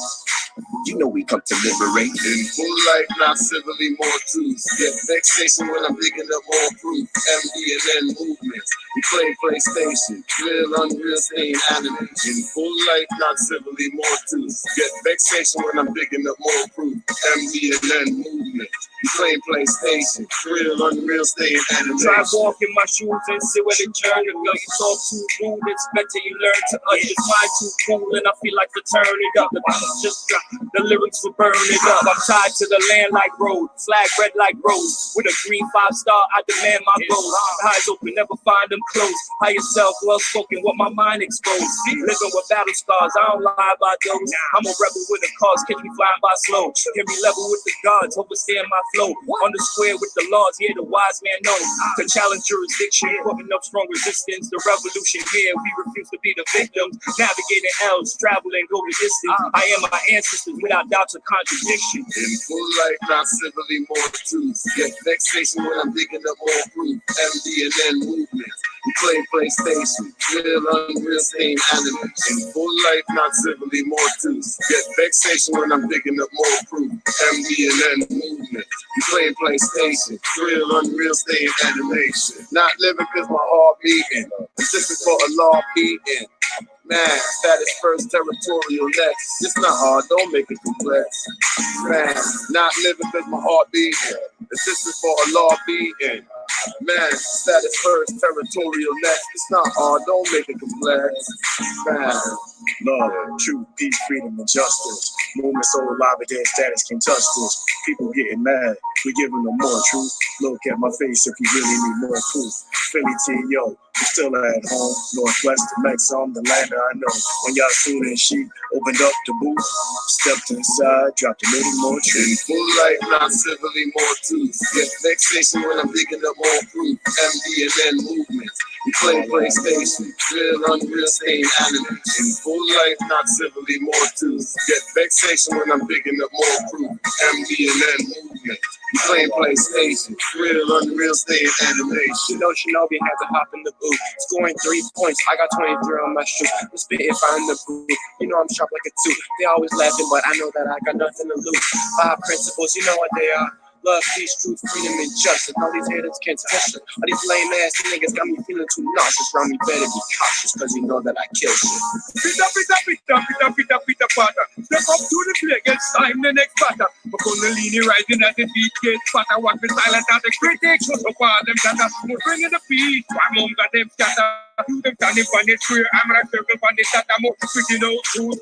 You know we come to liberate. In full life, not civilly, more truth. Get vexation when I'm digging up more proof. MD and then movement. We play PlayStation. Real, unreal, staying anime. In full life, not civilly, more truth. Get vexation when I'm digging up more proof. MD and then movement. We play PlayStation. Real, unreal, staying anime. Try walk in my shoes and see where the journey go. You talk too rude, it's better you learn to us. It's mine too cool and I feel like to turn it up. The beat just drop, the lyrics will burn it up. I'm tied to the land like road, flag red like rose. With a green 5-star, I demand my goals. Eyes open, never find them closed. Higher self, well spoken, what my mind exposed. Living with battle scars, I don't lie by those. I'm a rebel with a cause, catch me flying by slow. Can be level with the gods, overstand my flow. On the square with the laws, yeah, the wise man knows. To challenge jurisdiction, putting up strong resistance. The revolution here, we refuse to be the victims. Navigating L's, travel and go the distance. I am my ancestors without doubts or contradiction. In full life, not civilly, more truth. Get vexation when I'm digging up more proof. MD and then movement. We play PlayStation. Real, unreal, staying anime. In full life, not civilly, more truth. Get vexation when I'm digging up more proof. MD and then movement. We play PlayStation. Real, unreal, staying animation. Not living cause my heart beating. Resisting for a law beating. Man, status first, territorial next. It's not hard, don't make it complex. Man, not living cause my heart beating. Resisting for a law beating. Man, status first, territorial next. It's not hard, don't make it complex. Man. Love, truth, peace, freedom, and justice. Movement so alive, but their status can't touch this. People getting mad, we giving them more truth. Look at my face if you really need more proof. Philly T, yo, I'm still at home. Northwest to Mexico, the land I know. When y'all seen and she opened up the booth, stepped inside, dropped a little more truth. In full life, not civilly, more truth. Get vexation when I'm digging up more proof. MD and then movement. We play PlayStation. Real, unreal, staying anime. In full life, not civilly, more truth. Get vexation when I'm digging up more proof. MD and then movement. We play PlayStation. Real, unreal, staying animation. You know, Shinobi had to hop in the booth. Scoring 3 points, I got 23 on my shoe. I'm spitting fire in the booth. You know I'm sharp like a tooth. They always laughing, but I know that I got nothing to lose. 5 principles, you know what they are. Love, peace, truth, freedom, and justice. All these haters can't touch us. All these lame ass niggas got me feeling too nauseous. Round me better be cautious, cause you know that I kill shit. Pita, pata. Step up to the plate, get signed the next batter. Kundalini rising at the beat, get fatter. Walk the silent at the critics. So far, them that are bringing the beat. One mom got them scatter. Do them standing on the square. I'm a circle on the scatter. More pretty no truth.